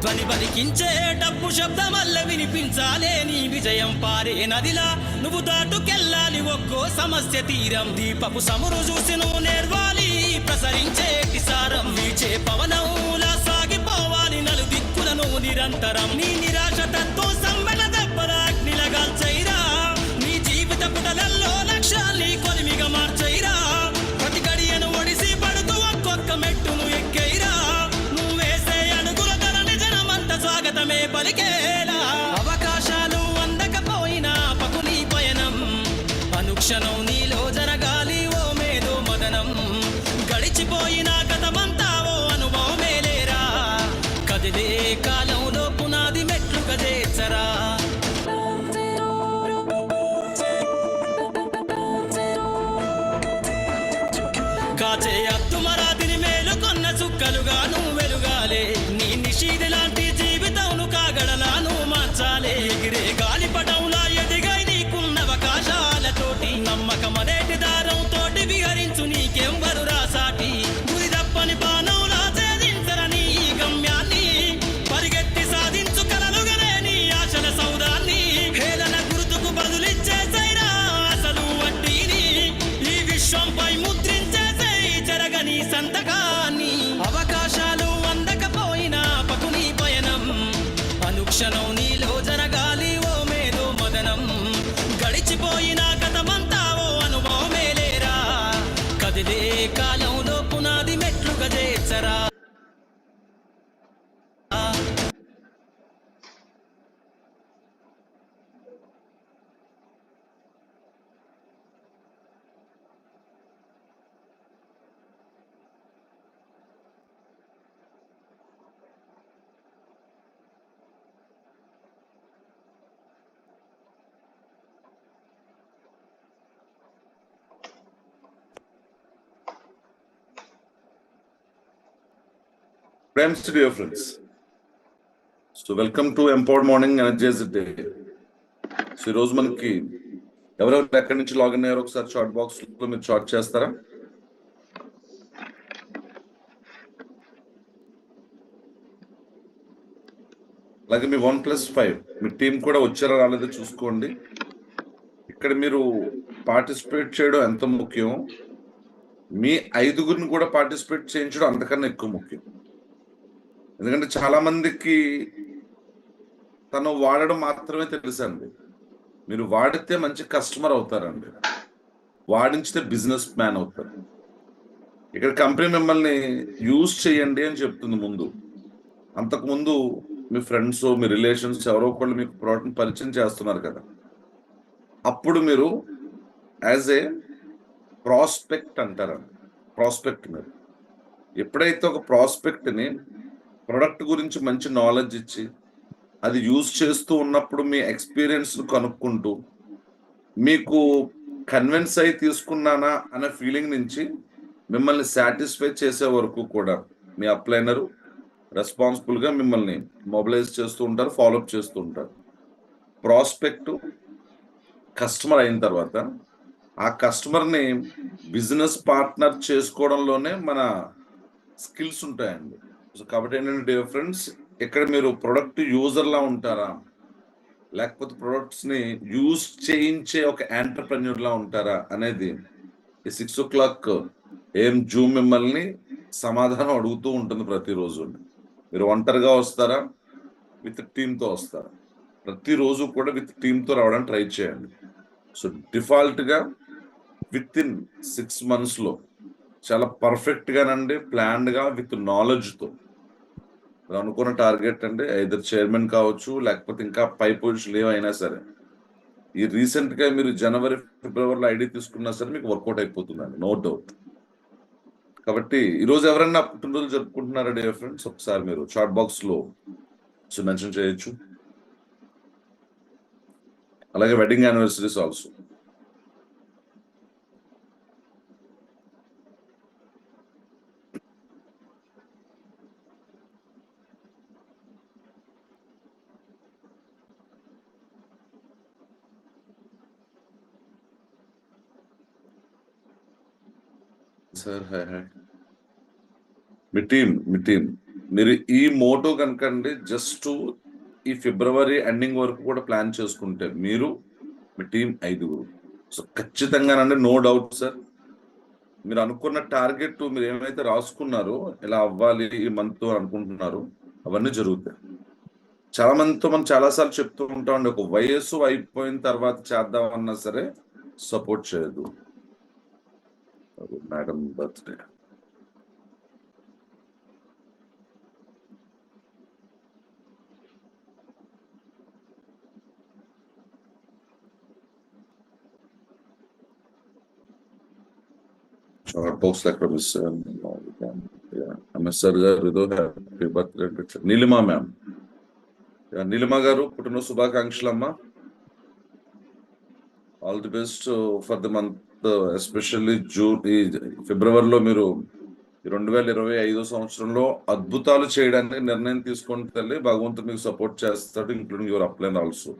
ధ్వని బలికించే డప్పు శబ్దమల్ల వినిపించాలే నీ విజయం పారే నదిలా నువ్వు దాటుకెళ్ళాలి ఒక్కో సమస్య తీరం దీపపు సమురు చూసి నువ్వు నేర్వాలి ప్రసరించే సారం వీచే పవనంలా సాగిపోవాలి నలు దిక్కులను నిరంతరం నీ నిరాశ తత్వం సమ్మెల దెబ్బరాగ్నిలగాల్చైరా నీ జీవిత పుటలల్లో లక్ష్యాల్ని కొలిమిగా మార్చైరా ప్రతి గడియను ఒడిసి పడుతూ ఒక్కొక్క మెట్టును ఎక్కైరా నువ్వేసే అడుగుల ధరని జనమంత స్వాగతమే పలికేలా అవకాశాలు అందకపోయినా పకుని పయనం అనుక్షణం నీలో జరగాలి ఓ మేధో మదనం గడిచిపోయిన గతమంతా ఓ అనుభవమేలేరా కదిలే కాలంలో పునాది మెట్లు గజేచ్చరా కాచే అత్తుమరాతిని మేలుకొన్న చుక్కలుగా నువ్వు వెలుగాలే నీ నిషీది లాంటి జీవితం కాగడలా నువ్వు మార్చాలే ఎగిరే గాలిపటంలా ఎదిగై నీకున్న అవకాశాలతోటి నమ్మకమనేటి దారం తోటి విహరించు నీకెంవరు రాసాటి గురి తప్పని బాణంలా ఛేదించరని ఈ గమ్యాన్ని పరిగెత్తి సాధించు కలలుగనే నీ ఆశల సౌదాన్ని హేళన గుర్తుకు బదులిచ్చే సైరా అసలు వడ్డీని ఈ విశ్వంపై ముద్రించే జరగని సంతకాన్ని అవకాశాలు అందకపోయినా పకుని పయనం అనుక్షణం నీలో జరగాలి ఓ మేధో మదనం గడిచిపోయిన గతమంతా ఓ అనుభవమేలేరా కదిలే కాలంలో పునాది మెట్లు గజేచ్చరా Friends, dear friends, so welcome to Empowered Morning Energized Day. So ఈరోజు మనకి ఎవరెవరు ఎక్కడి నుంచి లాగిన్ అయ్యారో ఒకసారి చాట్ బాక్స్ లో మీరు చాట్ చేస్తారా? అలాగే మీ 1+5 మీ టీం కూడా వచ్చారా రాలేదో చూసుకోండి. ఇక్కడ మీరు పార్టిసిపేట్ చేయడం ఎంత ముఖ్యం, మీ 5గురిని కూడా పార్టిసిపేట్ చేయించడం అంతకన్నా ఎక్కువ ముఖ్యం. ఎందుకంటే చాలా మందికి తను వాడడం మాత్రమే తెలుసండి. మీరు వాడితే మంచి కస్టమర్ అవుతారండి, వాడించితే బిజినెస్ మ్యాన్ అవుతారు. ఇక్కడ కంపెనీ మిమ్మల్ని యూజ్ చేయండి అని చెప్తుంది. ముందు అంతకుముందు మీ ఫ్రెండ్స్ మీ రిలేషన్స్ ఎవరో ఒకళ్ళు మీకు ప్రోడక్ట్ని పరిచయం చేస్తున్నారు కదా, అప్పుడు మీరు యాజ్ ఏ ప్రాస్పెక్ట్ అంటారండి. ప్రాస్పెక్ట్ మీరు ఎప్పుడైతే ఒక ప్రాస్పెక్ట్ని ప్రొడక్ట్ గురించి మంచి నాలెడ్జ్ ఇచ్చి అది యూజ్ చేస్తూ ఉన్నప్పుడు మీ ఎక్స్పీరియన్స్ కనుక్కుంటూ మీకు కన్విన్స్ అయి తీసుకున్నానా అనే ఫీలింగ్ నుంచి మిమ్మల్ని సాటిస్ఫై చేసే వరకు కూడా మీ అప్లైనరు రెస్పాన్సిబుల్గా మిమ్మల్ని మొబిలైజ్ చేస్తూ ఉంటారు, ఫాలోఅప్ చేస్తూ ఉంటారు. ప్రాస్పెక్ట్ కస్టమర్ అయిన తర్వాత ఆ కస్టమర్ని బిజినెస్ పార్ట్నర్ చేసుకోవడంలోనే మన స్కిల్స్ ఉంటాయండి. సో కాబట్టి ఏంటంటే డియర్ ఫ్రెండ్స్, ఇక్కడ మీరు ప్రొడక్ట్ యూజర్లా ఉంటారా లేకపోతే ప్రొడక్ట్స్ని యూజ్ చేయించే ఒక ఎంటర్ప్రెన్యూర్లా ఉంటారా అనేది ఈ 6 o'clock AM జూమ్ మిమ్మల్ని సమాధానం అడుగుతూ ఉంటుంది ప్రతిరోజు. మీరు ఒంటరిగా వస్తారా విత్ టీమ్తో వస్తారా? ప్రతిరోజు కూడా విత్ టీమ్తో రావడానికి ట్రై చేయండి. సో డిఫాల్ట్గా విత్ ఇన్ 6 monthsలో చాలా పర్ఫెక్ట్గానండి, ప్లాన్డ్గా విత్ నాలెడ్జ్తో అనుకున్న టార్గెట్ అండి ఐదర్ చైర్మన్ కావచ్చు లేకపోతే ఇంకా పై పొజిషన్ ఏమైనా సరే, ఈ రీసెంట్గా మీరు జనవరి ఫిబ్రవరిలో ఐడి తీసుకున్నా సరే మీకు వర్కౌట్ అయిపోతుందండి, నో డౌట్. కాబట్టి ఈరోజు ఎవరైనా పుట్టినరోజు జరుపుకుంటున్నారా డియర్ ఫ్రెండ్స్? ఒకసారి మీరు చాట్ బాక్స్లో మెన్షన్ చేయొచ్చు. అలాగే wedding anniversaries also. Sir hi hi. మీ టీం మీరు ఈ మోటో కనుకండి జస్ట్ ఈ ఫిబ్రవరి ఎండింగ్ వరకు కూడా ప్లాన్ చేసుకుంటే మీరు మీ టీం 5. సో ఖచ్చితంగానండి, నో డౌట్ సార్, మీరు అనుకున్న టార్గెట్ మీరు ఏమైతే రాసుకున్నారో ఇలా అవ్వాలి ఈ మంత్ అనుకుంటున్నారు అవన్నీ జరుగుతాయి. చాలా మందితో మనం చాలాసార్లు చెప్తూ ఉంటామండి, ఒక వయస్సు అయిపోయిన తర్వాత చేద్దామన్నా సరే సపోర్ట్ చేయదు. మేడం బర్త్డే బాక్స్ ఎక్కడ మిస్ ఎంఎస్ఆర్ గారు ఏదో happy birthday Neelima ma'am. Neelima గారు పుట్టిన శుభాకాంక్షలు అమ్మా. All the best for the month, especially June, ఈ ఫిబ్రవరిలో మీరు 2025 సంవత్సరంలో అద్భుతాలు చేయడానికి నిర్ణయం తీసుకొని తల్లి, భగవంతుడు మీకు సపోర్ట్ చేస్తాడు, including your upline also.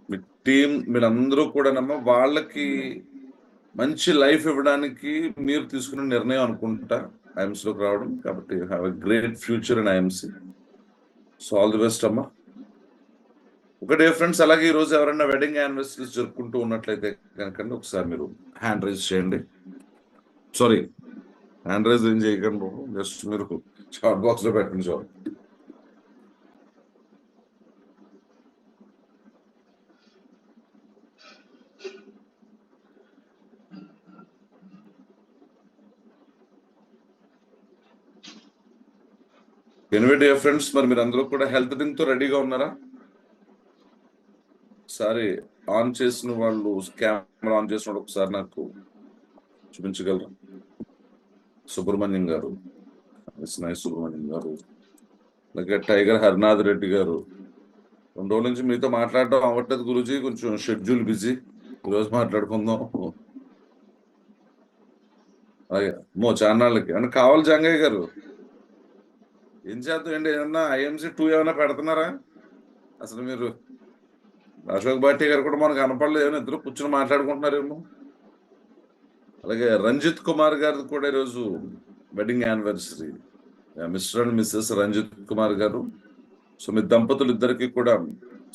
Me team మీరందరూ కూడానమ్మా వాళ్ళకి మంచి లైఫ్ ఇవ్వడానికి మీరు తీసుకున్న నిర్ణయం అనుకుంటా ఐఎంసీలోకి రావడం, కాబట్టి have a great future in IMC. So all the best అమ్మా. ఒకటే ఫ్రెండ్స్, అలాగే ఈరోజు ఎవరైనా వెడ్డింగ్ యానివర్సరీస్ జరుపుకుంటూ ఉన్నట్లయితే కనుక ఒకసారి మీరు హ్యాండ్ రైజ్ చేయండి. సారీ, హ్యాండ్ రైజ్ ఏం చేయకండి, జస్ట్ మీరు చాట్ బాక్స్ లో పెట్టండి చాలు. ఎనివే డియర్ ఫ్రెండ్స్, మరి మీరు అందరూ కూడా హెల్త్ డ్రింక్ తో రెడీగా ఉన్నారా? ఒకసారి ఆన్ చేసిన వాళ్ళు, కెమెరా ఆన్ చేసిన వాళ్ళు ఒకసారి నాకు చూపించగలరా? సుబ్రహ్మణ్యం గారు, సుబ్రహ్మణ్యం గారు, అలాగే టైగర్ హరినాథ్ రెడ్డి గారు. 2 రోజుల నుంచి మీతో మాట్లాడడం అవ్వట్లేదు గురూజీ, కొంచెం షెడ్యూల్ బిజీ, ఈరోజు మాట్లాడుకుందాం. అలాగే చాన్నాళ్ళకి అంటే కావాలి జంగయ్య గారు, ఏం చేద్దాం ఏంటి, ఏమన్నా ఐఎంసీ 2 ఏమైనా పెడుతున్నారా? అసలు మీరు అశోక్ భాటి గారు కూడా మనకు కనపడలేదు, ఏమైనా ఇద్దరు కూర్చొని మాట్లాడుకుంటున్నారేమో. అలాగే రంజిత్ కుమార్ గారు కూడా ఈరోజు wedding anniversary, Mr and Mrs Ranjith Kumar గారు. సో మీ దంపతులు ఇద్దరికి కూడా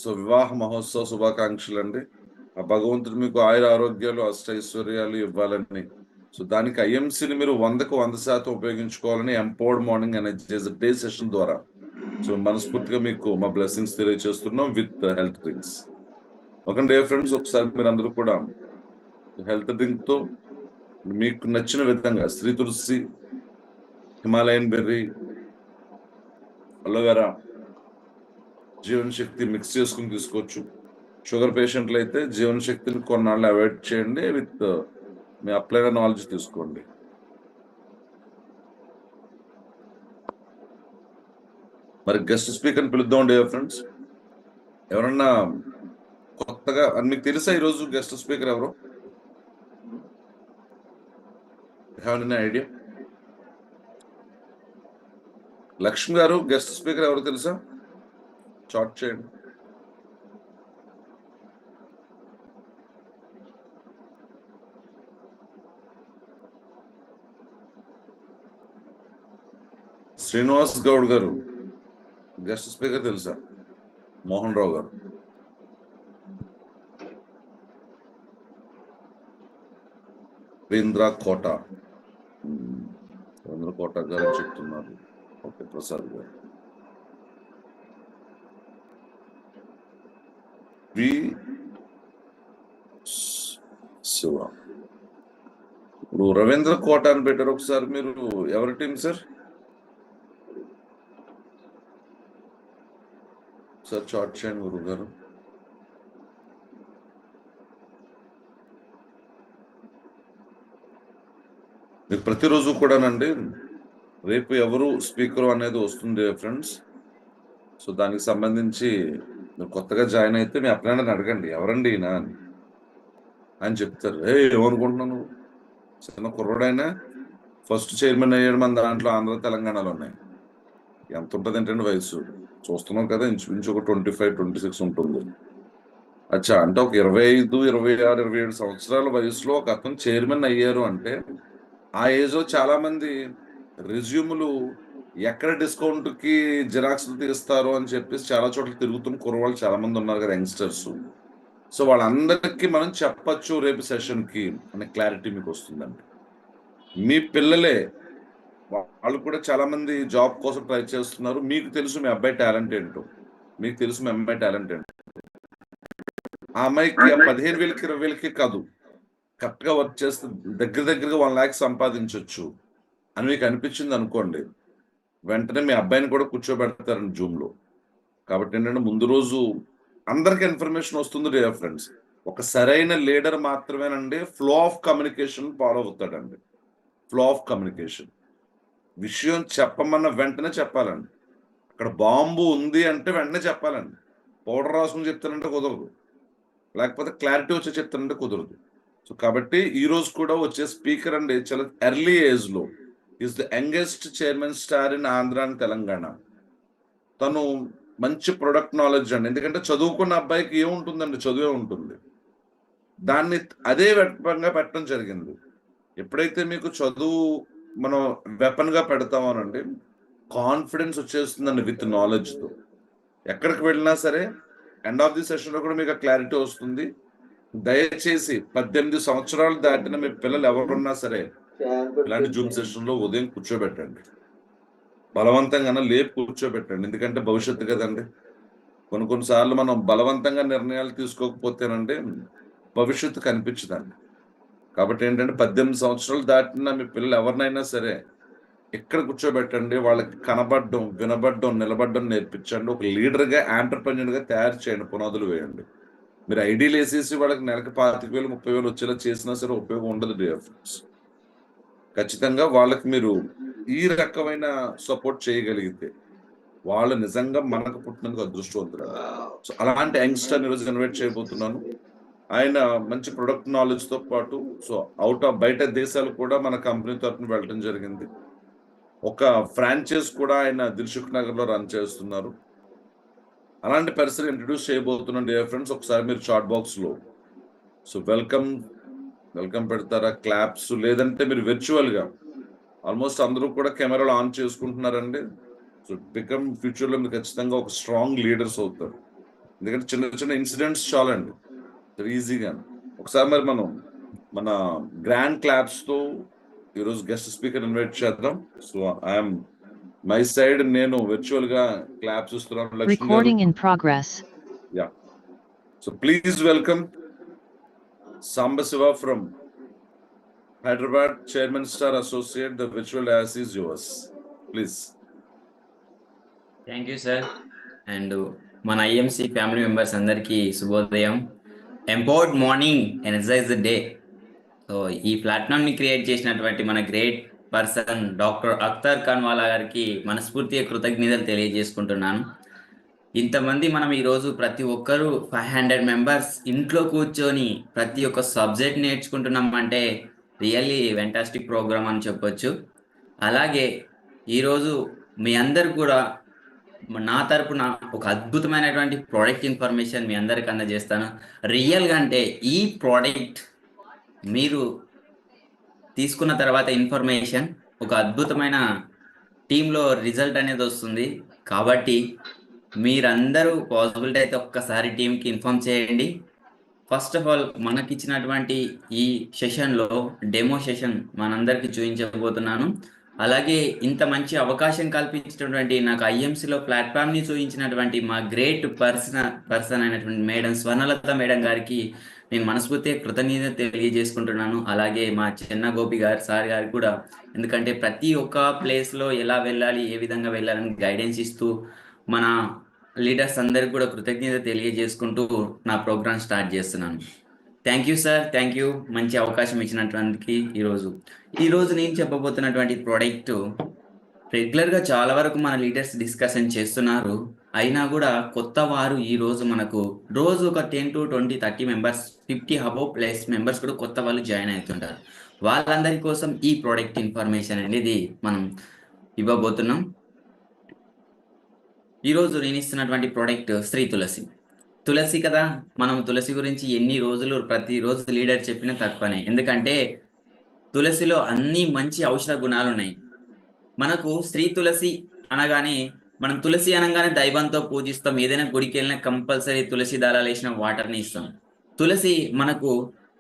సో వివాహ మహోత్సవ శుభాకాంక్షలు అండి. ఆ భగవంతుడు మీకు ఆయుర ఆరోగ్యాలు అష్టైశ్వర్యాలు ఇవ్వాలని, సో దానికి ఐఎంసీని మీరు 100కు 100% ఉపయోగించుకోవాలని empowered morning energise day session ద్వారా సో మనస్ఫూర్తిగా మీకు మా బ్లెస్సింగ్స్ తెలియజేస్తున్నాం with health drinks. Okay friends, ఒకసారి మీరు అందరూ కూడా హెల్త్ డ్రింక్ తో మీకు నచ్చిన విధంగా శ్రీ తులసి, హిమాలయన్ బెర్రీ, అలోవెరా, జీవన్ శక్తి మిక్స్ చేసుకుని తీసుకోవచ్చు. షుగర్ పేషెంట్లు అయితే జీవన్ శక్తిని కొన్నాళ్ళు అవాయిడ్ చేయండి, విత్ మీ అప్లైన నాలెడ్జ్ తీసుకోండి. మరి గెస్ట్ స్పీకర్ని పిలుద్దాం డియర్ ఫ్రెండ్స్. ఎవరన్నా కొత్తగా మీకు తెలుసా ఈరోజు గెస్ట్ స్పీకర్ ఎవరు? Have any idea? Lakshmi garu guest speaker ఎవరు తెలుసా? చాట్ చేయండి. శ్రీనివాస్ గౌడ్ గారు గెస్ట్ స్పీకర్ తెలుసా? మోహన్ రావు గారు. రవీంద్ర కోట, రవీంద్ర కోట గారు చెప్తున్నారు. ఓకే, ప్రసాద్ గారు. శివ. ఇప్పుడు రవీంద్ర కోట అని పెట్టారు, ఒకసారి మీరు ఎవరి టీం సార్? సార్ చాట్ చేయండి గురువు గారు. మీకు ప్రతిరోజు కూడానండి రేపు ఎవరు స్పీకర్ అనేది వస్తుంది ఫ్రెండ్స్. సో దానికి సంబంధించి మీరు కొత్తగా జాయిన్ అయితే మీ అప్లైనర్ని అడగండి, ఎవరండి ఈయన అని చెప్తారు. ఏమనుకుంటున్నాను, చిన్న కుర్రోడైనా ఫస్ట్ చైర్మన్ అయ్యాడు మన దాంట్లో, ఆంధ్ర తెలంగాణలో ఉన్నాయి. ఎంత ఉంటుంది ఏంటంటే వయసు చూస్తున్నాం కదా, ఇంచుమించు ఒక 25-26 ఉంటుంది. అచ్చా, అంటే ఒక 25, 26, 27 సంవత్సరాల వయసులో ఒక అతను చైర్మన్ అయ్యారు అంటే, ఆ ఏజ్ లో చాలా మంది రెజ్యూములు ఎక్కడ డిస్కౌంట్కి జిరాక్స్లు తీస్తారు అని చెప్పేసి చాలా చోట్ల తిరుగుతున్న కుర్రవాళ్ళు చాలా మంది ఉన్నారు కదా, యంగ్స్టర్స్. సో వాళ్ళందరికీ మనం చెప్పచ్చు రేపు సెషన్కి అనే క్లారిటీ మీకు వస్తుందండి. మీ పిల్లలే, వాళ్ళు కూడా చాలా మంది జాబ్ కోసం ట్రై చేస్తున్నారు. మీకు తెలుసు మీ అబ్బాయి టాలెంట్ ఏంటో, మీకు తెలుసు మీ అమ్మాయి టాలెంట్ ఏంటో. ఆ అమ్మాయికి ఆ 15,000కి 20,000కి కాదు, కరెక్ట్ గా వర్క్ చేస్తే దగ్గరగా 1 lakh సంపాదించవచ్చు అని మీకు అనిపించింది అనుకోండి, వెంటనే మీ అబ్బాయిని కూడా కూర్చోబెడతారండి జూమ్ లో. కాబట్టి ఏంటంటే ముందు రోజు అందరికి ఇన్ఫర్మేషన్ వస్తుంది డియర్ ఫ్రెండ్స్. ఒక సరైన లీడర్ మాత్రమేనండి ఫ్లో ఆఫ్ కమ్యూనికేషన్ ఫాలో అవుతాడండి. ఫ్లో ఆఫ్ కమ్యూనికేషన్, విషయం చెప్పమన్న వెంటనే చెప్పాలండి. అక్కడ బాంబు ఉంది అంటే వెంటనే చెప్పాలండి. పౌడర్ రాసుకుని చెప్తానంటే కుదరదు, లేకపోతే క్లారిటీ వచ్చి చెప్తానంటే కుదరదు. సో కాబట్టి ఈ రోజు కూడా వచ్చే స్పీకర్ అండి చాలా ఎర్లీ ఏజ్ లో is the youngest chairman star in Andhra and Telangana. తను మంచి ప్రొడక్ట్ నాలెడ్జ్ అండి. ఎందుకంటే చదువుకున్న అబ్బాయికి ఏముంటుందండి, చదువే ఉంటుంది. దాన్ని అదే వెపన్గా పెట్టడం జరిగింది. ఎప్పుడైతే మీకు చదువు మనం వెపన్ గా పెడతామోనండి, కాన్ఫిడెన్స్ వచ్చేస్తుందండి విత్ నాలెడ్జ్ తో. ఎక్కడికి వెళ్ళినా సరే ఎండ్ ఆఫ్ ది సెషన్ లో కూడా మీకు క్లారిటీ వస్తుంది. దయచేసి 18 సంవత్సరాలు దాటిన మీ పిల్లలు ఎవరున్నా సరే ఇలాంటి జూమ్ సెషన్ లో ఉదయం కూర్చోబెట్టండి, బలవంతంగా లేపు కూర్చోబెట్టండి. ఎందుకంటే భవిష్యత్తు కదండి. కొన్నిసార్లు మనం బలవంతంగా నిర్ణయాలు తీసుకోకపోతేనండి భవిష్యత్తు కనిపించదండి. కాబట్టి ఏంటంటే 18 సంవత్సరాలు దాటిన మీ పిల్లలు ఎవరినైనా సరే ఇక్కడ కూర్చోబెట్టండి, వాళ్ళకి కనబడడం, వినబడడం, నిలబడడం నేర్పించండి. ఒక లీడర్గా, ఆంటర్‌ప్రెన్యూర్‌గా తయారు చేయండి, పునాదులు వేయండి. మీరు ఐడీలు వేసేసి వాళ్ళకి నెలకు 25,000 30,000 వచ్చేలా చేసినా సరే ఉపయోగం ఉండదు డియర్ ఫ్రెండ్స్. ఖచ్చితంగా వాళ్ళకి మీరు ఈ రకమైన సపోర్ట్ చేయగలిగితే వాళ్ళు నిజంగా మనకు పుట్టినందుకు అదృష్టవంతులు. సో అలాంటి యంగ్స్టర్ ఈరోజు ఇన్వైట్ చేయబోతున్నాను. ఆయన మంచి ప్రొడక్ట్ నాలెడ్జ్ తో పాటు సో అవుట్ ఆఫ్ బయట దేశాలు కూడా మన కంపెనీ తరఫున వెళ్ళడం జరిగింది. ఒక ఫ్రాంచైజ్ కూడా ఆయన దిల్సుఖ్ నగర్ లో రన్ చేస్తున్నారు. అలాంటి పర్సన్ ఇంట్రడ్యూస్ చేయబోతున్నాను డియర్ ఫ్రెండ్స్. ఒకసారి మీరు చాట్ బాక్స్ లో సో వెల్కమ్ పెడతారా, క్లాప్స్, లేదంటే మీరు విర్చువల్ గా ఆల్మోస్ట్ అందరూ కూడా కెమెరాలు ఆన్ చేసుకుంటున్నారండి. సో బికమ్ ఫ్యూచర్ లో మీరు ఖచ్చితంగా ఒక స్ట్రాంగ్ లీడర్స్ అవుతారు. ఎందుకంటే చిన్న ఇన్సిడెంట్స్ చాలండి ఈజీగా. ఒకసారి మరి మనం మన గ్రాండ్ క్లాప్స్ తో ఈరోజు గెస్ట్ స్పీకర్ ఇన్వైట్ చేద్దాం. సో ఐఎమ్ మై సైడ్ నేను విర్చువల్ గా క్లాప్స్ ఇస్తున్నాను. లక్ష్మి Recording గారు, in progress. Yeah. So please welcome Sambasiva from Hyderabad, Chairman Star Associate. The virtual dais is yours. Please. Thank you sir. And మన IMC family members అందరికీ శుభోదయం. Empowered morning, energise the day. So ఈ ప్లాట్ఫామ్ని create చేసినటువంటి మన great person doctor Akhtar Khanwala గారికి మనస్ఫూర్తిగా కృతజ్ఞతలు తెలియజేసుకుంటున్నాను. ఇంతమంది మనం ఈరోజు ప్రతి ఒక్కరూ 500 మెంబర్స్ ఇంట్లో కూర్చొని ప్రతి ఒక్క సబ్జెక్ట్ నేర్చుకుంటున్నాం అంటే రియల్లీ వెంటాస్టిక్ ప్రోగ్రామ్ అని చెప్పొచ్చు. అలాగే ఈరోజు మీ అందరు కూడా నా తరపున ఒక అద్భుతమైనటువంటి ప్రోడక్ట్ ఇన్ఫర్మేషన్ మీ అందరికి అందజేస్తాను. రియల్గా అంటే ఈ ప్రోడక్ట్ మీరు తీసుకున్న తర్వాత ఇన్ఫర్మేషన్ ఒక అద్భుతమైన టీంలో రిజల్ట్ అనేది వస్తుంది. కాబట్టి మీరందరూ పాసిబిలిటీ అయితే ఒక్కసారి టీంకి ఇన్ఫార్మ్ చేయండి. ఫస్ట్ ఆఫ్ ఆల్ మనకిచ్చినటువంటి ఈ సెషన్లో డెమో సెషన్ మనందరికీ చూపించబోతున్నాను. అలాగే ఇంత మంచి అవకాశం కల్పించినటువంటి నాకు ఐఎంసీలో ప్లాట్ఫామ్ని చూపించినటువంటి మా గ్రేట్ పర్సన్ అయినటువంటి మేడం స్వర్ణలత మేడం గారికి నేను మనస్ఫూర్తిగా కృతజ్ఞత తెలియజేసుకుంటున్నాను. అలాగే మా చిన్న గోపి గారు సార్ గారికి కూడా, ఎందుకంటే ప్రతి ఒక్క ప్లేస్లో ఎలా వెళ్ళాలి, ఏ విధంగా వెళ్ళాలని గైడెన్స్ ఇస్తూ మన లీడర్స్ అందరికి కూడా కృతజ్ఞత తెలియజేసుకుంటూ నా ప్రోగ్రామ్ స్టార్ట్ చేస్తున్నాను. Thank you sir, thank you. మంచి అవకాశం ఇచ్చినటువంటి ఈరోజు నేను చెప్పబోతున్నటువంటి ప్రోడక్ట్ రెగ్యులర్గా చాలా వరకు మన లీడర్స్ డిస్కషన్ చేస్తున్నారు. అయినా కూడా కొత్త వారు ఈరోజు మనకు రోజు ఒక 10 to 20 30 members 50 above plus members కూడా కొత్త వాళ్ళు జాయిన్ అవుతుంటారు. వాళ్ళందరి కోసం ఈ ప్రోడక్ట్ ఇన్ఫర్మేషన్ అనేది మనం ఇవ్వబోతున్నాం. ఈరోజు నేను ఇస్తున్నటువంటి ప్రోడక్ట్ శ్రీ తులసి కదా. మనం తులసి గురించి ఎన్ని రోజులు ప్రతిరోజు లీడర్ చెప్పినా తక్కువనే. ఎందుకంటే తులసిలో అన్ని మంచి ఔషధ గుణాలు ఉన్నాయి. మనకు శ్రీ తులసి అనగానే మనం తులసి అనగానే దైవంతో పూజిస్తాం. ఏదైనా గుడికి వెళ్ళినా కంపల్సరీ తులసి దళాలు వేసిన వాటర్ని ఇస్తాం. తులసి మనకు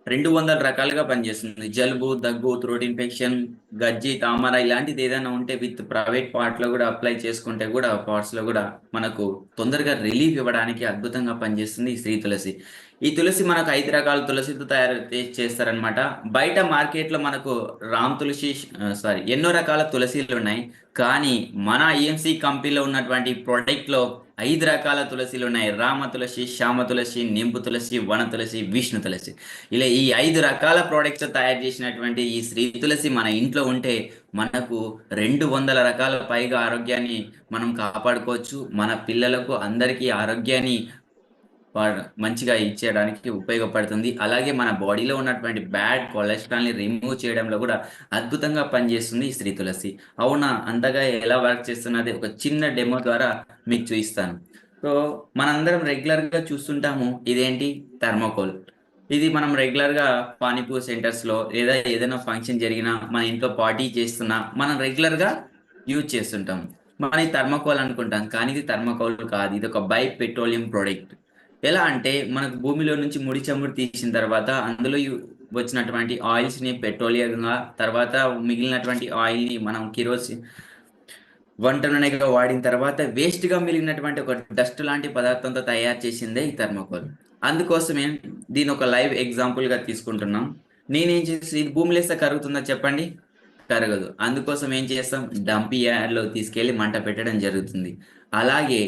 200 రకాలుగా పనిచేస్తుంది. జలుబు, దగ్గు, థ్రోట్ ఇన్ఫెక్షన్, గజ్జి, తామర ఇలాంటిది ఏదైనా ఉంటే విత్ ప్రైవేట్ పార్ట్ లో కూడా అప్లై చేసుకుంటే కూడా పార్ట్స్ లో కూడా మనకు తొందరగా రిలీఫ్ ఇవ్వడానికి అద్భుతంగా పనిచేస్తుంది ఈ శ్రీ తులసి. ఈ తులసి మనకు 5 రకాల తులసితో తయారు చేస్తారనమాట. బయట మార్కెట్ లో మనకు రామ్ తులసి ఎన్నో రకాల తులసిలు ఉన్నాయి. కానీ మన ఐఎంసి కంపెనీలో ఉన్నటువంటి ప్రొడక్ట్ లో 5 రకాల తులసిలు ఉన్నాయి. రామ తులసి, శ్యామ తులసి, నింబు తులసి, వన తులసి, విష్ణు తులసి. ఇలా ఈ 5 రకాల ప్రోడక్ట్స్ తయారు చేసినటువంటి ఈ శ్రీ తులసి మన ఇంట్లో ఉంటే మనకు 200 రకాల పైగా ఆరోగ్యాన్ని మనం కాపాడుకోవచ్చు. మన పిల్లలకు అందరికీ ఆరోగ్యాన్ని మంచిగా ఇచ్చేయడానికి ఉపయోగపడుతుంది. అలాగే మన బాడీలో ఉన్నటువంటి బ్యాడ్ కొలెస్ట్రాల్ ని రిమూవ్ చేయడంలో కూడా అద్భుతంగా పనిచేస్తుంది ఈ శ్రీ తులసి. అవునా, అంతగా ఎలా వర్క్ చేస్తున్నది ఒక చిన్న డెమో ద్వారా మీకు చూపిస్తాను. సో మనందరం రెగ్యులర్ గా చూస్తుంటాము, ఇదేంటి థర్మోకోల్. ఇది మనం రెగ్యులర్ గా పానీపూర్ సెంటర్స్ లో లేదా ఏదైనా ఫంక్షన్ జరిగినా మన ఇంట్లో పార్టీ చేస్తున్నా మనం రెగ్యులర్ గా యూజ్ చేస్తుంటాం. మన థర్మోకోల్ అనుకుంటాం, కానీ ఇది థర్మోకోల్ కాదు, ఇది ఒక బై పెట్రోలియం ప్రోడక్ట్. ఎలా అంటే మనకు భూమిలో నుంచి ముడి చమురు తీసిన తర్వాత అందులో వచ్చినటువంటి ఆయిల్స్ ని పెట్రోలియంగా, తర్వాత మిగిలినటువంటి ఆయిల్ ని మనం వంట నూనెగా వాడిన తర్వాత వేస్ట్ గా మిగిలినటువంటి ఒక డస్ట్ లాంటి పదార్థంతో తయారు చేసిందే ఈ థర్మోకోల్. అందుకోసమే దీని ఒక లైవ్ ఎగ్జాంపుల్ గా తీసుకుంటున్నాం. నేనేం చేసి ఇది భూమిలో వేస్తే కరుగుతుందా చెప్పండి? కరగదు. అందుకోసం ఏం చేస్తాం, డంప్ యార్డ్లో తీసుకెళ్లి మంట పెట్టడం జరుగుతుంది. అలాగే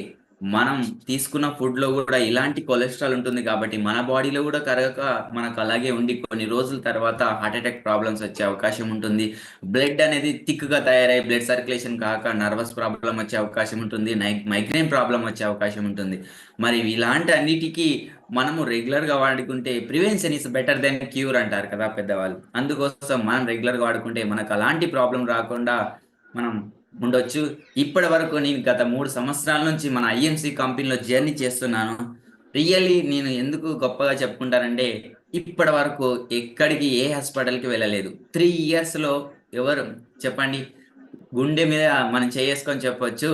మనం తీసుకున్న ఫుడ్ లో కూడా ఇలాంటి కొలెస్ట్రాల్ ఉంటుంది కాబట్టి మన బాడీలో కూడా కరగక మనకు అలాగే ఉండి కొన్ని రోజుల తర్వాత హార్ట్ అటాక్ ప్రాబ్లమ్స్ వచ్చే అవకాశం ఉంటుంది. బ్లడ్ అనేది థిక్ గా తయారై బ్లడ్ సర్క్యులేషన్ కాక నర్వస్ ప్రాబ్లం వచ్చే అవకాశం ఉంటుంది. మైగ్రేన్ ప్రాబ్లం వచ్చే అవకాశం ఉంటుంది. మరి ఇలాంటి అన్నిటికీ మనము రెగ్యులర్ గా వాడుకుంటే prevention is better than cure అంటారు కదా పెద్దవాళ్ళు. అందుకోసం మనం రెగ్యులర్ గా వాడుకుంటే మనకు అలాంటి ప్రాబ్లం రాకుండా మనం ఉండొచ్చు. ఇప్పటి వరకు నేను గత 3 సంవత్సరాల నుంచి మన ఐఎంసి కంపెనీలో జర్నీ చేస్తున్నాను. రియల్లీ నేను ఎందుకు గొప్పగా చెప్పుకుంటానంటే ఇప్పటి వరకు ఎక్కడికి ఏ హాస్పిటల్కి వెళ్ళలేదు. 3 years లో ఎవరు చెప్పండి, గుండె మీద మనం చేసుకొని చెప్పొచ్చు,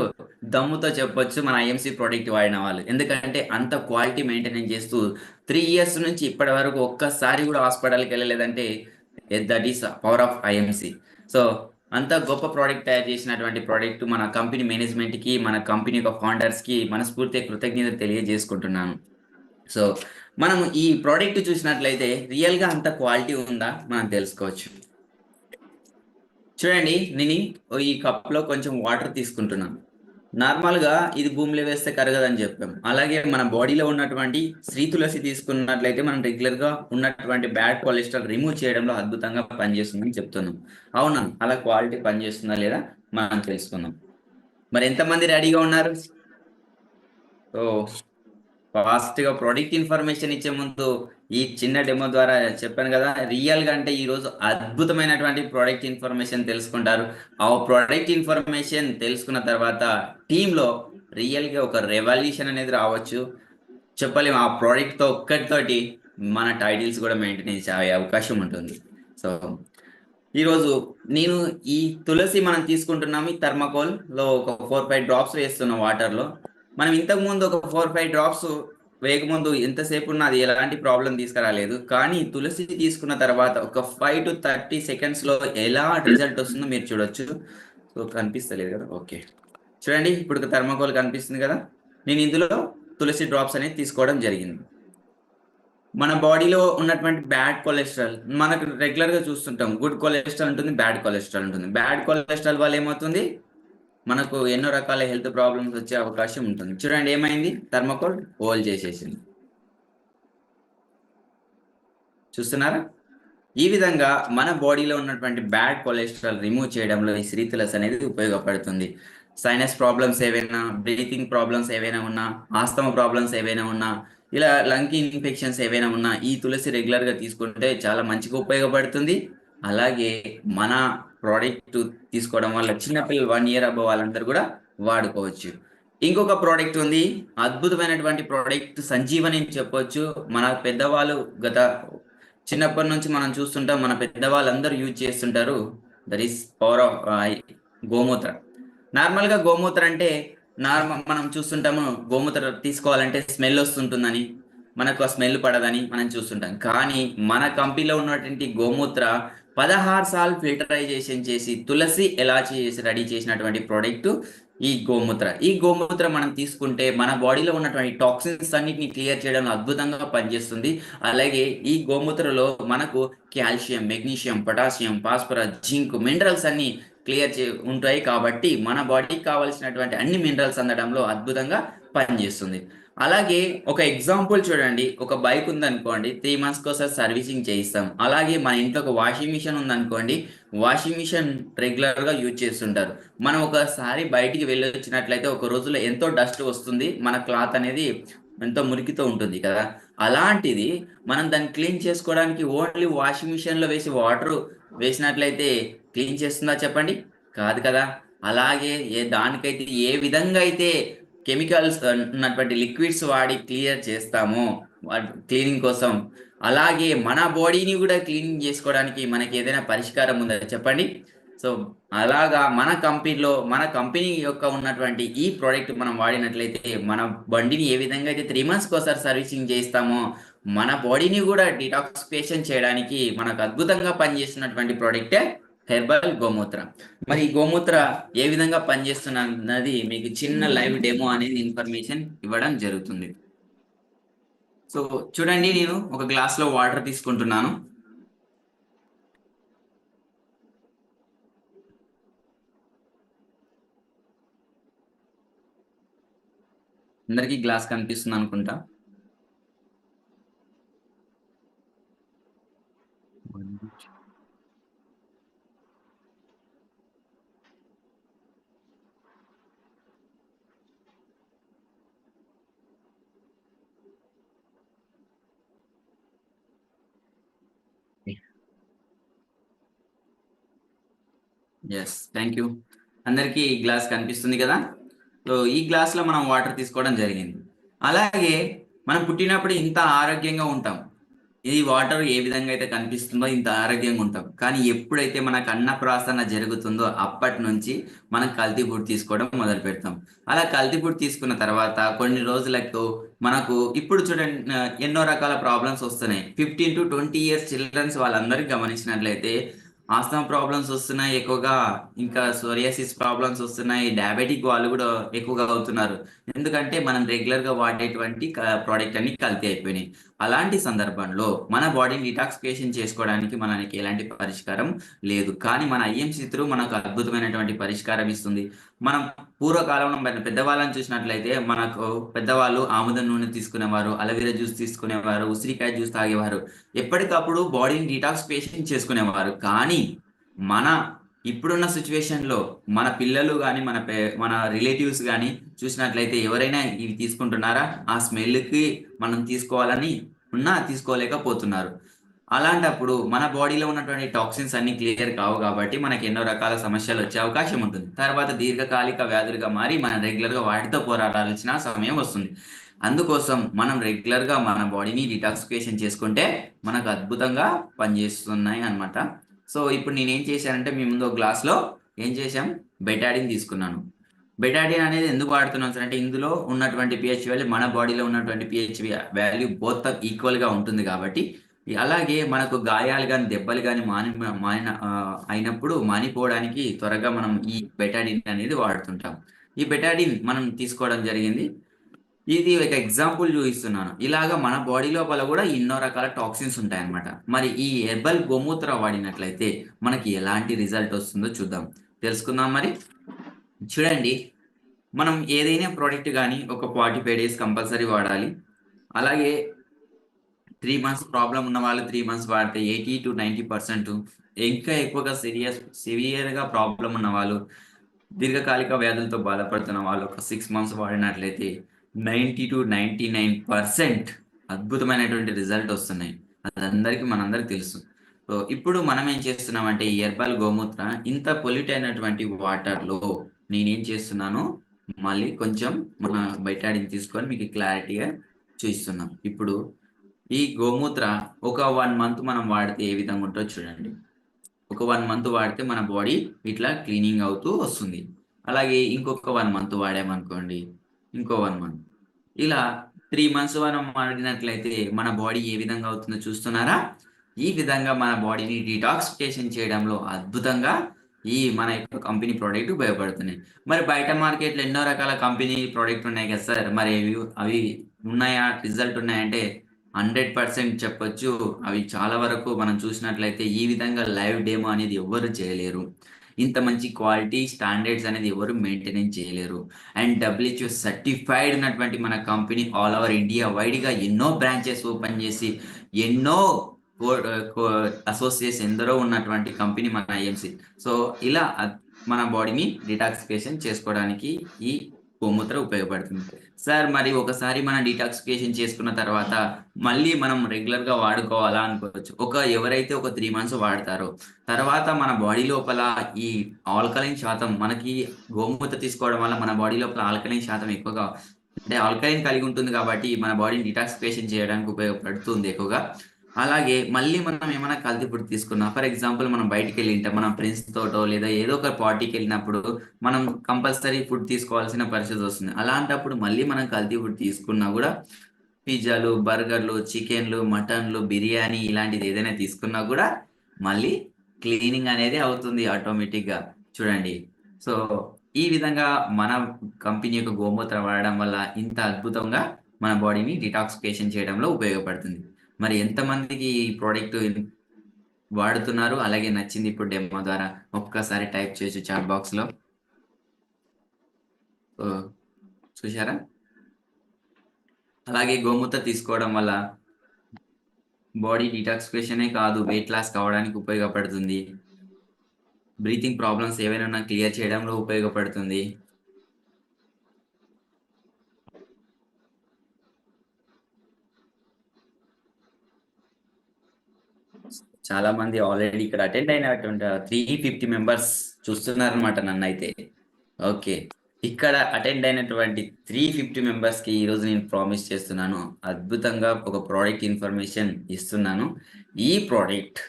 దమ్ముతో చెప్పొచ్చు మన ఐఎంసి ప్రోడక్ట్ వాడిన వాళ్ళు. ఎందుకంటే అంత క్వాలిటీ మెయింటెనెన్స్ చేస్తూ 3 years నుంచి ఇప్పటి వరకు ఒక్కసారి కూడా హాస్పిటల్కి వెళ్ళలేదంటే that is power of IMC. So అంత గొప్ప ప్రోడక్ట్ తయారు చేసినటువంటి ప్రోడక్ట్ మన కంపెనీ మేనేజ్మెంట్ కి, మన కంపెనీ యొక్క ఫౌండర్స్ కి మనస్ఫూర్తిగా కృతజ్ఞతలు తెలియజేసుకుంటున్నాను. సో మనం ఈ ప్రోడక్ట్ చూసినట్లయితే రియల్ గా అంత క్వాలిటీ ఉందా మనం తెలుసుకోవచ్చు. చూడండి, నేను ఈ కప్ లో కొంచెం వాటర్ తీసుకుంటున్నాను. నార్మల్ గా ఇది భూమిలో వేస్తే కరగదని చెప్పాం. అలాగే మన బాడీలో ఉన్నటువంటి శ్రీ తులసి తీసుకున్నట్లయితే మనం రెగ్యులర్ గా ఉన్నటువంటి బ్యాడ్ కొలెస్ట్రాల్ రిమూవ్ చేయడంలో అద్భుతంగా పనిచేస్తుందని చెప్తున్నాం. అవునా, అలా క్వాలిటీ పనిచేస్తుందా లేదా మనం తెలుసుకుందాం. మరి ఎంతమంది రెడీగా ఉన్నారు? సో ఫాస్ట్ గా ప్రొడక్ట్ ఇన్ఫర్మేషన్ ఇచ్చే ముందు ఈ చిన్న డెమో ద్వారా చెప్పాను కదా, రియల్ గా అంటే ఈ రోజు అద్భుతమైనటువంటి ప్రొడక్ట్ ఇన్ఫర్మేషన్ తెలుసుకుంటారు. ఆ ప్రొడక్ట్ ఇన్ఫర్మేషన్ తెలుసుకున్న తర్వాత టీమ్ లో రియల్ గా ఒక రెవల్యూషన్ అనేది రావచ్చు. చెప్పలేము, ఆ ప్రోడక్ట్ తో ఒక్కటితోటి మన టైటిల్స్ కూడా మెయింటైన్ అయ్యే అవకాశం ఉంటుంది. సో ఈరోజు నేను ఈ తులసి మనం తీసుకుంటున్నాము. ఈ థర్మకోల్ లో ఒక 4-5 drops వేస్తున్నాం వాటర్ లో. మనం ఇంతకు ముందు ఒక 4-5 drops వేయకముందు ఎంతసేపు ఉన్నా అది ఎలాంటి ప్రాబ్లం తీసుకురాలేదు. కానీ తులసి తీసుకున్న తర్వాత ఒక 5 to 30 seconds లో ఎలా రిజల్ట్ వస్తుందో మీరు చూడొచ్చు. సో కనిపిస్తలేదు కదా, ఓకే చూడండి, ఇప్పుడు థర్మోకోల్ కనిపిస్తుంది కదా. నేను ఇందులో తులసి డ్రాప్స్ అనేది తీసుకోవడం జరిగింది. మన బాడీలో ఉన్నటువంటి బ్యాడ్ కొలెస్ట్రాల్ మనకు రెగ్యులర్ గా చూస్తుంటాం. గుడ్ కొలెస్ట్రాల్ ఉంటుంది, బ్యాడ్ కొలెస్ట్రాల్ ఉంటుంది. బ్యాడ్ కొలెస్ట్రాల్ వల్ల ఏమవుతుంది, మనకు ఎన్నో రకాల హెల్త్ ప్రాబ్లమ్స్ వచ్చే అవకాశం ఉంటుంది. చూడండి ఏమైంది, థర్మోకోల్ హోల్ చేసేసింది. చూస్తున్నారా? ఈ విధంగా మన బాడీలో ఉన్నటువంటి బ్యాడ్ కొలెస్ట్రాల్ రిమూవ్ చేయడంలో ఈ శ్రీ తులసి అనేది ఉపయోగపడుతుంది. సైనస్ ప్రాబ్లమ్స్ ఏవైనా, బ్రీతింగ్ ప్రాబ్లమ్స్ ఏవైనా ఉన్నా, ఆస్తమా ప్రాబ్లమ్స్ ఏవైనా ఉన్నా, ఇలా లంగ్ ఇన్ఫెక్షన్స్ ఏవైనా ఉన్నా ఈ తులసి రెగ్యులర్ గా తీసుకుంటే చాలా మంచిగా ఉపయోగపడుతుంది. అలాగే మన ప్రోడక్ట్ తీసుకోవడం వల్ల చిన్నపిల్లలు 1 year అబవ్ వాళ్ళందరూ కూడా వాడుకోవచ్చు. ఇంకొక ప్రోడక్ట్ ఉంది, అద్భుతమైనటువంటి ప్రోడక్ట్, సంజీవని అని చెప్పొచ్చు. మన పెద్దవాళ్ళు గత చిన్నప్పటి నుంచి మనం చూస్తుంటాం, మన పెద్దవాళ్ళందరూ యూజ్ చేస్తుంటారు. దట్ ఈస్ పవర్ ఆఫ్ గోమూత్ర. నార్మల్గా గోమూత్ర అంటే మనం చూస్తుంటాము, గోమూత్ర తీసుకోవాలంటే స్మెల్ వస్తుంటుందని, మనకు ఆ స్మెల్ పడదని మనం చూస్తుంటాం. కానీ మన కంపెనీలో ఉన్నటువంటి గోమూత్ర 16 సార్లు ఫిల్టరైజేషన్ చేసి తులసి ఎలా చేసి రెడీ చేసినటువంటి ప్రోడక్ట్ ఈ గోమూత్ర. ఈ గోమూత్ర మనం తీసుకుంటే మన బాడీలో ఉన్నటువంటి టాక్సిన్స్ అన్నిటిని క్లియర్ చేయడంలో అద్భుతంగా పనిచేస్తుంది. అలాగే ఈ గోమూత్రలో మనకు calcium, magnesium, potassium, phosphorus, zinc, minerals అన్ని ఉంటాయి కాబట్టి మన బాడీకి కావాల్సినటువంటి అన్ని మినరల్స్ అందడంలో అద్భుతంగా పనిచేస్తుంది. అలాగే ఒక ఎగ్జాంపుల్ చూడండి, ఒక బైక్ ఉందనుకోండి, 3 మంత్స్కి ఒకసారి సర్వీసింగ్ చేయిస్తాం. అలాగే మన ఇంట్లో ఒక వాషింగ్ మిషన్ ఉందనుకోండి, వాషింగ్ మిషన్ రెగ్యులర్గా యూజ్ చేస్తుంటారు. మనం ఒకసారి బయటికి వెళ్ళి వచ్చినట్లయితే ఒక రోజులో ఎంతో డస్ట్ వస్తుంది, మన క్లాత్ అనేది ఎంతో మురికితో ఉంటుంది కదా. అలాంటిది మనం దాన్ని క్లీన్ చేసుకోవడానికి ఓన్లీ వాషింగ్ మిషన్లో వేసి వాటర్ వేసినట్లయితే క్లీన్ చేస్తుందా చెప్పండి? కాదు కదా. అలాగే దానికైతే ఏ విధంగా అయితే కెమికల్స్ ఉన్నటువంటి లిక్విడ్స్ వాడి క్లియర్ చేస్తామో క్లీనింగ్ కోసం, అలాగే మన బాడీని కూడా క్లీనింగ్ చేసుకోవడానికి మనకి ఏదైనా పరిష్కారం ఉందా చెప్పండి? సో అలాగా మన కంపెనీ యొక్క ఉన్నటువంటి ఈ ప్రోడక్ట్ మనం వాడినట్లయితే మన బండిని ఏ విధంగా అయితే 3 మంత్స్కి ఒకసారి సర్వీసింగ్ చేస్తామో మన బాడీని కూడా డిటాక్సిఫికేషన్ చేయడానికి మనకు అద్భుతంగా పనిచేస్తున్నటువంటి ప్రోడక్టే హెర్బల్ గోమూత్ర. మరి ఈ గోమూత్ర ఏ విధంగా పనిచేస్తున్నది మీకు చిన్న లైవ్ డెమో అనేది ఇన్ఫర్మేషన్ ఇవ్వడం జరుగుతుంది. సో చూడండి, నేను ఒక గ్లాస్ లో వాటర్ తీసుకుంటున్నాను. అందరికీ గ్లాస్ కనిపిస్తుంది అనుకుంటా. Yes, thank you. అందరికీ ఈ గ్లాస్ కనిపిస్తుంది కదా. సో ఈ గ్లాస్ లో మనం వాటర్ తీసుకోవడం జరిగింది. అలాగే మనం పుట్టినప్పుడు ఇంత ఆరోగ్యంగా ఉంటాం, ఈ వాటర్ ఏ విధంగా అయితే కనిపిస్తుందో ఇంత ఆరోగ్యంగా ఉంటాం. కానీ ఎప్పుడైతే మనకు అన్నప్రాసన జరుగుతుందో అప్పటి నుంచి మనం కల్తీ ఫుడ్ తీసుకోవడం మొదలు పెడతాం. అలా కల్తీ ఫుడ్ తీసుకున్న తర్వాత కొన్ని రోజులకు మనకు ఇప్పుడు చూడండి ఎన్నో రకాల ప్రాబ్లమ్స్ వస్తున్నాయి. 15 to 20 years చిల్డ్రన్స్ వాళ్ళందరికీ గమనించినట్లయితే ఆస్తమా ప్రాబ్లమ్స్ వస్తున్నాయి ఎక్కువగా, ఇంకా సోరియాసిస్ ప్రాబ్లమ్స్ వస్తున్నాయి, డయాబెటిక్ వాళ్ళు కూడా ఎక్కువగా అవుతున్నారు. ఎందుకంటే మనం రెగ్యులర్ గా వాడేటువంటి ప్రోడక్ట్ అన్ని కల్తీ అయిపోయినాయి. అలాంటి సందర్భంలో మన బాడీని డిటాక్సిఫికేషన్ చేసుకోవడానికి మనకి ఎలాంటి పరిష్కారం లేదు. కానీ మన ఐఎంసీ త్రూ మనకు అద్భుతమైనటువంటి పరిష్కారం ఇస్తుంది. మనం పూర్వకాలంలో మన పెద్దవాళ్ళని చూసినట్లయితే మనకు పెద్దవాళ్ళు ఆముదం నూనె తీసుకునేవారు, అలవీరా జ్యూస్ తీసుకునేవారు, ఉసిరికాయ జ్యూస్ తాగేవారు, ఎప్పటికప్పుడు బాడీని డిటాక్సిఫికేషన్ చేసుకునేవారు. కానీ మన ఇప్పుడున్న సిచ్యువేషన్ లో మన పిల్లలు కానీ మన రిలేటివ్స్ కానీ చూసినట్లయితే ఎవరైనా ఇవి తీసుకుంటున్నారా? ఆ స్మెల్ కి మనం తీసుకోవాలని ఉన్నా తీసుకోలేకపోతున్నారు. అలాంటప్పుడు మన బాడీలో ఉన్నటువంటి టాక్సిన్స్ అన్ని క్లియర్ కావు కాబట్టి మనకి ఎన్నో రకాల సమస్యలు వచ్చే అవకాశం ఉంటుంది. తర్వాత దీర్ఘకాలిక వ్యాధులుగా మారి మనం రెగ్యులర్ గా వాటితో పోరాడాల్సిన సమయం వస్తుంది. అందుకోసం మనం రెగ్యులర్ గా మన బాడీని డిటాక్సిఫికేషన్ చేసుకుంటే మనకు అద్భుతంగా పనిచేస్తున్నాయి అన్నమాట. సో ఇప్పుడు నేను ఏం చేశానంటే మీ ముందు ఒక గ్లాస్ లో ఏం చేశాం, బెటాడిన్ తీసుకున్నాను. బెటాడిన్ అనేది ఎందుకు వాడుతున్నాం సార్ అంటే ఇందులో ఉన్నటువంటి పిహెచ్ వాల్యూ మన బాడీలో ఉన్నటువంటి పిహెచ్ వాల్యూ బోత్ ఈక్వల్ గా ఉంటుంది కాబట్టి. అలాగే మనకు గాయాలు కానీ దెబ్బలు కానీ అయినప్పుడు మానిపోవడానికి త్వరగా మనం ఈ బెటాడిన్ అనేది వాడుతుంటాం. ఈ బెటాడిన్ మనం తీసుకోవడం జరిగింది. ఇది ఒక ఎగ్జాంపుల్ చూపిస్తున్నాను. ఇలాగా మన బాడీ లోపల కూడా ఎన్నో రకాల టాక్సిన్స్ ఉంటాయి అన్నమాట. మరి ఈ హెర్బల్ గోమూత్ర వాడినట్లయితే మనకి ఎలాంటి రిజల్ట్ వస్తుందో చూద్దాం, తెలుసుకుందాం. మరి చూడండి, మనం ఏదైనా ప్రోడక్ట్ కానీ ఒక 45 days కంపల్సరీ వాడాలి. అలాగే 3 months ప్రాబ్లం ఉన్న వాళ్ళు 3 months వాడితే 80 to 90%, ఇంకా ఎక్కువగా సివియర్గా ప్రాబ్లం ఉన్న వాళ్ళు, దీర్ఘకాలిక వ్యాధులతో బాధపడుతున్న వాళ్ళు ఒక 6 months వాడినట్లయితే 90 to 99% అద్భుతమైనటువంటి రిజల్ట్ వస్తున్నాయి. అది మనందరికి తెలుసు. సో ఇప్పుడు మనం ఏం చేస్తున్నామంటే ఈ హెర్బల్ గోమూత్ర ఇంత పొల్యూట్ అయినటువంటి వాటర్లో నేనేం చేస్తున్నాను, మళ్ళీ కొంచెం మన బెటాడిన్ తీసుకొని మీకు క్లారిటీగా చూపిస్తున్నాం. ఇప్పుడు ఈ గోమూత్ర ఒక 1 month మనం వాడితే ఏ విధంగా ఉంటుందో చూడండి. ఒక 1 మంత్ వాడితే మన బాడీ ఇట్లా క్లీనింగ్ అవుతూ వస్తుంది. అలాగే ఇంకొక 1 మంత్ వాడామనుకోండి, ఇంకో 1 మంత్. ఇలా 3 మంత్స్ మనం వాడినట్లయితే మన బాడీ ఏ విధంగా అవుతుందో చూస్తున్నారా? ఈ విధంగా మన బాడీని డిటాక్సిఫికేషన్ చేయడంలో అద్భుతంగా ఈ మన యొక్క కంపెనీ ప్రొడక్ట్ ఉపయోగపడుతున్నాయి. మరి బయట మార్కెట్‌లో ఎన్నో రకాల కంపెనీ ప్రొడక్ట్ ఉన్నాయి కదా సార్! మరి అవి ఉన్నాయా? రిజల్ట్ ఉన్నాయంటే 100% చెప్పొచ్చు. అవి చాలా వరకు మనం చూసినట్లయితే ఈ విధంగా లైవ్ డెమో అనేది ఎవ్వరు చేయలేరు. ఇంత మంచి క్వాలిటీ స్టాండర్డ్స్ అనేది ఎవరు మెయింటైన్ చేయలేరు. అండ్ డబ్ల్యూహెచ్ఓ సర్టిఫైడ్ ఉన్నటువంటి మన కంపెనీ ఆల్ ఓవర్ ఇండియా వైడ్‌గా ఎన్నో బ్రాంచెస్ ఓపెన్ చేసి ఎన్నో కో కో అసోసియేట్స్ ఎందరో ఉన్నటువంటి కంపెనీ మన ఐఎంసీ. సో, ఇలా మన బాడీని డిటాక్సిఫికేషన్ చేసుకోవడానికి ఈ గోమూత్ర ఉపయోగపడుతుంది. సార్ మరి ఒకసారి మనం డిటాక్సిఫికేషన్ చేసుకున్న తర్వాత మళ్ళీ మనం రెగ్యులర్‌గా వాడుకోవాలా అనుకోవచ్చు. ఎవరైతే ఒక 3 మంత్స్ వాడతారో, తర్వాత మన బాడీ లోపల ఈ ఆల్కలైన్ శాతం మనకి గోమూత్ర తీసుకోవడం వల్ల మన బాడీ లోపల ఆల్కలైన్ శాతం ఎక్కువగా అంటే ఆల్కలైన్ కలిగి ఉంటుంది కాబట్టి మన బాడీని డిటాక్సిఫికేషన్ చేయడానికి ఉపయోగపడుతుంది ఎక్కువగా. అలాగే మళ్ళీ మనం ఏమైనా కల్తీ ఫుడ్ తీసుకున్నా ఫర్ ఎగ్జాంపుల్ మనం బయటికెళ్ళింటాం. మన ఫ్రెండ్స్ తోటో లేదా ఏదో ఒక పార్టీకెళ్ళినప్పుడు మనం కంపల్సరీ ఫుడ్ తీసుకోవాల్సిన పరిస్థితి వస్తుంది. అలాంటప్పుడు మళ్ళీ మనం కల్తీ ఫుడ్ తీసుకున్నా గూడా పిజ్జాలు, బర్గర్‌లు, చికెన్‌లు, మటన్‌లు, బిర్యానీ ఇలాంటిది ఏదైనా తీసుకున్నా గూడా మళ్ళీ క్లీనింగ్ అనేది అవుతుంది ఆటోమేటిక్‌గా. చూడండి. సో, ఈ విధంగా మన కంపెనీ యొక్క గోమూత్ర వాడడం వల్ల ఇంత అద్భుతంగా మన బాడీని డిటాక్సిఫికేషన్ చేయడంలో ఉపయోగపడుతుంది. మరి ఎంతమందికి ఈ ప్రొడక్ట్ వాడుతున్నారు? అలాగే నచ్చింది ఇప్పుడు డెమో ద్వారా? ఒక్కసారి టైప్ చేయొచ్చు చాట్ బాక్స్‌లో. సో, చూసారా? అలాగే గోమూత్ర తీసుకోవడం వల్ల బాడీ డిటాక్సిఫికేషనే కాదు వెయిట్ లాస్ కావడానికి ఉపయోగపడుతుంది. బ్రీతింగ్ ప్రాబ్లమ్స్ ఏవైనా ఉన్నా క్లియర్ చేయడంలో ఉపయోగపడుతుంది. చాలా మంది ఆల్రెడీ ఇక్కడ అటెండ్ అయినటువంటి 350 మెంబర్స్ చూస్తున్నారనమాట నన్నైతే. ఓకే. ఇక్కడ అటెండ్ అయినటువంటి 350 మెంబర్స్‌కి ఈరోజు నేను ప్రామిస్ చేస్తున్నాను. అద్భుతంగా ఒక ప్రొడక్ట్ ఇన్ఫర్మేషన్ ఇస్తున్నాను. ఈ ప్రొడక్ట్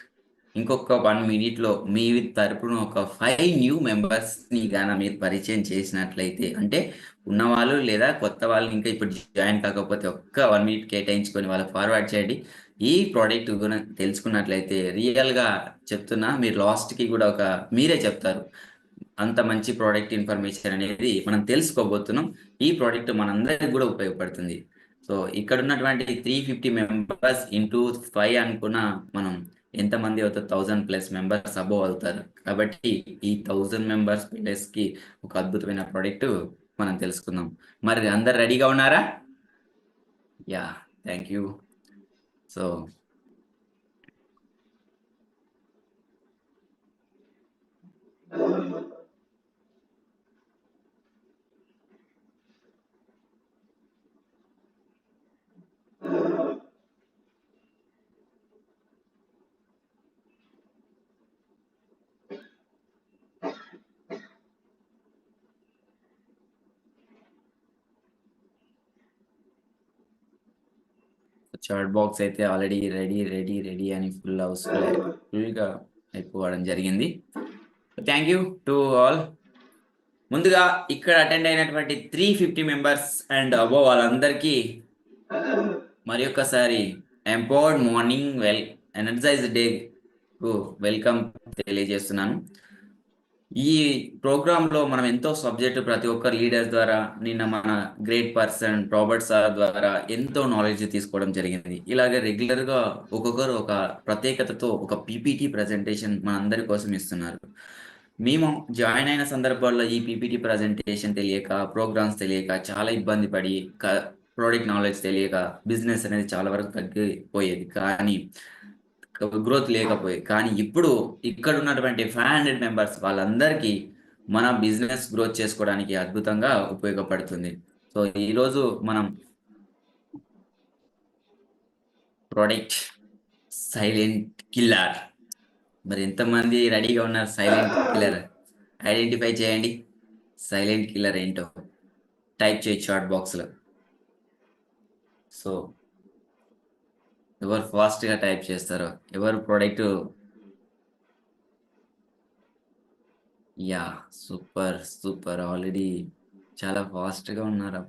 ఇంకొక 1 మినిట్‌లో మీ తరపున ఒక 5 న్యూ మెంబర్స్‌ని మీరు పరిచయం చేసినట్లయితే అంటే ఉన్నవాళ్ళు లేదా కొత్త వాళ్ళు ఇంకా ఇప్పుడు జాయిన్ కాకపోతే ఒక్క 1 మినిట్ కేటాయించుకొని వాళ్ళకి ఫార్వర్డ్ చేయండి. ఈ ప్రొడక్ట్ తెలుసుకున్నట్లయితే రియల్‌గా చెప్తున్నా మీరు లాస్ట్‌కి గూడా మీరే చెప్తారు. అంత మంచి ప్రొడక్ట్ ఇన్ఫర్మేషన్ అనేది మనం తెలుసుకోబోతున్నాం. ఈ ప్రొడక్ట్ మనందరికి గూడా ఉపయోగపడుతుంది. సో, ఇక్కడున్నటువంటి 350 మెంబర్స్ ఇంటూ 5 అనుకున్న మనం ఎంతమంది అవుతారు? 1000+ మెంబర్స్ అబోవ్ అవుతారు. కాబట్టి ఈ 1000 మెంబర్స్ ప్లస్‌కి ఒక అద్భుతమైన ప్రొడక్ట్ మనం తెలుసుకుందాం. మరి అందరు రెడీగా ఉన్నారా? Yeah! Thank you. So chat box అయితే ఆల్రెడీ రెడీ అని ఫుల్‌గా అయిపోవడం జరిగింది. Thank you to all. ముందుగా ఇక్కడ అటెండ్ అయినటువంటి 350 మెంబర్స్ అండ్ అబోవ్ వాళ్ళందరికీ మరొకసారి ఎంపవర్డ్ మార్నింగ్ ఎనర్జైజ్డ్ డేకు వెల్కమ్ తెలియజేస్తున్నాను. ఈ ప్రోగ్రామ్‌లో మనం ఎంతో సబ్జెక్ట్ ప్రతి ఒక్క లీడర్స్ ద్వారా నిన్న మన గ్రేట్ పర్సన్ రాబర్ట్ సార్ ద్వారా ఎంతో నాలెడ్జ్ తీసుకోవడం జరిగింది. ఇలాగ రెగ్యులర్‌గా ఒక్కొక్కరు ఒక ప్రత్యేకతతో ఒక పీపీటీ ప్రజెంటేషన్ మనందరి కోసం ఇస్తున్నారు. మేము జాయిన్ అయిన సందర్భాల్లో ఈ పీపీటీ ప్రజెంటేషన్ తెలియక, ప్రోగ్రామ్స్ తెలియక చాలా ఇబ్బంది పడి ప్రొడక్ట్ నాలెడ్జ్ తెలియక బిజినెస్ అనేది చాలా వరకు తగ్గిపోయేది. కానీ గ్రోత్ లేకపోయేది. కానీ ఇప్పుడు ఇక్కడ ఉన్నటువంటి 500 మెంబర్స్ వాళ్ళందరికీ మన బిజినెస్ గ్రోత్ చేసుకోవడానికి అద్భుతంగా ఉపయోగపడుతుంది. సో, ఈరోజు మనం ప్రొడక్ట్ సైలెంట్ కిల్లర్. మరి ఎంతమంది రెడీగా ఉన్నారు సైలెంట్ కిల్లర్? ఐడెంటిఫై చేయండి. సైలెంట్ కిల్లర్ ఏంటో టైప్ చేయొచ్చు చాట్ బాక్స్‌లో. సో, ఎవరు ఫాస్ట్‌గా టైప్ చేస్తారో, ఎవరు product yeah! Super. Super. Already చాలా ఫాస్ట్‌గా ఉన్నారు.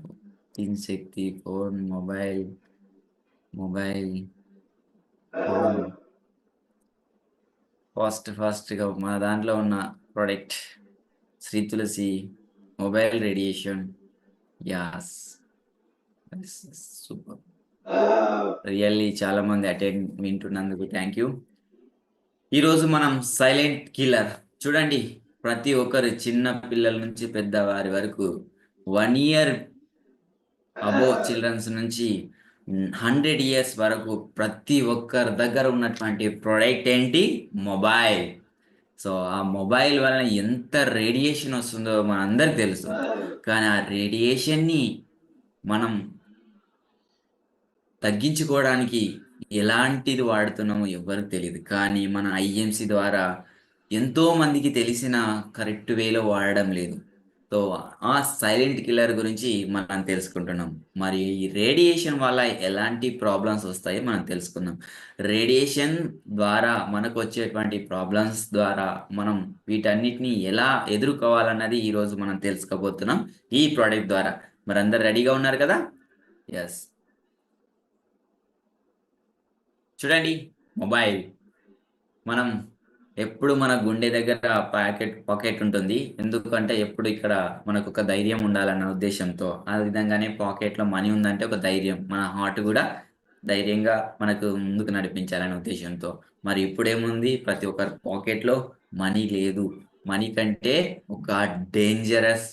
Team Shakti, phone, mobile, phone ఫాస్ట్‌గా మన దాంట్లో ఉన్న product 'Shri Tulasi' mobile radiation. Yes. Super. Really చాలా మంది వింటున్నందుకు థాంక్ యూ. ఈరోజు మనం సైలెంట్ కిల్లర్ చూడండి. ప్రతి ఒక్కరు చిన్న పిల్లల నుంచి పెద్దవారి వరకు 1 ఇయర్ అబోవ్ చిల్డ్రన్స్ నుంచి 100 ఇయర్స్ వరకు ప్రతి ఒక్కరి దగ్గర ఉన్నటువంటి ప్రొడక్ట్ ఏంటి? మొబైల్. సో, ఆ మొబైల్ వలన ఎంత రేడియేషన్ వస్తుందో మనందరికి తెలుసు. కానీ ఆ రేడియేషన్‌ని మనం తగ్గించుకోవడానికి ఎలాంటిది వాడుతున్నామో ఎవ్వరికి తెలీదు. కానీ మన ఐఎంసీ ద్వారా ఎంతో మందికి తెలిసిన కరెక్ట్ వేలో వాడడం లేదు. సో, ఆ సైలెంట్ కిల్లర్ గురించి మనం తెలుసుకుంటున్నాం. మరి ఈ రేడియేషన్ వల్ల ఎలాంటి ప్రాబ్లమ్స్ వస్తాయో మనం తెలుసుకుందాం. రేడియేషన్ ద్వారా మనకొచ్చేటువంటి ప్రాబ్లమ్స్ ద్వారా మనం వీటన్నిటిని ఎలా ఎదుర్కోవాలన్నది ఈరోజు మనం తెలుసుకోబోతున్నాం ఈ ప్రొడక్ట్ ద్వారా. మరందరూ రెడీగా ఉన్నారు కదా? యెస్. చూడండి మొబైల్. మనం ఎప్పుడు మన గుండె దగ్గర పాకెట్ ఉంటుంది. ఎందుకంటే ఎప్పుడు ఇక్కడ మనకొక ధైర్యం ఉండాలన్న ఉద్దేశ్యంతో. ఆ విధంగానే పాకెట్‌లో మనీ ఉందంటే ఒక ధైర్యం. మన హార్ట్ గూడా ధైర్యంగా మనకు ముందుకు నడిపించాలనే ఉద్దేశ్యంతో. మరి ఇప్పుడేముంది ప్రతి ఒక్కరి పాకెట్‌లో మనీ లేదు. మనీ కంటే ఒక డేంజరస్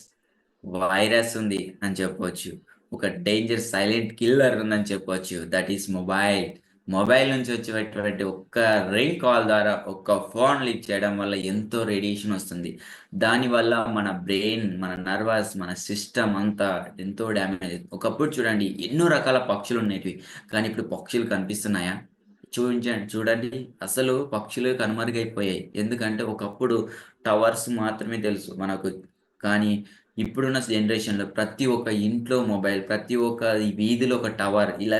వైరస్ ఉంది అని చెప్పొచ్చు. ఒక డేంజర్ సైలెంట్ కిల్లర్ ఉందని చెప్పొచ్చు. That is mobile. మొబైల్ నుంచి వచ్చేటటువంటి ఒక్క రింగ్ కాల్ ద్వారా, ఒక్క ఫోన్ లిఫ్ట్ చేయడం వల్ల ఎంతో రేడియేషన్ వస్తుంది. దానివల్ల మన బ్రెయిన్, మన నర్వస్, మన సిస్టమ్ అంతా ఎంతో డ్యామేజ్ ఒకప్పుడు చూడండి ఎన్నో రకాల పక్షులుండేటివి. కానీ ఇప్పుడు పక్షులు కనిపిస్తున్నాయా? చూడండి అసలు పక్షులు కనుమరుగైపోయాయి. ఎందుకంటే ఒకప్పుడు టవర్స్ మాత్రమే తెలుసు మనకు. కానీ ఇప్పుడున్న జనరేషన్‌లో ప్రతి ఒక్క ఇంట్లో మొబైల్, ప్రతి ఒక్క వీధిలో ఒక టవర్ ఇలా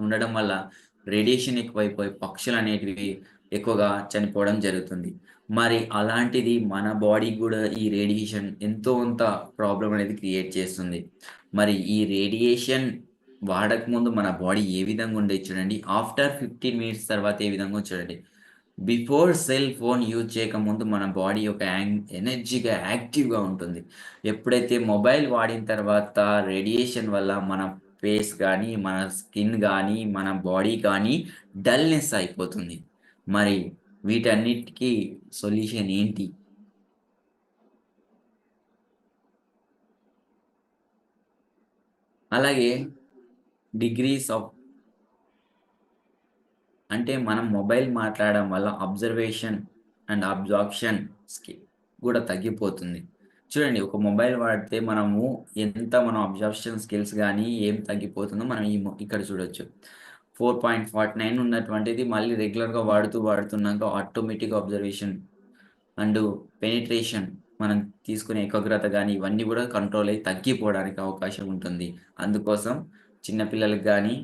ఉండడం వల్ల రేడియేషన్ ఎక్కువైపోయి పక్షులనేటివి ఎక్కువగా చనిపోవడం జరుగుతుంది. మరి అలాంటిది మన బాడీకి గూడా ఈ రేడియేషన్ ఎంతో కొంత ప్రాబ్లమ్ అనేది క్రియేట్ చేస్తుంది. మరి ఈ రేడియేషన్ వాడకముందు మన బాడీ ఏ విధంగా ఉండేది చూడండి. ఆఫ్టర్ 15 మినిట్స్ తర్వాత ఏ విధంగా చూడండి. బిఫోర్ సెల్ ఫోన్ యూజ్ చేయకముందు మన బాడీ ఒక ఎనర్జీగా, యాక్టివ్‌గా ఉంటుంది. ఎప్పుడైతే మొబైల్ వాడిన తర్వాత రేడియేషన్ వల్ల మన ఫేస్ గానీ, మన స్కిన్ గానీ, మన బాడీ కానీ డల్‌నెస్ అయిపోతుంది. మరి వీటన్నిటికి సొల్యూషన్ ఏంటి? అలాగే డిగ్రీస్ ఆఫ్ అంటే మనం మొబైల్ మాట్లాడడం వల్ల అబ్జర్వేషన్ అండ్ అబ్జార్ప్షన్ స్కిల్ కూడా తగ్గిపోతుంది. చూడండి ఒక మొబైల్ వాడితే మనము ఎంత మనం అబ్జార్ప్షన్ స్కిల్స్ గానీ ఏం తగ్గిపోతుందో మనం ఇక్కడ చూడొచ్చు. 4.49 ఉన్నటువంటిది మళ్ళీ రెగ్యులర్‌గా వాడుతున్నాక ఆటోమేటిక్ అబ్జర్వేషన్ అండ్ పెనిట్రేషన్ మనం తీసుకునే ఏకాగ్రత గాని ఇవన్నీ గూడా కంట్రోల్ అయ్యి తగ్గిపోవడానికి అవకాశం ఉంటుంది. అందుకోసం చిన్న పిల్లలకి గాని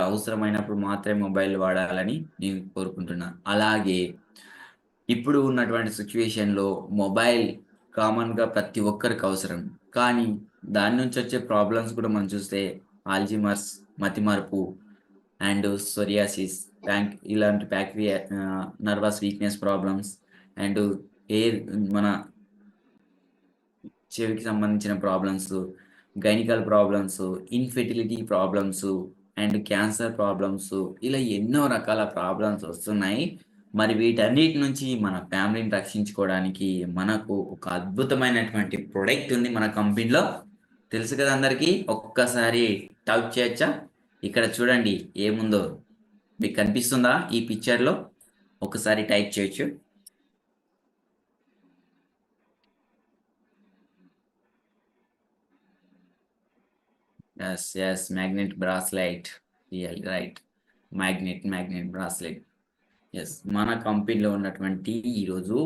అవసరమైనప్పుడు మాత్రమే మొబైల్ వాడాలని నేను కోరుకుంటున్నాను. అలాగే ఇప్పుడు ఉన్నటువంటి సిట్యుయేషన్‌లో మొబైల్ కామన్‌గా ప్రతి ఒక్కరికి అవసరం. కానీ దాని నుంచి వచ్చే ప్రాబ్లమ్స్ కూడా మనం చూస్తే ఆల్జీమర్స్, మతిమరుపు అండ్ సోరియాసిస్, ఇలాంటి nervous weakness problems and ear మన చెవికి సంబంధించిన ప్రాబ్లమ్స్, గైనికల్ problems, infertility problems and cancer problems ఇలా ఎన్నో రకాల ప్రాబ్లమ్స్ వస్తున్నాయి. మరి వీటన్నిటి నుంచి మన ఫ్యామిలీని రక్షించుకోవడానికి మనకు ఒక అద్భుతమైనటువంటి ప్రొడక్ట్ ఉంది మన కంపెనీలో. తెలుసు కదా అందరికీ. ఒక్కసారి టైప్ చేయొచ్చా? ఇక్కడ చూడండి ఏముందో. మీకు కనిపిస్తుందా ఈ పిక్చర్‌లో? ఒకసారి టైప్ చేయొచ్చు. Yes. Magnet bracelet. Right. Magnet bracelet. Yes. మన కంపెనీలో ఉన్నటువంటి ఈరోజు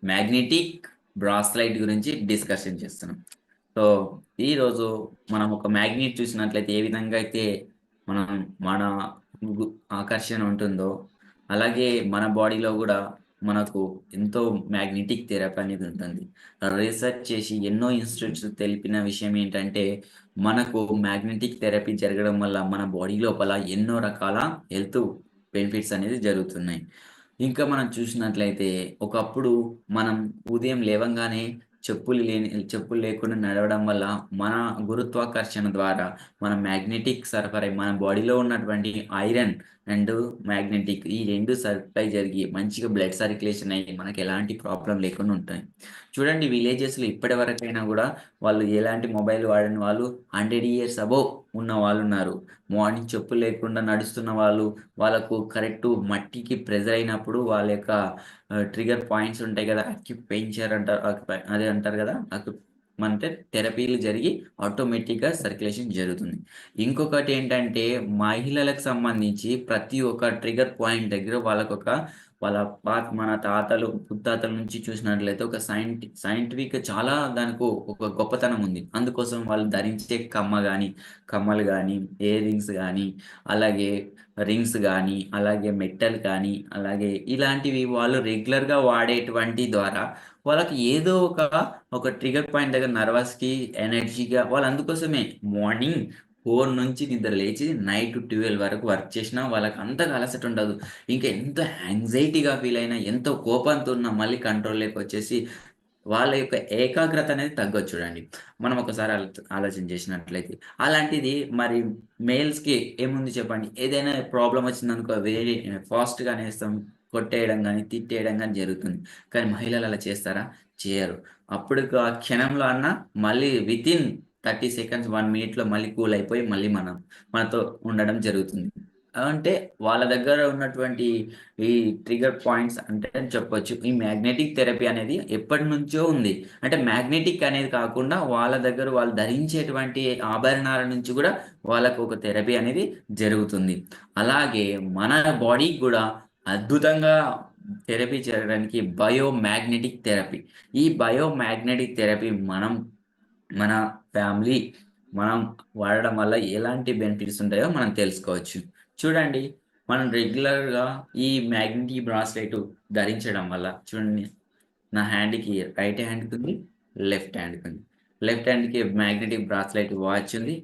మ్యాగ్నెటిక్ బ్రాస్లైట్ గురించి డిస్కషన్ చేస్తున్నాం. సో, ఈరోజు మనం ఒక మ్యాగ్నెట్ చూసినట్లయితే ఏ విధంగా అయితే మన ఆకర్షణ ఉంటుందో, అలాగే మన బాడీలో గూడా మనకు ఎంతో మ్యాగ్నెటిక్ థెరపీ అనేది ఉంటుంది. రీసెర్చ్ చేసి ఎన్నో ఇన్‌స్టిట్యూట్స్ తెలిపిన విషయం ఏంటంటే, మనకు మ్యాగ్నెటిక్ థెరపీ జరగడం వల్ల మన బాడీ లోపల ఎన్నో రకాల హెల్త్ బెనిఫిట్స్ అనేది జరుగుతున్నాయి. ఇంకా మనం చూసినట్లయితే ఒకప్పుడు మనం ఉదయం లేవంగానే చెప్పులు లేకుండా నడవడం వల్ల మన గురుత్వాకర్షణ ద్వారా మన మ్యాగ్నెటిక్ సరఫరా మన బాడీలో ఉన్నటువంటి ఐరన్ అండ్ మ్యాగ్నెటిక్ ఈ 2 సప్లై జరిగి మంచిగా బ్లడ్ సర్క్యులేషన్ అయ్యి మనకి ఎలాంటి ప్రాబ్లమ్ లేకుండా ఉంటాయి. చూడండి విలేజెస్‌లో ఇప్పటివరకైనా గూడా వాళ్ళు ఎలాంటి మొబైల్ వాడని వాళ్ళు 100 ఇయర్స్ అబోవ్ ఉన్న వాళ్ళున్నారు. మార్నింగ్ చెప్పులు లేకుండా నడుస్తున్న వాళ్ళు, వాళ్ళకు కరెక్టు మట్టికి ప్రెజర్ అయినప్పుడు వాళ్ళ యొక్క ట్రిగ్గర్ పాయింట్స్ ఉంటాయి గదా! అక్యుపెంక్చర్ అంటారు. అదే అంటారు గదా! అంటే థెరపీలు జరిగి ఆటోమేటిక్‌గా సర్క్యులేషన్ జరుగుతుంది. ఇంకొకటేంటంటే మహిళలకు సంబంధించి ప్రతి ఒక్క ట్రిగ్గర్ పాయింట్ దగ్గర వాళ్ళ మన తాతలు, ముత్తాతల నుంచి చూసినట్లయితే ఒక సైంటిఫిక్ చాలా దానికి ఒక గొప్పతనం ఉంది. అందుకోసం వాళ్ళు ధరించే కమ్మలు గాని, ఇయర్ రింగ్స్ గాని, అలాగే రింగ్స్ గాని, అలాగే మెట్టలు కానీ, అలాగే ఇలాంటివి వాళ్ళు రెగ్యులర్‌గా వాడేటువంటి ద్వారా వాళ్ళకి ఏదో ఒక ట్రిగ్గర్ పాయింట్ దగ్గర నర్వస్‌కి, ఎనర్జీగా వాళ్ళు అందుకోసమే మార్నింగ్ 4 నుంచి నిద్ర లేచి నైట్ 12 వరకు వర్క్ చేసినా వాళ్ళకి అంతగా అలసట ఉండదు. ఇంకా ఎంత యాంగ్జైటీగా ఫీల్ అయినా, ఎంతో కోపంతో ఉన్నా మళ్ళీ కంట్రోల్‌లోకొచ్చేసి వాళ్ళ యొక్క ఏకాగ్రత అనేది తగ్గొచ్చు చూడండి. మనం ఒకసారి ఆలోచన చేసినట్లయితే. అలాంటిది మరి మేల్స్‌కి ఏముంది చెప్పండి? ఏదైనా ప్రాబ్లమ్ వచ్చిందనుకో ఫాస్ట్‌గా అనేస్తాం. కొట్టేయడం గాని, తిట్టేయడం గాని జరుగుతుంది. కానీ మహిళలు అలా చేస్తారా? చేయరు. అప్పుడు ఆ క్షణంలో మళ్ళీ వితిన్ 30 సెకండ్స్, 1 మినిట్‌లో మళ్ళీ కూల్ అయిపోయి మళ్ళీ మనతో ఉండడం జరుగుతుంది. అంటే వాళ్ళ దగ్గర ఉన్నటువంటి ఈ ట్రిగ్గర్ పాయింట్స్ అంటే అని చెప్పొచ్చు. ఈ మ్యాగ్నెటిక్ థెరపీ అనేది ఎప్పటినుంచో ఉంది. అంటే మ్యాగ్నెటిక్ అనేది కాకుండా వాళ్ళ దగ్గర వాళ్ళు ధరించేటువంటి ఆభరణాల నుంచి గూడా వాళ్ళకు ఒక థెరపీ అనేది జరుగుతుంది. అలాగే మన బాడీకి గూడా అద్భుతంగా థెరపీ జరగడానికి బయోమాగ్నెటిక్ థెరపీ. ఈ బయోమాగ్నెటిక్ థెరపీ మన ఫ్యామిలీ మనం వాడడం వల్ల ఎలాంటి బెనిఫిట్స్ ఉంటాయో మనం తెలుసుకోవచ్చు. చూడండి మనం రెగ్యులర్‌గా ఈ మ్యాగ్నెటిక్ బ్రాస్లెట్ ధరించడం వల్ల చూడండి నా హ్యాండ్‌కి రైట్ హ్యాండ్‌కుంది, లెఫ్ట్ హ్యాండ్‌కుంది. లెఫ్ట్ హ్యాండ్‌కి మ్యాగ్నెటిక్ బ్రాస్లెట్ వాచ్ ఉంది.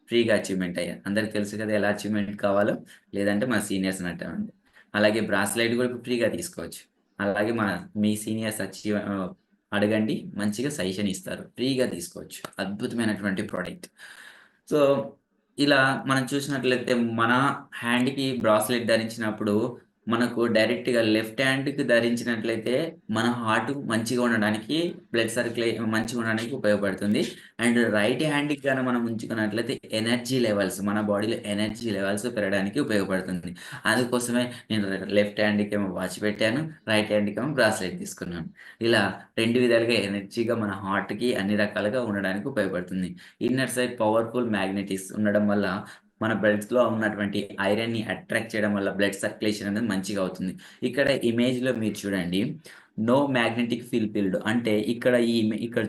ఫ్రీగా అచీవ్‌మెంట్ అయ్యా. అందరికి తెలుసు కదా! ఎలా అచీవ్‌మెంట్ కావాలో. లేదంటే మా సీనియర్స్‌ని అడగండి. అలాగే బ్రాస్లెట్ కూడా ఇప్పుడు ఫ్రీగా తీసుకోవచ్చు. అలాగే మీ సీనియర్స్ అడగండి. మంచిగా సజెషన్ ఇస్తారు. ఫ్రీగా తీసుకోవచ్చు. అద్భుతమైనటువంటి ప్రొడక్ట్. సో, ఇలా మనం చూసినట్లయితే మన హ్యాండ్‌కి బ్రాస్లెట్ ధరించినప్పుడు మనకు డైరెక్ట్‌గా లెఫ్ట్ హ్యాండ్‌కి ధరించినట్లయితే మన హార్ట్ మంచిగా ఉండడానికి, మంచిగా ఉండడానికి ఉపయోగపడుతుంది. అండ్ రైట్ హ్యాండ్‌కి గాని మనం ఉంచుకున్నట్లయితే మన బాడీలో ఎనర్జీ లెవెల్స్ పెరగడానికి ఉపయోగపడుతుంది. అందుకోసమే నేను లెఫ్ట్ హ్యాండ్‌కేమో వాచ్ పెట్టాను. రైట్ హ్యాండ్‌కేమో బ్రాస్లెట్ తీసుకున్నాను. ఇలా 2 విధాలుగా ఎనర్జీగా మన హార్ట్‌కి అన్ని రకాలుగా ఉండడానికి ఉపయోగపడుతుంది. ఇన్నర్ సైడ్ పవర్‌ఫుల్ మ్యాగ్నెటిక్స్ ఉండడం వల్ల మన బ్లడ్స్‌లో ఉన్నటువంటి ఐరన్‌ని అట్రాక్ట్ చేయడం వల్ల బ్లడ్ సర్క్యులేషన్ అనేది మంచిగా అవుతుంది. ఇక్కడ ఇమేజ్‌లో మీరు చూడండి. నో మ్యాగ్నెటిక్ ఫీల్డ్ అంటే ఇక్కడ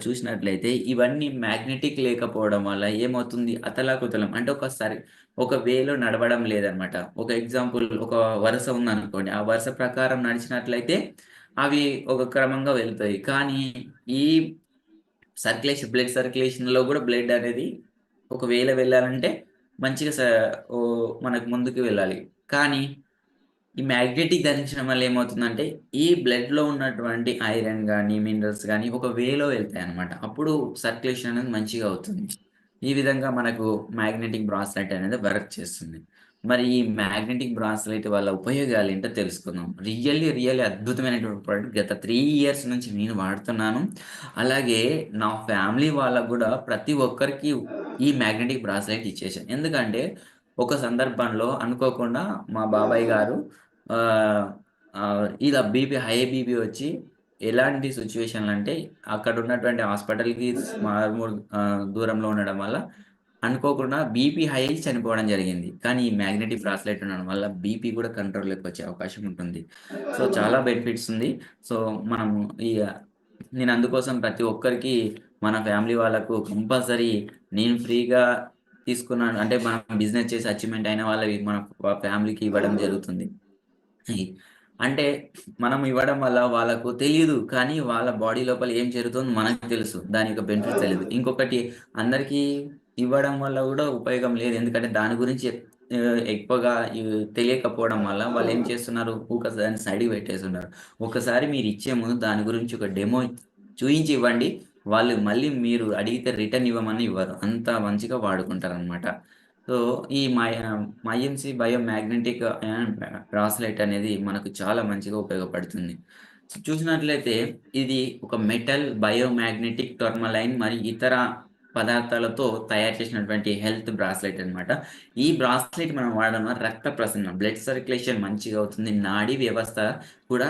చూసినట్లయితే ఇవన్నీ మ్యాగ్నెటిక్ లేకపోవడం వల్ల ఏమవుతుంది అతలాకుతలం అంటే ఒక వేలో నడవడం లేదనమాట. ఒక ఎగ్జాంపుల్ ఒక వరుస ఉందనుకోండి. ఆ వరుస ప్రకారం నడిచినట్లయితే అవి ఒక క్రమంగా వెళ్తాయి. కానీ ఈ బ్లడ్ సర్క్యులేషన్‌లో గూడా బ్లడ్ అనేది ఒక వేలో వెళ్ళాలంటే మంచిగా మనకు ముందుకు వెళ్ళాలి. కానీ ఈ మ్యాగ్నెటిక్ ధరించడం వల్ల ఏమవుతుందంటే, ఈ బ్లడ్‌లో ఉన్నటువంటి ఐరన్ గాని, మినరల్స్ గాని ఒక వేలో వెళ్తాయన్నమాట. అప్పుడు సర్క్యులేషన్ అనేది మంచిగా అవుతుంది. ఈ విధంగా మనకు మ్యాగ్నెటిక్ బ్రాస్లెట్ అనేది వర్క్ చేస్తుంది. మరి ఈ మ్యాగ్నెటిక్ బ్రాస్లెట్ వల్ల ఉపయోగాలేంటో తెలుసుకుందాం. రియల్లీ అద్భుతమైనటువంటి ప్రొడక్ట్. గత 3 ఇయర్స్ నుంచి నేను వాడుతున్నాను. అలాగే నా ఫ్యామిలీ వాళ్ళకి గూడా ప్రతి ఒక్కరికి ఈ మ్యాగ్నెటిక్ బ్రాస్లెట్ ఇచ్చేసాను. ఎందుకంటే, ఒక సందర్భంలో అనుకోకుండా మా బాబాయ్ గారు ఆహ్, ఇలా హై బీపీ వచ్చి ఎలాంటి సిట్యుయేషన్‌లో అంటే అక్కడున్నటువంటి హాస్పిటల్‌కి దూరంలో ఉండడం వల్ల అనుకోకుండా బీపీ హై అయ్యి చనిపోవడం జరిగింది. కానీ ఈ మ్యాగ్నెటిక్ బ్రాస్లెట్ ఉండడం వల్ల బీపీ కూడా కంట్రోల్‌లోకి వచ్చే అవకాశం ఉంటుంది. సో, చాలా బెనిఫిట్స్ ఉంది. సో, మనము ఈ నేను అందుకోసం ప్రతి ఒక్కరికి మన ఫ్యామిలీ వాళ్ళకు కంపల్సరీ నేను ఫ్రీగా తీసుకున్నాను. అంటే మనం బిజినెస్ చేసి అచీవ్‌మెంట్ అయిన వాళ్ళవి మన ఫ్యామిలీకి ఇవ్వడం జరుగుతుంది. ఈ అంటే మనం ఇవ్వడం వల్ల వాళ్ళకు తెలీదు. కానీ వాళ్ళ బాడీ లోపల ఏం జరుగుతుందో మనకు తెలుసు. దాని యొక్క బెనిఫిట్స్ తెలీదు. ఇంకొకటి అందరికీ ఇవ్వడం వల్ల గూడా ఉపయోగం లేదు. ఎందుకంటే దాని గురించి ఎక్కువగా తెలియకపోవడం వల్ల వాళ్ళేం చేస్తున్నారు, ఊకే దాన్ని సైడ్‌కి పెట్టేస్తున్నారు. ఒకసారి మీరిచ్చే ముందు దాని గురించి ఒక డెమో చూయించి ఇవ్వండి. వాళ్ళు మళ్ళీ మీరు అడిగితే రిటర్న్ ఇవ్వమని ఇవ్వరు. అంత మంచిగా వాడుకుంటారనమాట. సో, ఈ ఐఎంసీ బయో మ్యాగ్నెటిక్ బ్రాస్లెట్ అనేది మనకు చాలా మంచిగా ఉపయోగపడుతుంది. చూసినట్లయితే ఇది ఒక మెటల్, బయో మ్యాగ్నెటిక్, టర్మలైన్ మరియు ఇతర పదార్థాలతో తయారు చేసినటువంటి హెల్త్ బ్రాస్లెట్ అన్నమాట. ఈ బ్రాస్లెట్ మనం వాడడం వల్ల రక్త ప్రసరణ, బ్లడ్ సర్క్యులేషన్ మంచిగా అవుతుంది. నాడీ వ్యవస్థ కూడా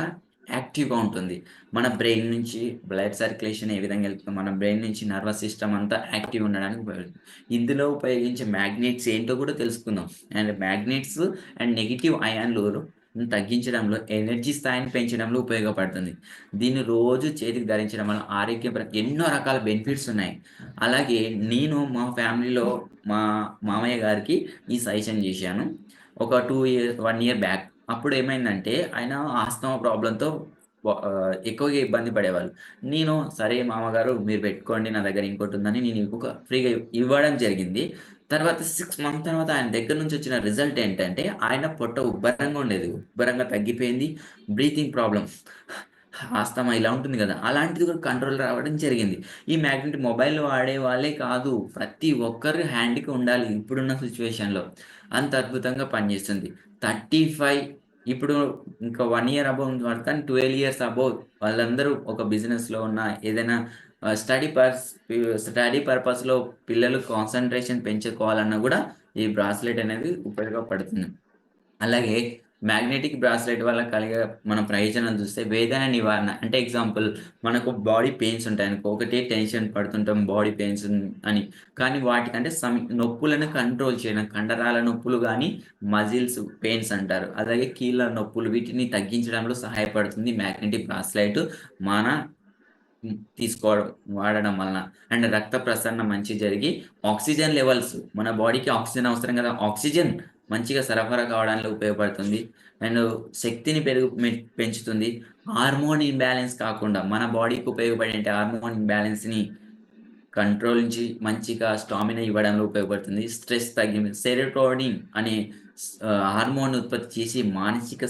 యాక్టివ్‌గా ఉంటుంది. మన బ్రెయిన్ నుంచి బ్లడ్ సర్క్యులేషన్ ఏ విధంగా వెళ్తుందో, మన బ్రెయిన్ నుంచి నర్వస్ సిస్టమ్ అంతా యాక్టివ్ ఉండడానికి ఉపయోగపడుతుంది. ఇందులో ఉపయోగించే మ్యాగ్నెట్స్ ఏంటో కూడా తెలుసుకుందాం. అండ్ మ్యాగ్నెట్స్ అండ్ నెగెటివ్ అయాన్లు తగ్గించడంలో, ఎనర్జీ స్థాయిని పెంచడంలో ఉపయోగపడుతుంది. దీన్ని రోజు చేతికి ధరించడం వల్ల ఆరోగ్యపరంగా ఎన్నో రకాల బెనిఫిట్స్ ఉన్నాయి. అలాగే నేను మా ఫ్యామిలీలో మా మామయ్య గారికి ఈ సజెషన్ చేశాను. ఒక 1 ఇయర్ బ్యాక్. అప్పుడు ఏమైందంటే ఆయన ఆస్తమా ప్రాబ్లమ్‌తో ఎక్కువగా ఇబ్బంది పడేవాళ్ళు. నేను సరే మామగారు మీరు పెట్టుకోండి, నా దగ్గర ఇంకోటుందని నేను ఫ్రీగా ఇవ్వడం జరిగింది. తర్వాత 6 మంత్ తర్వాత ఆయన దగ్గర నుంచి వచ్చిన రిజల్ట్ ఏంటంటే, ఆయన పొట్ట ఉబ్బరంగా ఉండేది. ఉబ్బరంగా తగ్గిపోయింది. బ్రీతింగ్ ప్రాబ్లమ్, ఆస్తమా ఇలా ఉంటుంది గదా! అలాంటిది కూడా కంట్రోల్ రావడం జరిగింది. ఈ మ్యాగ్నెట్ మొబైల్ వాడే వాళ్ళే కాదు, ప్రతి ఒక్కరి హ్యాండ్‌కి ఉండాలి ఇప్పుడున్న సిట్యుయేషన్‌లో. అంత అద్భుతంగా పనిచేస్తుంది. 35 ఇప్పుడు ఇంకా 1 ఇయర్ అబోవ్ ఉంది కానీ 12 ఇయర్స్ అబోవ్ వాళ్ళందరూ ఒక బిజినెస్‌లో ఉన్న ఏదైనా స్టడీ పర్పస్‌లో పిల్లలు కాన్సంట్రేషన్ పెంచుకోవాలన్నా గూడా ఈ బ్రాస్లెట్ అనేది ఉపయోగపడుతుంది. అలాగే మ్యాగ్నెటిక్ బ్రాస్లెట్ వల్ల కలిగే మన ప్రయోజనాలు చూస్తే వేదన నివారణ. అంటే ఎగ్జాంపుల్ మనకు బాడీ పెయిన్స్ ఉంటాయనుకో. ఒకటే టెన్షన్ పడుతుంటాం బాడీ పెయిన్స్ అని. కానీ వాటికంటే నొప్పులను కంట్రోల్ చేయడం. కండరాల నొప్పులు గానీ, మజిల్స్ పెయిన్స్ అంటారు. అలాగే కీళ్ళ నొప్పులు వీటిని తగ్గించడంలో సహాయపడుతుంది మ్యాగ్నెటిక్ బ్రాస్లెట్ మన తీసుకోవడం, వాడడం వలన. అండ్ రక్త ప్రసరణ మంచిగా జరిగి, ఆక్సిజన్ లెవెల్స్ మన బాడీకి ఆక్సిజన్ అవసరం కదా! ఆక్సిజన్ మంచిగా సరఫరా కావడానికి ఉపయోగపడుతుంది. అండ్ శక్తిని పెంచుతుంది. హార్మోన్ ఇంబాలెన్స్ కాకుండా మన బాడీకి ఉపయోగపడే హార్మోన్ ఇంబాలెన్స్‌ని కంట్రోల్ నుంచి మంచిగా స్టామినా ఇవ్వడంలో ఉపయోగపడుతుంది. స్ట్రెస్ సెరోటోనిన్ అనే హార్మోన్ ఉత్పత్తి చేసి మానసిక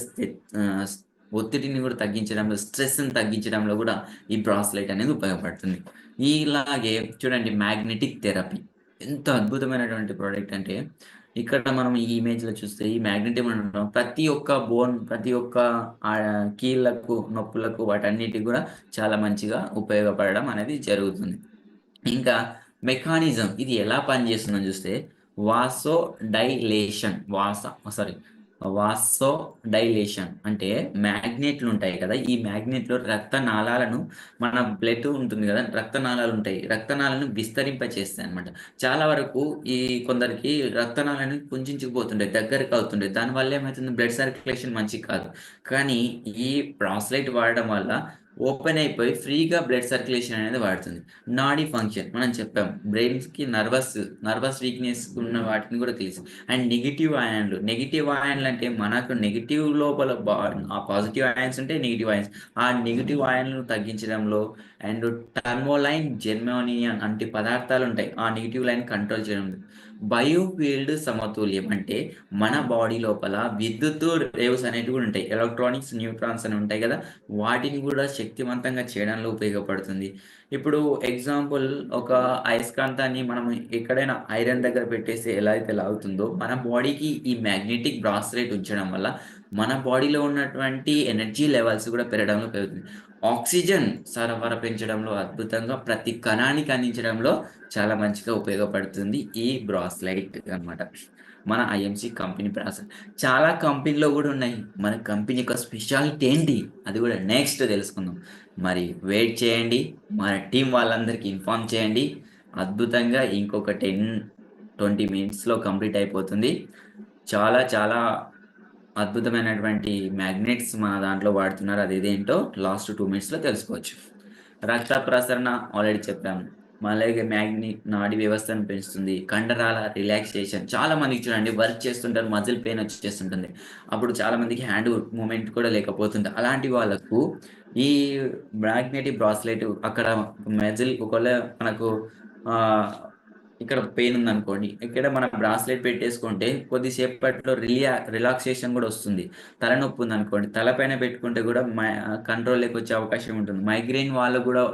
ఆహ్, ఒత్తిడిని కూడా తగ్గించడంలో, స్ట్రెస్‌ని తగ్గించడంలో కూడా ఈ బ్రాస్లెట్ అనేది ఉపయోగపడుతుంది. ఇలాగే చూడండి మ్యాగ్నెటిక్ థెరపీ ఎంత అద్భుతమైనటువంటి ప్రొడక్ట్ అంటే, ఇక్కడ మనం ఈ ఇమేజ్‌లో చూస్తే ఈ మ్యాగ్నెటిక్ మనం ప్రతి ఒక్క బోన్, ప్రతి ఒక్క కీళ్ళకు, నొప్పులకు వాటన్నిటికి కూడా చాలా మంచిగా ఉపయోగపడడం అనేది జరుగుతుంది. ఇంకా మెకానిజం ఇది ఎలా పనిచేస్తుందని చూస్తే వాసోడైలేషన్ వాసోడైలేషన్ అంటే మ్యాగ్నెట్లుంటాయి కదా! ఈ మ్యాగ్నెట్‌లు రక్తనాళాలను మన బ్లడ్ ఉంటుంది కదా! రక్తనాళాలుంటాయి. రక్తనాళాలను విస్తరింపచేస్తాయన్నమాట. చాలా వరకు ఈ కొందరికి రక్తనాళాలు కుంచించుకుపోతుంటాయి. దగ్గరికి అవుతుంటాయి. దానివల్ల ఏమైతుంది బ్లడ్ సర్క్యులేషన్ మంచిగా కాదు. కానీ ఈ బ్రాస్లెట్ వాడడం వల్ల ఓపెన్ అయిపోయి ఫ్రీగా బ్లడ్ సర్క్యులేషన్ అనేది వాడుతుంది. నాడీ ఫంక్షన్ మనం చెప్పాం. బ్రెయిన్స్‌కి నర్వస్ వీక్‌నెస్ ఉన్న వాటిని కూడా తెలుసు. అండ్ నెగెటివ్ అయాన్లు అంటే మనకు నెగెటివ్ లోపల ఆ పాజిటివ్ అయాన్స్ ఉంటాయి, నెగెటివ్ అయాన్స్. ఆ నెగెటివ్ అయాన్‌లను తగ్గించడంలో అండ్ టర్మోలైన్, జెర్మోనియం వంటి పదార్థాలుంటాయి. ఆ నెగెటివ్ లైన్ కంట్రోల్ చేయడంలో. బయోఫీల్డ్ సమతుల్యం అంటే మన బాడీ లోపల విద్యుత్తు రేవ్స్ అనేటివి కూడా ఉంటాయి. ఎలక్ట్రానిక్స్, న్యూట్రాన్స్ అని ఉంటాయి కదా! వాటిని కూడా శక్తివంతంగా చేయడంలో ఉపయోగపడుతుంది. ఇప్పుడు ఎగ్జాంపుల్ ఒక అయస్కాంతాన్ని మనం ఎక్కడైనా ఐరన్ దగ్గర పెట్టేసి ఎలా అయితే లాగుతుందో, మన బాడీకి ఈ మ్యాగ్నెటిక్ బ్రాస్లెట్ ఉంచడం వల్ల మన బాడీలో ఉన్నటువంటి ఎనర్జీ లెవెల్స్ కూడా పెరగడంలో పెరుగుతుంది. ఆక్సిజన్ సరఫరా పెంచడంలో అద్భుతంగా ప్రతి కణానికి అందించడంలో చాలా మంచిగా ఉపయోగపడుతుంది ఈ బ్రాస్లైట్ అన్నమాట. మన ఐఎంసీ కంపెనీ బ్రాస్లెట్. చాలా కంపెనీలో గూడా ఉన్నాయి. మన కంపెనీ యొక్క స్పెషాలిటీ ఏంటి? అది గూడా నెక్స్ట్ తెలుసుకుందాం. మరి వెయిట్ చేయండి. మన టీమ్ వాళ్ళందరికీ ఇన్ఫార్మ్ చేయండి. అద్భుతంగా ఇంకొక 20 మినిట్స్‌లో కంప్లీట్ అయిపోతుంది. చాలా చాలా అద్భుతమైనటువంటి మ్యాగ్నెట్స్ మన దాంట్లో వాడుతున్నారు. అదేదేంటో లాస్ట్ 2 మినిట్స్‌లో తెలుసుకోవచ్చు. రక్త ప్రసరణ ఆల్రెడీ చెప్పాము. అలాగే నాడీ వ్యవస్థను పెంచుతుంది. కండరాల రిలాక్సేషన్. చాలా మందికి చూడండి వర్క్ చేస్తుంటారు. మజిల్ పెయిన్ వచ్చేస్తుంటుంది. అప్పుడు చాలా మందికి హ్యాండ్ మూవ్‌మెంట్ కూడా లేకపోతుంది. అలాంటి వాళ్ళకు ఈ మ్యాగ్నెటిక్ బ్రాస్లెట్ అక్కడ మజిల్ ఒకవేళ మనకు ఆహ్, ఇక్కడ పెయిన్ ఉందనుకోండి. ఇక్కడ మన బ్రాస్లెట్ పెట్టేసుకుంటే కొద్దిసేపట్లో రిలాక్సేషన్ గూడా వస్తుంది. తలనొప్పి ఉందనుకోండి, తలపైన పెట్టుకుంటే గూడా కంట్రోల్‌లోకి వచ్చే అవకాశం ఉంటుంది. మైగ్రేన్ వాళ్ళు గూడా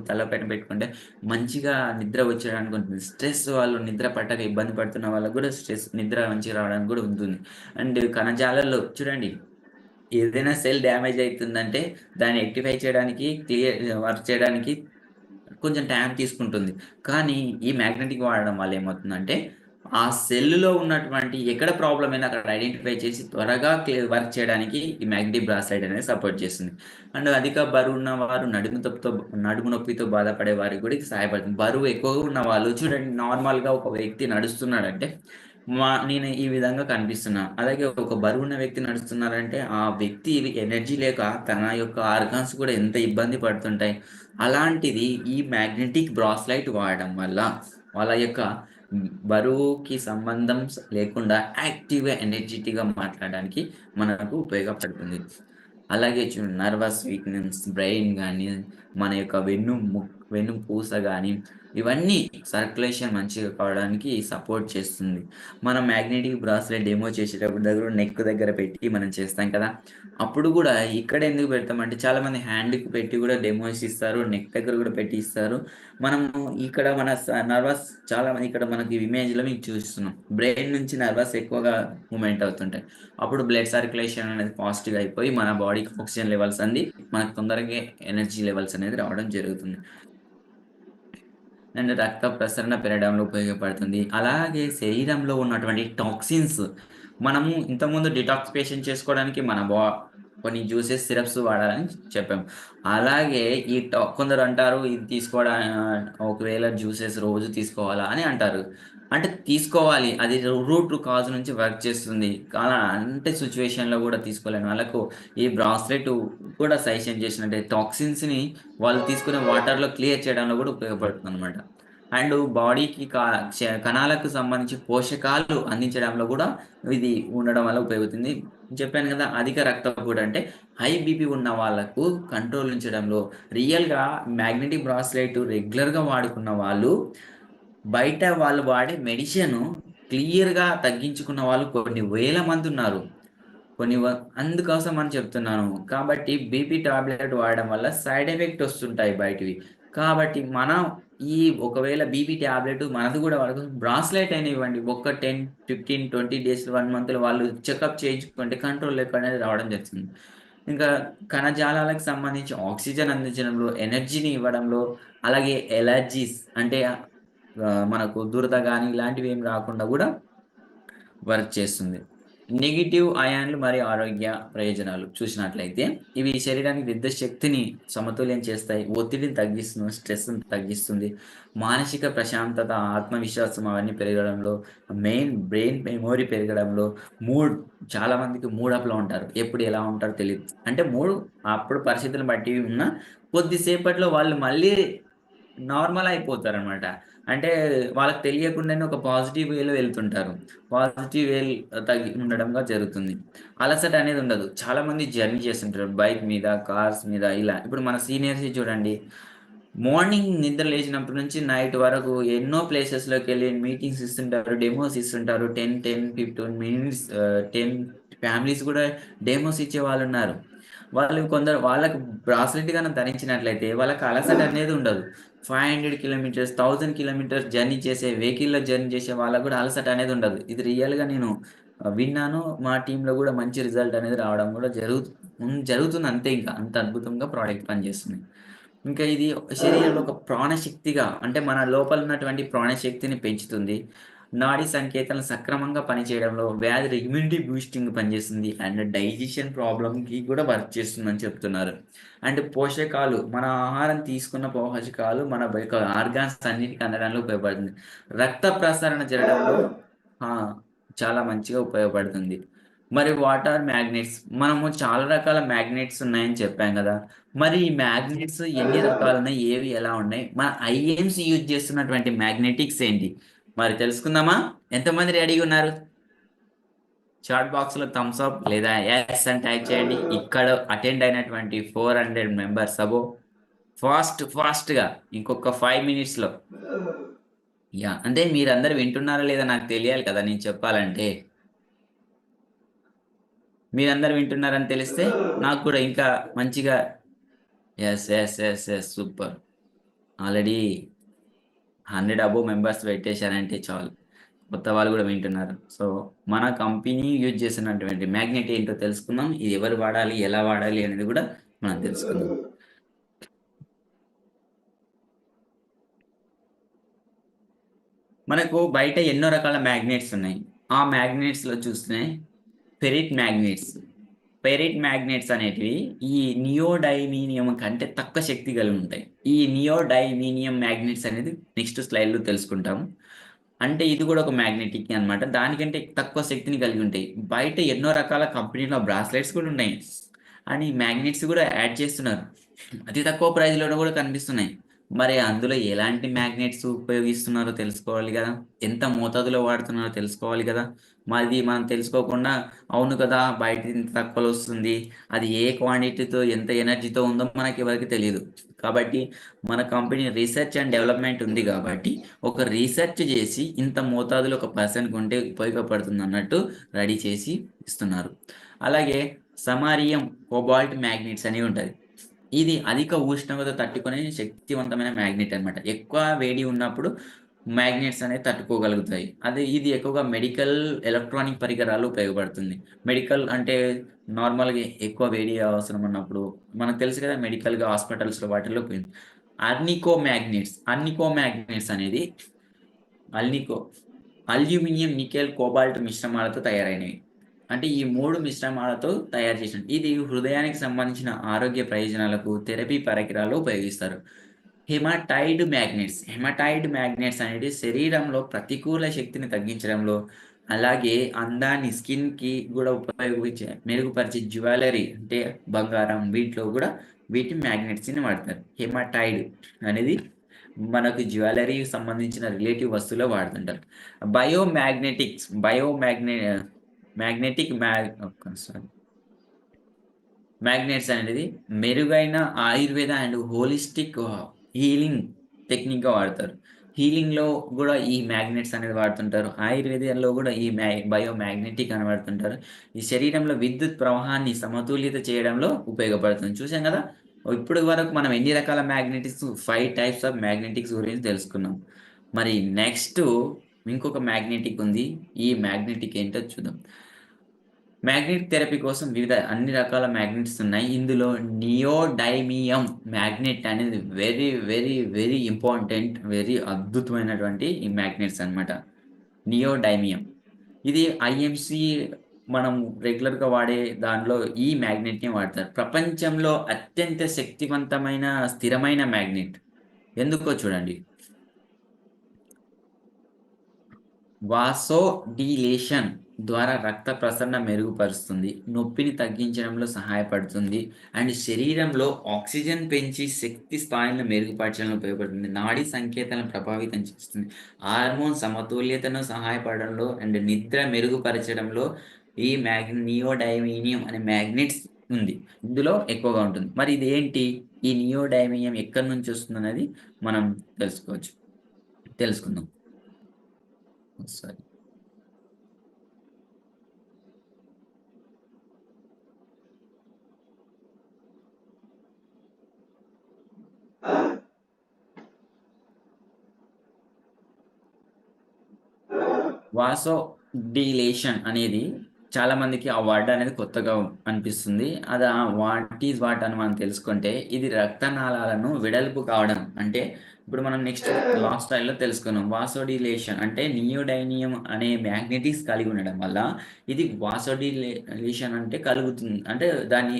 తలపైన పెట్టుకుంటే మంచిగా నిద్ర వచ్చేయడానికి ఉంటుంది. స్ట్రెస్ వాళ్ళు నిద్ర పట్టక ఇబ్బంది పడుతున్న వాళ్ళకి గూడా నిద్ర మంచిగా రావడానికి గూడా ఉంటుంది. అండ్ కణజాలాల్లో చూడండి ఏదైనా సెల్ డ్యామేజ్ అయితుందంటే దాన్ని రెక్టిఫై చేయడానికి, వర్క్ చేయడానికి కొంచెం టైం తీసుకుంటుంది. కానీ ఈ మ్యాగ్నెటిక్ వాడడం వల్ల ఏమవుతుందంటే, ఆ సెల్‌లో ఉన్నటువంటి ఎక్కడ ప్రాబ్లమ్ అయినా అక్కడ ఐడెంటిఫై చేసి త్వరగా వర్క్ చేయడానికి ఈ మ్యాగ్నెటిక్ బ్రాస్లెట్ అనేది సపోర్ట్ చేస్తుంది. అండ్ అధిక బరువున్న వారు నడుము నొప్పితో బాధపడే వారికి కూడా ఇది సహాయపడుతుంది. బరువు ఎక్కువగా ఉన్న వాళ్ళు చూడండి నార్మల్‌గా ఒక వ్యక్తి నడుస్తున్నాడంటే, నేను ఈ విధంగా కనిపిస్తున్నా. అలాగే ఒక బరువున్న వ్యక్తి నడుస్తున్నారంటే, ఆ వ్యక్తి ఎనర్జీ లేక తన యొక్క ఆర్గాన్స్ కూడా ఎంత ఇబ్బంది పడుతుంటాయి. అలాంటిది ఈ మ్యాగ్నెటిక్ బ్రాస్లైట్ వాడడం వల్ల వాళ్ళ యొక్క బరువుకి సంబంధం లేకుండా యాక్టివ్‌గా, ఎనర్జిటిక్‌గా మాట్లాడడానికి మనకు ఉపయోగపడుతుంది. అలాగే నర్వస్ వీక్‌నెస్, బ్రెయిన్ గాని, మన యొక్క వెన్నుపూస గాని, ఇవన్నీ సర్క్యులేషన్ మంచిగా కావడానికి సపోర్ట్ చేస్తుంది. మనం మ్యాగ్నెటిక్ బ్రాస్లెట్ డెమో చేసేటప్పుడు నెక్ దగ్గర పెట్టి మనం చేస్తాం కదా! అప్పుడు గూడా ఇక్కడ ఎందుకు పెడతామంటే చాలామంది హ్యాండ్‌కి పెట్టి గూడా డెమోస్ ఇస్తారు. నెక్ దగ్గర గూడా పెట్టి ఇస్తారు. మనము ఇక్కడ మన నర్వస్ చాలా ఇక్కడ మనకి ఇమేజ్‌లో మీకు చూస్తున్నాం. బ్రెయిన్ నుంచి నర్వస్ ఎక్కువగా మూవ్‌మెంట్ అవుతుంటాయి. అప్పుడు బ్లడ్ సర్క్యులేషన్ అనేది ఫాస్ట్‌గా అయిపోయి మన బాడీకి ఆక్సిజన్ లెవెల్స్ అంది మనకు తొందరగా ఎనర్జీ లెవెల్స్ అనేది రావడం జరుగుతుంది. అండ్ రక్త ప్రసరణ పెరగడంలో ఉపయోగపడుతుంది. అలాగే శరీరంలో ఉన్నటువంటి టాక్సిన్స్ మనము ఇంతకుముందు డిటాక్సిఫికేషన్ చేసుకోవడానికి మన కొన్ని జ్యూసెస్, సిరప్స్ వాడాలని చెప్పాం. అలాగే కొందరు అంటారు ఇది ఒకవేళ జ్యూసెస్ రోజు తీసుకోవాలా అని అంటారు. అంటే తీసుకోవాలి. అది రూట్ కాజ్ నుంచి వర్క్ చేస్తుంది. అంటే సిట్యుయేషన్‌లో గూడా తీసుకోలేని వాళ్ళకు ఈ బ్రాస్లెట్ కూడా సజెషన్ చేసినట్టే టాక్సిన్స్‌ని వాళ్ళు తీసుకునే వాటర్‌లో క్లియర్ చేయడంలో గూడా ఉపయోగపడుతుందనమాట. అండ్ బాడీకి కణాలకు సంబంధించి పోషకాలు అందించడంలో గూడా ఇది ఉండడం వల్ల ఉపయోగపడుతుంది. చెప్పాను గదా! అధిక రక్తపోటు అంటే హై బీపీ ఉన్న వాళ్ళకు కంట్రోల్ ఉంచడంలో రియల్‌గా మ్యాగ్నెటిక్ బ్రాస్లెట్ రెగ్యులర్‌గా వాడుకున్న వాళ్ళు బయట వాళ్ళు వాడే మెడిసిను క్లియర్‌గా తగ్గించుకున్న వాళ్ళు కొన్ని వేల మందున్నారు. కొన్ని వ అందుకోసం అని చెప్తున్నాను. కాబట్టి బీపీ టాబ్లెట్ వాడడం వల్ల సైడ్ ఎఫెక్ట్ వస్తుంటాయి బయటివి. కాబట్టి మనం ఒకవేళ బీపీ టాబ్లెట్ మనది గూడా బ్రాస్లెట్ అయినా ఇవ్వండి. ఒక 10, 15, 20 డేస్, 1 మంత్‌లో వాళ్ళు చెకప్ చేయించుకుంటే కంట్రోల్‌లోకి అనేది రావడం జరుగుతుంది. ఇంకా కణజాలాలకు సంబంధించి ఆక్సిజన్ అందించడంలో, ఎనర్జీని ఇవ్వడంలో, అలాగే ఎలర్జీస్ అంటే మనకు దురద గాని ఇలాంటివేమి రాకుండా గూడా వర్క్ చేస్తుంది. నెగెటివ్ అయాన్లు మరియు ఆరోగ్య ప్రయోజనాలు చూసినట్లయితే, ఇవి శరీరానికి విద్యుత్ శక్తిని సమతుల్యం చేస్తాయి. ఒత్తిడిని తగ్గిస్తుంది. స్ట్రెస్‌ని తగ్గిస్తుంది. మానసిక ప్రశాంతత, ఆత్మవిశ్వాసం అవన్నీ పెరగడంలో, బ్రెయిన్ మెమరీ పెరగడంలో, మూడ్ చాలా మందికి మూడ్ అప్‌లో ఉంటారు. ఎప్పుడు ఎలా ఉంటారో తెలీదు. అంటే మూడ్ అప్పుడు పరిస్థితులను బట్టి ఉన్న కొద్దిసేపట్లో వాళ్ళు మళ్ళీ నార్మల్ అయిపోతారనమాట. అంటే వాళ్ళకి తెలియకుండానే ఒక పాజిటివ్ వేలో వెళ్తుంటారు. పాజిటివ్ ఉండడంగా జరుగుతుంది. అలసట అనేది ఉండదు. చాలామంది జర్నీ చేస్తుంటారు. బైక్ మీద, కార్స్ మీద ఇలా. ఇప్పుడు మన సీనియర్స్‌ని చూడండి. మార్నింగ్ నిద్ర లేచినప్పటి నుంచి నైట్ వరకు ఎన్నో ప్లేసెస్‌లోకెళ్ళి మీటింగ్స్ ఇస్తుంటారు. డెమోస్ ఇస్తుంటారు. 15 మినిట్స్ 10 ఫ్యామిలీస్ కూడా డెమోస్ ఇచ్చేవాళ్ళున్నారు. వాళ్ళకి బ్రాస్లెట్ గాని ధరించినట్లయితే వాళ్ళకి అలసట అనేది ఉండదు. 500 కిలోమీటర్స్, 1000 కిలోమీటర్స్ వెహికల్‌లో జర్నీ చేసే వాళ్ళకి గూడా అలసట అనేది ఉండదు. ఇది రియల్‌గా నేను విన్నాను. మా టీమ్‌లో గూడా మంచి రిజల్ట్ అనేది రావడం గూడా జరుగుతుంది అంతే ఇంకా. అంత అద్భుతంగా ప్రోడక్ట్ పనిచేస్తుంది. ఇంకా ఇది శరీరంలో ఒక ప్రాణశక్తిగా అంటే మన లోపల ఉన్నటువంటి ప్రాణశక్తిని పెంచుతుంది. నాడీ సంకేతాలను సక్రమంగా పనిచేయడంలో, ఇమ్యూనిటీ బూస్టింగ్ పనిచేస్తుంది. అండ్ డైజెషన్ ప్రాబ్లమ్‌కి కూడా వర్క్ చేస్తుందని చెప్తున్నారు. అండ్ పోషకాలు మన ఆహారం తీసుకున్న పోషకాలు మన యొక్క ఆర్గాన్స్ అన్నిటికి అందడంలో రక్త ప్రసరణ జరగడంలో ఆ! చాలా మంచిగా ఉపయోగపడుతుంది. మరి వాట్ ఆర్ మ్యాగ్నెట్స్? మనము చాలా రకాల మ్యాగ్నెట్స్ ఉన్నాయని చెప్పాం కదా! మరి ఈ మ్యాగ్నెట్స్ ఎన్ని రకాలున్నాయి? ఏవి ఎలా ఉన్నాయి? మన ఐఎంసీ యూజ్ చేస్తున్నటువంటి మ్యాగ్నెటిక్స్ ఏంటి? మరి తెలుసుకుందామా? ఎంతమంది రెడీగా ఉన్నారు? చాట్ బాక్స్‌లో థమ్స్ అప్ లేదా యెస్ అని టైప్ చేయండి. ఇక్కడ అటెండ్ అయినటువంటి 400 మెంబర్స్ అబోవ్ ఫాస్ట్‌గా ఇంకొక 5 మినిట్స్‌లో యాహ్! అంటే మీరందరూ వింటున్నారా లేదా నాకు తెలియాలి కదా! నేను చెప్పాలంటే. మీరందరూ వింటున్నారని తెలిస్తే నాకు కూడా ఇంకా మంచిగా yes. Super. Already 100 above members పెట్టేసారంటే చాలు. కొత్త వాళ్ళు గూడా వింటున్నారు. సో, మన కంపెనీ యూజ్ చేస్తున్నటువంటి మ్యాగ్నెట్ ఏంటో తెలుసుకుందాం. ఇది ఎవరు వాడాలి? ఎలా వాడాలి? అనేది గూడా మనం తెలుసుకుందాం. మనకు బయట ఎన్నో రకాల మ్యాగ్నెట్స్ ఉన్నాయి. ఆ మ్యాగ్నెట్స్‌లో చూస్తే ఫెరిట్ మ్యాగ్నెట్స్ అనేటివి ఈ నియోడైమినియం కంటే తక్కువ శక్తి కలిగి ఉంటాయి. ఈ నియోడైమినియం మ్యాగ్నెట్స్ అనేది నెక్స్ట్ స్లైడ్‌లో తెలుసుకుంటాం. అంటే ఇది కూడా ఒక మ్యాగ్నెటిక్ అన్నమాట. దానికంటే తక్కువ శక్తిని కలిగి ఉంటాయి. బయట ఎన్నో రకాల కంపెనీలో బ్రాస్లెట్స్ కూడా ఉన్నాయి. అండ్ ఈ మ్యాగ్నెట్స్ కూడా యాడ్ చేస్తున్నారు. అతి తక్కువ ప్రైస్‌లోనే కూడా కనిపిస్తున్నాయి. మరి అందులో ఎలాంటి మ్యాగ్నెట్స్ ఉపయోగిస్తున్నారో తెలుసుకోవాలి గదా! ఎంత మోతాదులో వాడుతున్నారో తెలుసుకోవాలి గదా! మరి మనం తెలుసుకోకుండా అవును కదా! బయట ఇంత తక్కువలో వస్తుంది. అది ఏ క్వాంటిటీతో ఎంత ఎనర్జీతో ఉందో మనకెవరికీ తెలీదు. కాబట్టి మన కంపెనీ రీసెర్చ్ అండ్ డెవలప్‌మెంట్ ఉంది గాబట్టి, ఒక రీసెర్చ్ జేసి ఇంత మోతాదులో ఒక పర్సన్‌కి ఉంటే ఉపయోగపడుతుందన్నట్టు రెడీ చేసి ఇస్తున్నారు. అలాగే సమారియం కోబాల్ట్ మ్యాగ్నెట్స్ అని ఉంటది. ఇది అధిక ఉష్ణోగ్రత తట్టుకునే శక్తివంతమైన మ్యాగ్నెట్ అన్నమాట. ఎక్కువ వేడి ఉన్నప్పుడు మ్యాగ్నెట్స్ అనేవి తట్టుకోగలుగుతాయి. ఇది ఎక్కువగా మెడికల్, ఎలక్ట్రానిక్ పరికరాలు ఉపయోగపడుతుంది. మెడికల్ అంటే నార్మల్‌గా ఎక్కువ వేడి అవసరం ఉన్నప్పుడు మనకు తెలుసు కదా! మెడికల్‌గా హాస్పిటల్స్‌లో వాటిల్లో పోయింది. అర్నికో మ్యాగ్నెట్స్ అనేది అల్నికో అల్యూమినియం, నికెల్, కోబాల్ట్ మిశ్రమాలతో తయారైనవి. అంటే ఈ 3 మిశ్రమాలతో తయారు చేసినవి. ఇది హృదయానికి సంబంధించిన ఆరోగ్య ప్రయోజనాలకు థెరపీ పరికరాల్లో ఉపయోగిస్తారు. హెమటైడ్ మ్యాగ్నెట్స్ అనేటివి శరీరంలో ప్రతికూల శక్తిని తగ్గించడంలో, అలాగే అందాన్ని స్కిన్‌కి గూడా మెరుగుపరిచే జ్యువెలరీ అంటే బంగారం వీటిలో గూడా వీటి మ్యాగ్నెట్స్‌ని వాడతారు. హెమటైడ్ అనేది మనకు జ్యువెలరీకి సంబంధించిన రిలేటివ్ వస్తువులో వాడుతుంటారు. బయోమాగ్నెటిక్స్ బయోమాగ్నె మ్యాగ్నెటిక్ మ్యాగ్ సారీ మ్యాగ్నెట్స్ అనేది మెరుగైన ఆయుర్వేద అండ్ హోలిస్టిక్ హీలింగ్ టెక్నిక్‌గా వాడతారు. హీలింగ్‌లో గూడా ఈ మ్యాగ్నెట్స్ అనేది వాడుతుంటారు. ఆయుర్వేదంలో గూడా ఈ బయోమాగ్నెటిక్ అని వాడుతుంటారు. ఈ శరీరంలో విద్యుత్ ప్రవాహాన్ని సమతుల్యత చేయడంలో ఉపయోగపడుతుంది. చూసాం గదా! ఇప్పటి వరకు మనం ఎన్ని రకాల మ్యాగ్నెటిక్స్ 5 టైప్స్ ఆఫ్ మ్యాగ్నెటిక్స్ గురించి తెలుసుకున్నాం. మరి నెక్స్ట్ ఇంకొక మ్యాగ్నెటిక్ ఉంది. ఈ మ్యాగ్నెటిక్ ఏంటో చూద్దాం. మ్యాగ్నెట్ థెరపీ కోసం అన్ని రకాల మ్యాగ్నెట్స్ ఉన్నాయి. ఇందులో నియోడైమియం మ్యాగ్నెట్ అనేది వెరీ ఇంపార్టెంట్, వెరీ అద్భుతమైనటువంటి ఈ మ్యాగ్నెట్స్ అన్నమాట. నియోడైమియం. ఇది ఐఎంసీ మనం రెగ్యులర్‌గా వాడే దానిలో ఈ మ్యాగ్నెట్‌ని వాడతారు. ప్రపంచంలో అత్యంత శక్తివంతమైన స్థిరమైన మ్యాగ్నెట్. ఎందుకో చూడండి. వాసోడిలేషన్ ద్వారా రక్త ప్రసరణ మెరుగుపరుస్తుంది. నొప్పిని తగ్గించడంలో సహాయపడుతుంది. అండ్ శరీరంలో ఆక్సిజన్ పెంచి శక్తి స్థాయిలను మెరుగుపరచడంలో ఉపయోగపడుతుంది. నాడీ సంకేతాలను ప్రభావితం చేస్తుంది. హార్మోన్ సమతుల్యతను సహాయపడడంలో అండ్ నిద్ర మెరుగుపరచడంలో ఈ నియోడైమినియం అనే మ్యాగ్నెట్స్ ఉంది. ఇందులో ఎక్కువగా ఉంటుంది. మరి ఇదేంటి? ఈ నియోడైమినియం ఎక్కడి నుంచి వస్తుందనేది మనం తెలుసుకుందాం. సరే. వాసోడిలేషన్ అనేది చాలా మందికి ఆ వర్డ్ అనేది కొత్తగా అనిపిస్తుంది. అది వాట్ అని మనం తెలుసుకుంటే ఇది రక్తనాళాలను వెడల్పు కావడం. అంటే ఇప్పుడు మనం నెక్స్ట్ లాస్ట్ స్లైడ్‌లో తెలుసుకున్నాం. వాసోడిలేషన్ అంటే నియోడైమియం అనే మ్యాగ్నెటిక్స్ కలిగి ఉండడం వల్ల ఇది వాసోడిలేషన్ అంటే కలుగుతుంది. అంటే దాన్ని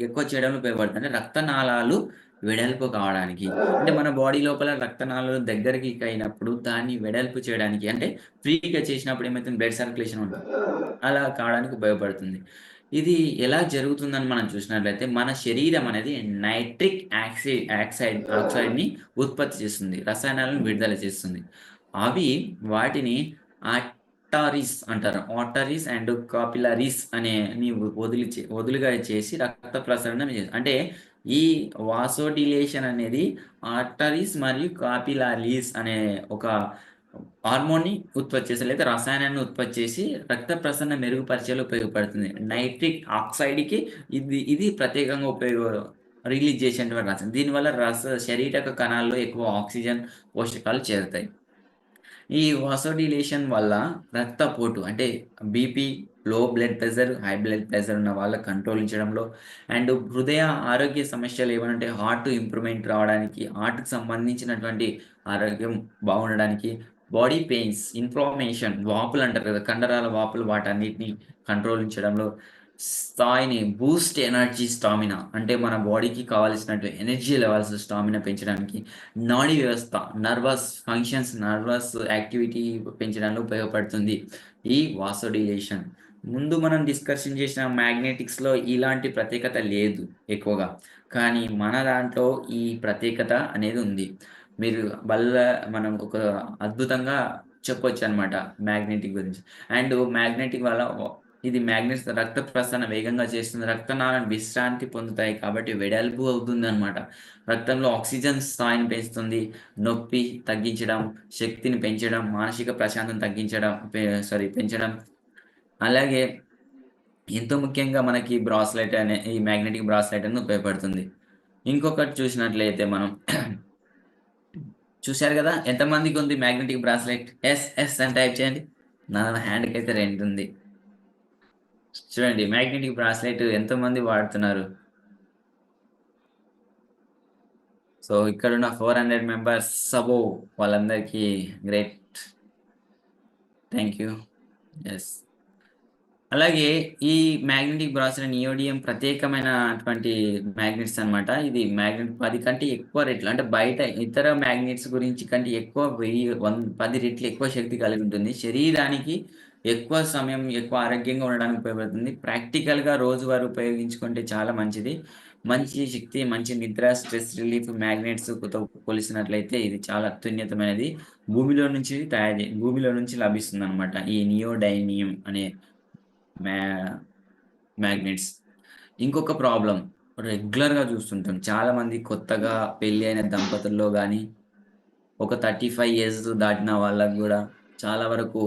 ఎక్కువ చేయడంలో ఉపయోగపడుతుంది. అంటే రక్తనాళాలు వెడల్పు కావడానికి. అంటే మన బాడీ లోపల రక్తనాళాలు దగ్గరికి అయినప్పుడు దాన్ని వెడల్పు చేయడానికి అంటే ఫ్రీగా చేసినప్పుడు ఏమైతుంది బ్లడ్ సర్క్యులేషన్ ఉంటుంది. అలా కావడానికి ఉపయోగపడుతుంది. ఇది ఎలా జరుగుతుందని మనం చూసినట్లయితే మన శరీరం అనేది నైట్రిక్ ఆక్సైడ్‌ని ఉత్పత్తి చేస్తుంది. రసాయనాలను విడుదల చేస్తుంది. అవి వాటిని ఆర్టరీస్ అంటారు. ఆర్టరీస్ అండ్ కాపిలరీస్ అనేని వదులుగా చేసి రక్త ప్రసరణ అంటే ఈ వాసోడిలేషన్ అనేది ఆర్టరీస్ మరియు కాపిలరీస్ అనే ఒక హార్మోన్‌ని ఉత్పత్తి చేసి లేదా రసాయనాన్ని ఉత్పత్తి చేసి రక్త ప్రసరణ మెరుగుపరిచేలా ఉపయోగపడుతుంది. నైట్రిక్ ఆక్సైడ్‌కి ఇది ప్రత్యేకంగా రిలీజ్ చేసేటువంటి రసాయనం. దీనివల్ల శరీరక కణాల్లో ఎక్కువ ఆక్సిజన్, పోషకాలు చేరుతాయి. ఈ వాసోడిలేషన్ వల్ల రక్తపోటు అంటే బీపీ, లో blood pressure, high blood pressure ఉన్న వాళ్ళకి కంట్రోలించడంలో అండ్ హృదయ ఆరోగ్య సమస్యలు ఏమనంటే హార్ట్ ఇంప్రూవ్‌మెంట్ రావడానికి, హార్ట్‌కి సంబంధించినటువంటి ఆరోగ్యం బాగుండడానికి, బాడీ పెయిన్స్, ఇన్‌ఫ్లమేషన్ వాపులు అంటారు కదా! కండరాల వాపులు వాటన్నిటిని కంట్రోలించడంలో, స్థాయిని బూస్ట్ ఎనర్జీ స్టామినా అంటే మన బాడీకి కావాల్సినట్టు ఎనర్జీ లెవెల్స్ స్టామినా పెంచడానికి నాడీ వ్యవస్థ, నర్వస్ యాక్టివిటీ పెంచడంలో ఉపయోగపడుతుంది. ఈ వాసోడిలేషన్. ముందు మనం డిస్కషన్ చేసిన మ్యాగ్నెటిక్స్‌లో ఇలాంటి ప్రత్యేకత లేదు ఎక్కువగా. కానీ మన దాంట్లో ఈ ప్రత్యేకత అనేది ఉంది. మీరు వల్ల మనం ఒక అద్భుతంగా చెప్పొచ్చనమాట మ్యాగ్నెటిక్ గురించి. అండ్ మ్యాగ్నెటిక్ వల్ల ఇది మ్యాగ్నెట్స్ రక్త ప్రసరణ వేగంగా చేస్తుంది. రక్తనాళాలు విశ్రాంతి పొందుతాయి కాబట్టి వెడల్పు అవుతుందనమాట. రక్తంలో ఆక్సిజన్ స్థాయిని పెంచుతుంది. నొప్పి తగ్గించడం, శక్తిని పెంచడం, మానసిక ప్రశాంతతను తగ్గించడం పెంచడం. అలాగే ఎంతో ముఖ్యంగా మనకి ఈ మ్యాగ్నెటిక్ బ్రాస్లెట్ అనేది ఉపయోగపడుతుంది. ఇంకొకటి చూసినట్లయితే మనం చూసారు గదా! ఎంతమందికుంది మ్యాగ్నెటిక్ బ్రాస్లెట్? ఎస్ అని టైప్ చేయండి. నా హ్యాండ్‌కైతే 2 ఉంది. చూడండి మ్యాగ్నెటిక్ బ్రాస్లెట్ ఎంతమంది వాడుతున్నారు? సో, ఇక్కడున్న 400 మెంబర్స్ అబోవ్ వాళ్ళందరికీ గ్రేట్. Thank you. యెస్. అలాగే ఈ మ్యాగ్నెటిక్ బ్రాస్లెట్ నియోడియం ప్రత్యేకమైనటువంటి మ్యాగ్నెట్స్ అన్నమాట. ఇది మ్యాగ్నెట్ 10 కంటే ఎక్కువ రెట్లు అంటే బయట ఇతర మ్యాగ్నెట్స్ గురించి కంటే ఎక్కువ 10 రెట్లు ఎక్కువ శక్తి కలిగి ఉంటుంది. శరీరానికి ఎక్కువ సమయం, ఎక్కువ ఆరోగ్యంగా ఉండడానికి ఉపయోగపడుతుంది. ప్రాక్టికల్‌గా రోజువారీ ఉపయోగించుకుంటే చాలా మంచిది. మంచి శక్తి, మంచి నిద్ర, స్ట్రెస్ రిలీఫ్ మ్యాగ్నెట్స్‌తో కొలిసినట్లయితే ఇది చాలా అత్యున్నతమైనది. భూమిలో నుంచి లభిస్తుందన్నమాట. ఈ నియోడైమియం అనే మ్యా మ్యాగ్నెట్స్. ఇంకొక ప్రాబ్లమ్ రెగ్యులర్‌గా చూస్తుంటాం. చాలామంది కొత్తగా పెళ్లి అయిన దంపతుల్లో గాని, ఒక 35 ఇయర్స్ దాటిన వాళ్ళకి గూడా చాలా వరకు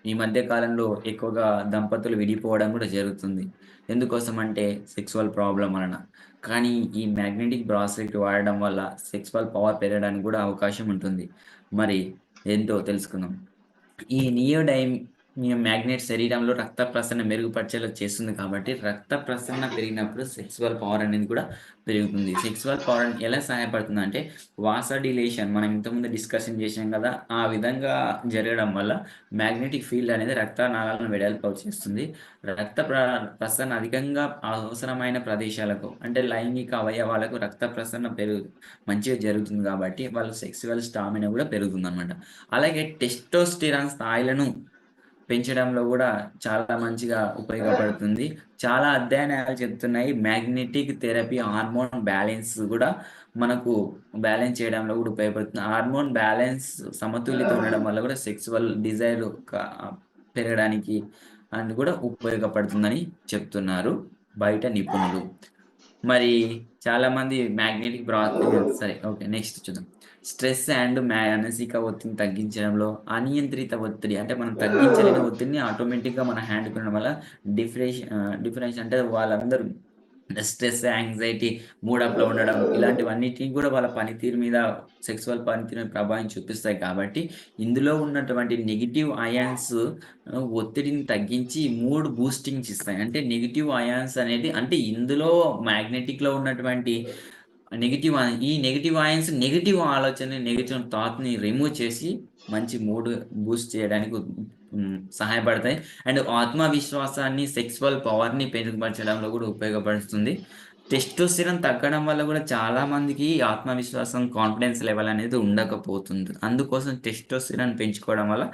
ఈ మధ్య కాలంలో ఎక్కువగా దంపతులు విడిపోవడం గూడా జరుగుతుంది. ఎందుకోసమంటే సెక్సువల్ ప్రాబ్లమ్ వలన. కానీ ఈ మ్యాగ్నెటిక్ బ్రాస్లెట్ వాడడం వల్ల సెక్సువల్ పవర్ పెరగడానికి గూడా అవకాశం ఉంటుంది. మరి ఏంటో తెలుసుకుందాం. ఈ మ్యాగ్నెట్ శరీరంలో రక్త ప్రసరణ మెరుగుపరిచేలా చేస్తుంది కాబట్టి, రక్త ప్రసరణ పెరిగినప్పుడు సెక్సువల్ పవర్ అనేది కూడా పెరుగుతుంది. సెక్సువల్ పవర్ ఎలా సహాయపడుతుందంటే, వాసోడిలేషన్ మనం ఇంతకుముందు డిస్కషన్ చేశాం కదా! ఆ విధంగా జరగడం వల్ల మ్యాగ్నెటిక్ ఫీల్డ్ అనేది రక్తనాళాలను వెడల్పు చేస్తుంది. రక్త ప్రసరణ అధికంగా అవసరమైన ప్రదేశాలకు అంటే లైంగిక అవయవాలకు రక్త ప్రసరణ మంచిగా జరుగుతుంది కాబట్టి, వాళ్ళ సెక్సువల్ స్టామినా కూడా పెరుగుతుందనమాట. అలాగే టెస్టోస్టెరాన్ స్థాయిలను పెంచడంలో గూడా చాలా మంచిగా ఉపయోగపడుతుంది. చాలా అధ్యయనాలు చెప్తున్నాయి. మ్యాగ్నెటిక్ థెరపీ హార్మోన్ బ్యాలెన్స్ గూడా మనకు బ్యాలెన్స్ చేయడంలో గూడా ఉపయోగపడుతుంది. హార్మోన్ బ్యాలెన్స్ సమతుల్యత ఉండడం వల్ల గూడా సెక్సువల్ డిజైర్ పెరగడానికి గూడా ఉపయోగపడుతుందని చెప్తున్నారు బయట నిపుణులు. మరి చాలామంది సరే ఓకే. నెక్స్ట్ చూద్దాం. స్ట్రెస్ అండ్ మానసిక ఒత్తిడిని తగ్గించడంలో అనియంత్రిత ఒత్తిడి అంటే మనం తగ్గించలేని ఒత్తిడిని ఆటోమేటిక్‌గా మన హ్యాండ్‌కి ఉండడం వల్ల డిఫరెన్స్ అంటే వాళ్ళందరూ స్ట్రెస్, యాంగ్జైటీ, మూడప్‌లో ఉండడం ఇలాంటివన్నిటిని కూడా వాళ్ళ పనితీరు మీద సెక్సువల్ పనితీరు మీద ప్రభావం చూపిస్తాయి కాబట్టి, ఇందులో ఉన్నటువంటి నెగెటివ్ అయాన్స్ ఒత్తిడిని తగ్గించి మూడ్ బూస్టింగ్స్ ఇస్తాయి. అంటే నెగెటివ్ అయాన్స్ అనేది అంటే ఇందులో మ్యాగ్నెటిక్‌లో ఉన్నటువంటి ఈ నెగెటివ్ అయాన్స్ నెగెటివ్ ఆలోచన, నెగెటివ్ థాట్‌ని రిమూవ్ చేసి మంచి మూడ్ బూస్ట్ చేయడానికి సహాయపడతాయి. అండ్ ఆత్మవిశ్వాసాన్ని, సెక్సువల్ పవర్‌ని పెరుగుపరచడంలో కూడా ఉపయోగపడుతుంది. టెస్టోస్టెరాన్ తగ్గడం వల్ల కూడా చాలా మందికి ఆత్మవిశ్వాసం, కాన్ఫిడెన్స్ లెవెల్ అనేది ఉండకపోతుంది. అందుకోసం టెస్టోస్టెరాన్ పెంచుకోవడం వల్ల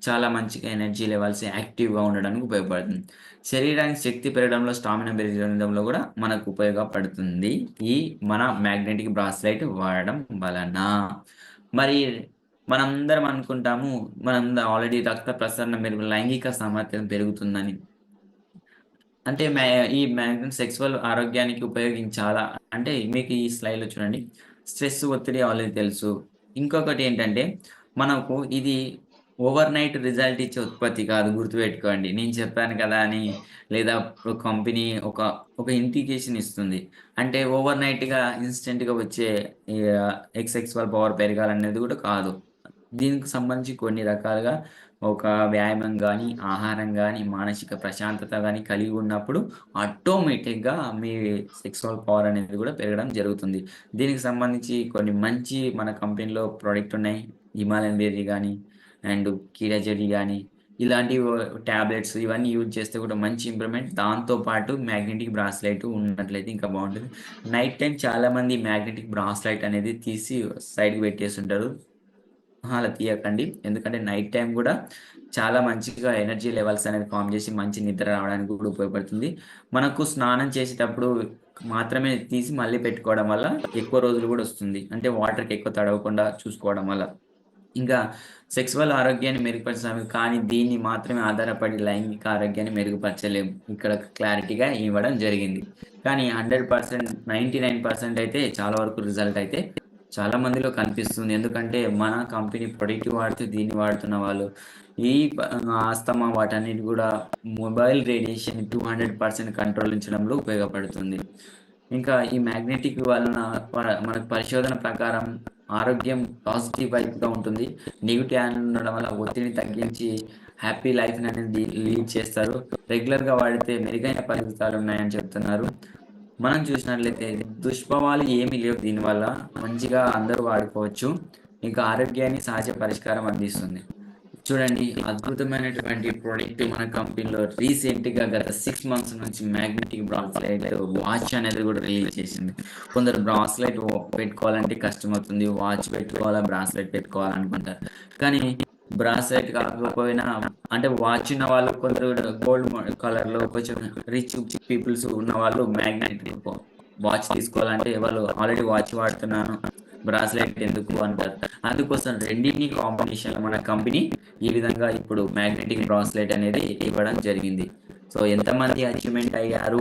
చాలా మంచిగా ఎనర్జీ లెవెల్స్ యాక్టివ్‌గా ఉండడానికి ఉపయోగపడుతుంది. శరీరానికి శక్తి పెరగడంలో, స్టామినా పెరగడంలో కూడా మనకు ఉపయోగపడుతుంది. ఈ మన మ్యాగ్నెటిక్ బ్రాస్లైట్ వాడడం వలన. మరి మనందరం అనుకుంటాము, మనం ఆల్రెడీ రక్త ప్రసరణ లైంగిక సామర్థ్యం పెరుగుతుందని. అంటే ఈ మ్యాగ్నెట్ సెక్సువల్ ఆరోగ్యానికి ఉపయోగించాలా? అంటే మీకు ఈ స్లైడ్‌లో చూడండి. స్ట్రెస్, ఒత్తిడి ఆల్రెడీ తెలుసు. ఇంకొకటి ఏంటంటే మనకు ఇది ఓవర్‌నైట్ రిజల్ట్ ఇచ్చే ఉత్పత్తి కాదు, గుర్తుపెట్టుకోండి. నేను చెప్పాను కదా అని, లేదా కంపెనీ ఒక ఇండికేషన్ ఇస్తుంది. అంటే ఓవర్‌నైట్‌గా ఇన్‌స్టంట్‌గా వచ్చే ఈ సెక్సువల్ పవర్ పెరగాలనేది కూడా కాదు. దీనికి సంబంధించి కొన్ని రకాలుగా ఒక వ్యాయామం గానీ, ఆహారం గానీ, మానసిక ప్రశాంతత గానీ కలిగి ఉన్నప్పుడు ఆటోమేటిక్‌గా మీ సెక్సువల్ పవర్ అనేది కూడా పెరగడం జరుగుతుంది. దీనికి సంబంధించి కొన్ని మంచి మన కంపెనీలో ప్రొడక్ట్ ఉన్నాయి. హిమాలయన్ బేబీ గానీ, అండ్ కీరాజెడి గానీ, ఇలాంటివి టాబ్లెట్స్ ఇవన్నీ యూజ్ చేస్తే కూడా మంచి ఇంప్రూవ్‌మెంట్. దాంతో పాటు మ్యాగ్నెటిక్ బ్రాస్లైట్ ఉన్నట్లయితే ఇంకా బావుంటది. నైట్ టైమ్ చాలామంది మ్యాగ్నెటిక్ బ్రాస్లైట్ అనేది తీసి సైడ్‌కి పెట్టేసుంటారు. అలా తీయకండి. ఎందుకంటే నైట్ టైమ్ గూడా చాలా మంచిగా ఎనర్జీ లెవెల్స్ అనేది ఫార్మ్ చేసి మంచి నిద్ర రావడానికి కూడా ఉపయోగపడుతుంది. మనకు స్నానం చేసేటప్పుడు మాత్రమే తీసి మళ్ళీ పెట్టుకోవడం వల్ల ఎక్కువ రోజులు గూడా వస్తుంది. అంటే వాటర్‌కి ఎక్కువ తడవకుండా చూసుకోవడం వల్ల. ఇంకా సెక్సువల్ ఆరోగ్యాన్ని మెరుగుపరచాలి, కానీ దీన్ని మాత్రమే ఆధారపడి లైంగిక ఆరోగ్యాన్ని మెరుగుపరచలేము. ఇక్కడ క్లారిటీగా ఇవ్వడం జరిగింది. కానీ 100%, 99% అయితే చాలా వరకు రిజల్ట్ అయితే చాలా మందిలో కనిపిస్తుంది. ఎందుకంటే మన కంపెనీ ప్రొడక్ట్ వాడుతూ దీన్ని వాడుతున్న వాళ్ళు ఈ ఆస్తమా వాటన్నిటి కూడా మొబైల్ రేడియేషన్ 200% కంట్రోలించడంలో ఉపయోగపడుతుంది. ఇంకా ఈ మ్యాగ్నెటిక్ వలన మనకు పరిశోధన ప్రకారం ఆరోగ్యం పాజిటివ్ వైబ్‌గా ఉంటుంది. నెగెటివ్ యాన్ ఉండడం వల్ల ఒత్తిడిని తగ్గించి హ్యాపీ లైఫ్‌ని అనేది లీడ్ చేస్తారు. రెగ్యులర్‌గా వాడితే మెరుగైన ఫలితాలున్నాయని చెప్తున్నారు. మనం చూసినట్లయితే దుష్ప్రభావాలు ఏమీ లేవు దీనివల్ల. మంచిగా అందరూ వాడుకోవచ్చు. ఇంకా ఆరోగ్యాన్ని సహజ పరిష్కారం అందిస్తుంది. చూడండి, అద్భుతమైనటువంటి ప్రొడక్ట్ మన కంపెనీలో రీసెంట్‌గా గత 6 మంత్స్ నుంచి మ్యాగ్నెటిక్ బ్రాస్లైట్ వాచ్ అనేది కూడా రిలీజ్ చేసింది. కొందరు బ్రాస్లైట్ పెట్టుకోవాలంటే కష్టమవుతుంది. వాచ్ పెట్టుకోవాలా, బ్రాస్లైట్ పెట్టుకోవాలనుకుంటారు. కానీ బ్రాస్లైట్ కాకపోయినా, అంటే వాచ్ ఉన్న వాళ్ళు కొందరు గోల్డ్ కలర్‌లో కొంచెం రిచ్ పీపుల్స్ ఉన్నవాళ్ళు మ్యాగ్నెటిక్ వాచ్ తీసుకోవాలంటే వాళ్ళు ఆల్రెడీ వాచ్ వాడుతున్నాను, బ్రాస్లైట్ ఎందుకు అంటారు. అందుకోసం రెండింటిని కాంబినేషన్‌లో మన కంపెనీ ఈ విధంగా ఇప్పుడు మ్యాగ్నెటిక్ బ్రాస్లైట్ అనేది ఇవ్వడం జరిగింది. సో ఎంతమంది అచీవ్‌మెంట్ అయ్యారు,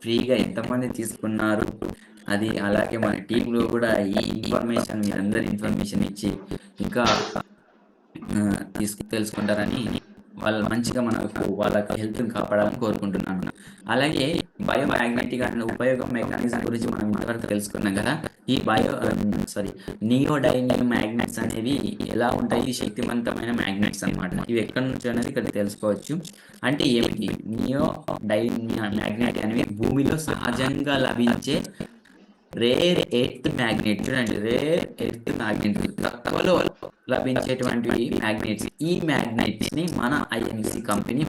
ఫ్రీగా ఎంతమంది తీసుకున్నారు, అది అలాగే మన టీమ్‌లో కూడా ఈ ఇన్ఫర్మేషన్ మీరందరూ ఇన్ఫర్మేషన్ ఇచ్చి ఇంకా తెలుసుకుంటారని వాళ్ళు మంచిగా మనకు వాళ్ళ హెల్త్‌ని కాపాడాలని కోరుకుంటున్నాను. అలాగే బయోమాగ్నెటిక్ అనే ఉపయోగం మెకానిజం గురించి మనం ఇంతవరకు తెలుసుకున్నాం కదా. ఈ నియోడైమియం మ్యాగ్నెట్స్ అనేవి ఎలా ఉంటాయి? శక్తివంతమైన మ్యాగ్నెట్స్ అన్నమాట. ఇవి ఎక్కడి నుంచి అనేది ఇక్కడ తెలుసుకోవచ్చు. అంటే ఏమిటి? నియోడైమియం మ్యాగ్నెట్ అనేవి భూమిలో సహజంగా లభించే రేర్ ఎర్త్ మ్యాగ్నెట్. చూడండి, రేర్ ఎర్త్ మ్యాగ్నెట్ తక్కువలో లభించేటువంటి మ్యాగ్నెట్స్. ఈ మ్యాగ్నెట్స్ ని మన ఐఎంసి కంపెనీ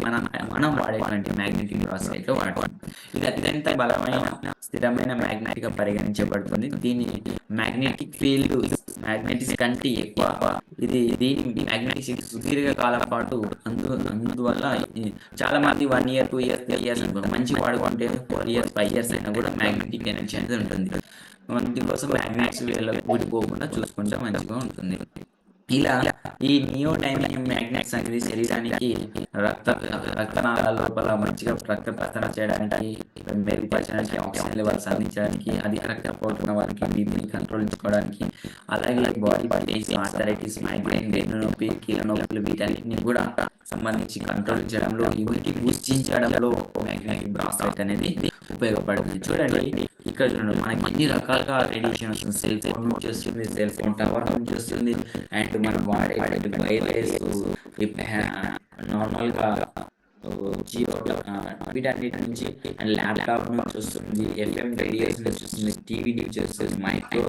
మనం వాడేటువంటి మ్యాగ్నెటిక్ బ్రాస్లైట్ లో వాడుతుంది. ఇది అత్యంత బలమైన, స్థిరమైన మ్యాగ్నెట్ గా పరిగణించబడుతుంది. దీని మ్యాగ్నెటిక్ ఫీల్డ్ మ్యాగ్నెటిక్ కంటే ఎక్కువ. దీని మ్యాగ్నెటిక్ సుదీర్ఘ కాలం పాటు అందువల్ల చాలా మంది 1 year, 2 years, 3 years మంచి వాడుకుంటే 4 years, 5 years అయినా కూడా మ్యాగ్నెటిక్ ఎనర్జీ అనేది ఉంటుంది. అందుకోసం మ్యాగ్నెట్స్ ఊడిపోకుండా చూసుకుంటే మంచిగా ఉంటుంది. ఇలా ఈ నియోడైమియం మ్యాగ్నెట్స్ అనేది శరీరానికి రక్తనాళాల లోపల మంచిగా రక్త ప్రసరణ చేయడానికి, మెరుగుపరచడానికి, ఆక్సిజన్ లెవెల్స్ అందించడానికి, అధిక రక్తపోటు ఉన్న వారికి బీపీని కంట్రోలించుకోవడానికి, అలాగే బాడీ పెయిన్స్, ఆర్థరైటిస్, మైగ్రేన్, వెన్ను నొప్పి, కీళ్ళ నొప్పులు వీటన్నిటిని కూడా సంబంధించి కంట్రోల్ చేయడంలో, ఇమ్యూనిటీ బూస్ట్ చేయడంలో మ్యాగ్నెటిక్ బ్రాస్లైట్ అనేది ఉపయోగపడుతుంది. చూడండి, ఇక్కడ చూడండి మనకి ఎన్ని రకాలుగా రేడియేషన్ వస్తుంది. సెల్ ఫోన్ నుంచి వస్తుంది, సెల్ ఫోన్ టవర్ నుంచి వస్తుంది, అండ్ మనం వాడే వైర్లెస్ నార్మల్గా జియో వీటన్నిటి నుంచి, అండ్ ల్యాప్టాప్ నుంచి వస్తుంది, ఎఫ్ఎం రేడియోస్ నుంచి వస్తుంది, టీవీ నుంచి వస్తుంది, మైక్రో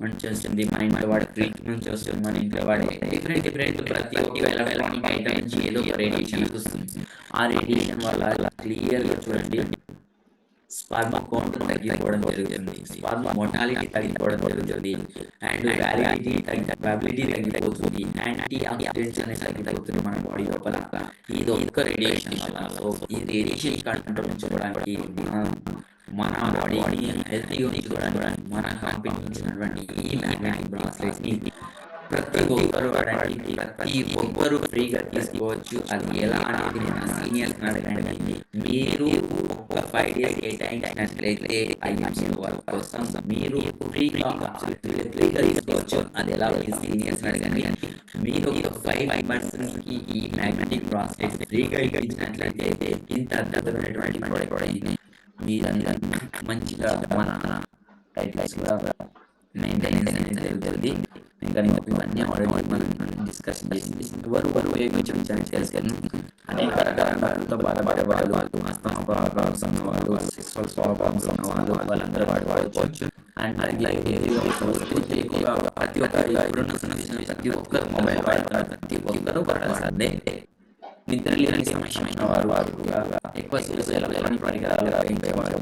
నుంచి వస్తుంది, మన ఇంట్లో వాడే ఫ్రిడ్జ్ నుంచి వస్తుంది, మన ఇంట్లో వాడే డిఫరెంట్ ప్రతి ఒక్క ఎలక్ట్రానిక్ ఐటమ్ నుంచి ఏదో ఒక రేడియేషన్ వస్తుంది. ఆ రేడియేషన్ వల్ల క్లియర్గా చూడండి స్పర్మ్ కౌంట్ తగ్గిపోవడం జరుగుతుంది, స్పర్మ్ మోర్టాలిటీ తగ్గిపోవడం జరుగుతుంది, అండ్ వ్యాలిడిటీ వ్యాబిలిటీ తగ్గిపోతుంది, యాంటీ ఆక్సిడెంట్స్ అనేది తగ్గుతుంది మన బాడీ లోపల. ఇది ఒక్క రేడియేషన్ వల్ల. సో ఈ రేడియేషన్ కంట్రోల్ ఉంచుకోవడానికి మన బాడీని హెల్తీగా ఉంచుకోవడానికి మన కంపెనీ ఇచ్చినటువంటి ఈ మ్యాగ్నెటిక్ బ్రాస్లెట్స్ ని ప్రతి ఒక్కరు వాడండి, ప్రతి ఒక్కరు ఫ్రీగా తీసుకోవచ్చు. అది ఎలా అనేది మన సీనియర్స్ అడగండి. మీరు ఒక 5 days కేటాయించినట్లయితే ఐఎంసీ వర్క్ కోసం మీరు ఫ్రీగా తీసుకోవచ్చు. అది ఎలా సీనియర్స్ అడగండి. మీరు ఒక 5 members కి ఈ మ్యాగ్నెటిక్ బ్రాస్లెట్ ఫ్రీగా ఇచ్చినట్లయితే ఇంత అద్భుతమైనటువంటి ప్రోడక్ట్ అయింది. మీరందరూ మంచిగా మన టైటిల్స్ కూడా మెయింటెనెన్స్ అనేది జరుగుతుంది. ఇంకా ఇవన్నీ ఆల్రెడీ మనం డిస్కస్ చేసింది. ఎవరు ఉపయోగించాలని తెలుసుకొని అనేక రకాల బాధపడే వాళ్ళు, ఆస్తమా ప్రాబ్లమ్స్ ఉన్న వాళ్ళు, సెక్సువల్ ప్రాబ్లమ్స్ ఉన్న వాళ్ళు, వాళ్ళందరూ వాడుకోవచ్చు. అండ్ అలాగే ఎక్కువగా ప్రతి ఒక్కరు మొబైల్ వాడతారు, ప్రతి ఒక్కరు వాడాల్సిందే. నిద్ర లేని సమస్య అయిన వారు ఎక్కువ ఎలక్ట్రానిక్ పరికరాలు ఉపయోగించేవారు,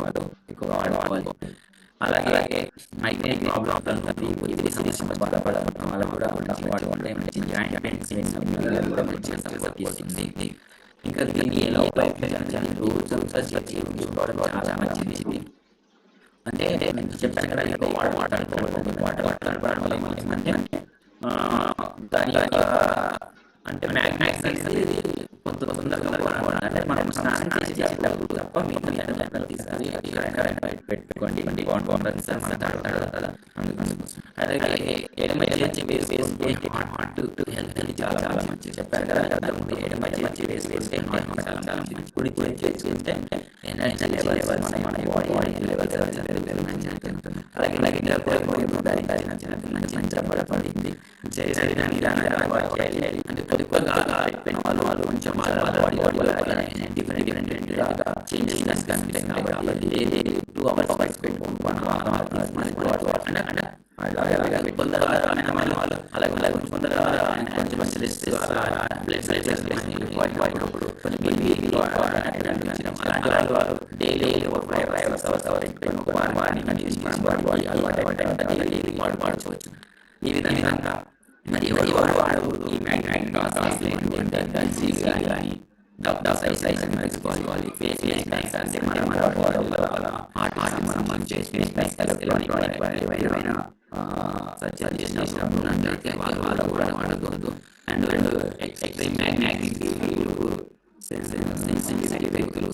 వాళ్ళు ఎక్కువగా వాడుకోవాలి. అలాగే మైగ్రేన్ ప్రాబ్లమ్ సమస్య బాధపడాలన్న వాళ్ళు కూడా వాడుకుంటే మంచి జాయింట్ పెయిన్స్ మంచిగా సపోర్ట్ చేస్తుంది. ఇంకా దీన్ని ఎలా ఉపయోగించాలి రోజు చూసుకోవడం చాలా మంచిది. అంటే నేను చెప్పాను కదా, ఎక్కువ వాటర్ వల్ల ఏమవుతుందంటే దాని యొక్క అంటే మ్యాగ్నెట్స్ అనేది అంటే మనం స్నానం చేసేటప్పుడు తప్ప మిగతా తీసారి పెట్టుకోండి. అలాగే ఎడమ వేసుకుంటే హార్ట్ హెల్త్ అని చాలా మంచి చెప్పారు కదా. ఎడమ వేసుకుంటే చాలా మంచి. కుడి చేసుకుంటే ఎనర్జీ లెవెల్స్ మన బాడీ లెవెల్స్ అలాగే మంచిగా పడపడింది. శరీరాన్ని వాళ్ళు కొంచెం డిఫరెంట్ చేంజెస్ కాబట్టి 2 hours పెట్టుకుంటాం. కొంచెం స్ట్రెస్ డైలీ ఒక 5 hours వాడుకోవచ్చు. ఈ విధంగా మరి ఎవరు వాడకూడదు ఈ మ్యాగ్నెటిక్ బ్రాస్లెట్ కానీ పెట్టుకోవాలి. ఫేస్ ప్యాక్స్ అంటే మనం వాడడం వల్ల మనం ఏమైనా సర్జరీ చేసినప్పుడు ఉన్నట్లయితే వాళ్ళు కూడా వాడకూడదు. అండ్ ఎక్స్ట్రీమ్ మ్యాగ్నెటిక్ సెన్సిటివ్ వ్యక్తులు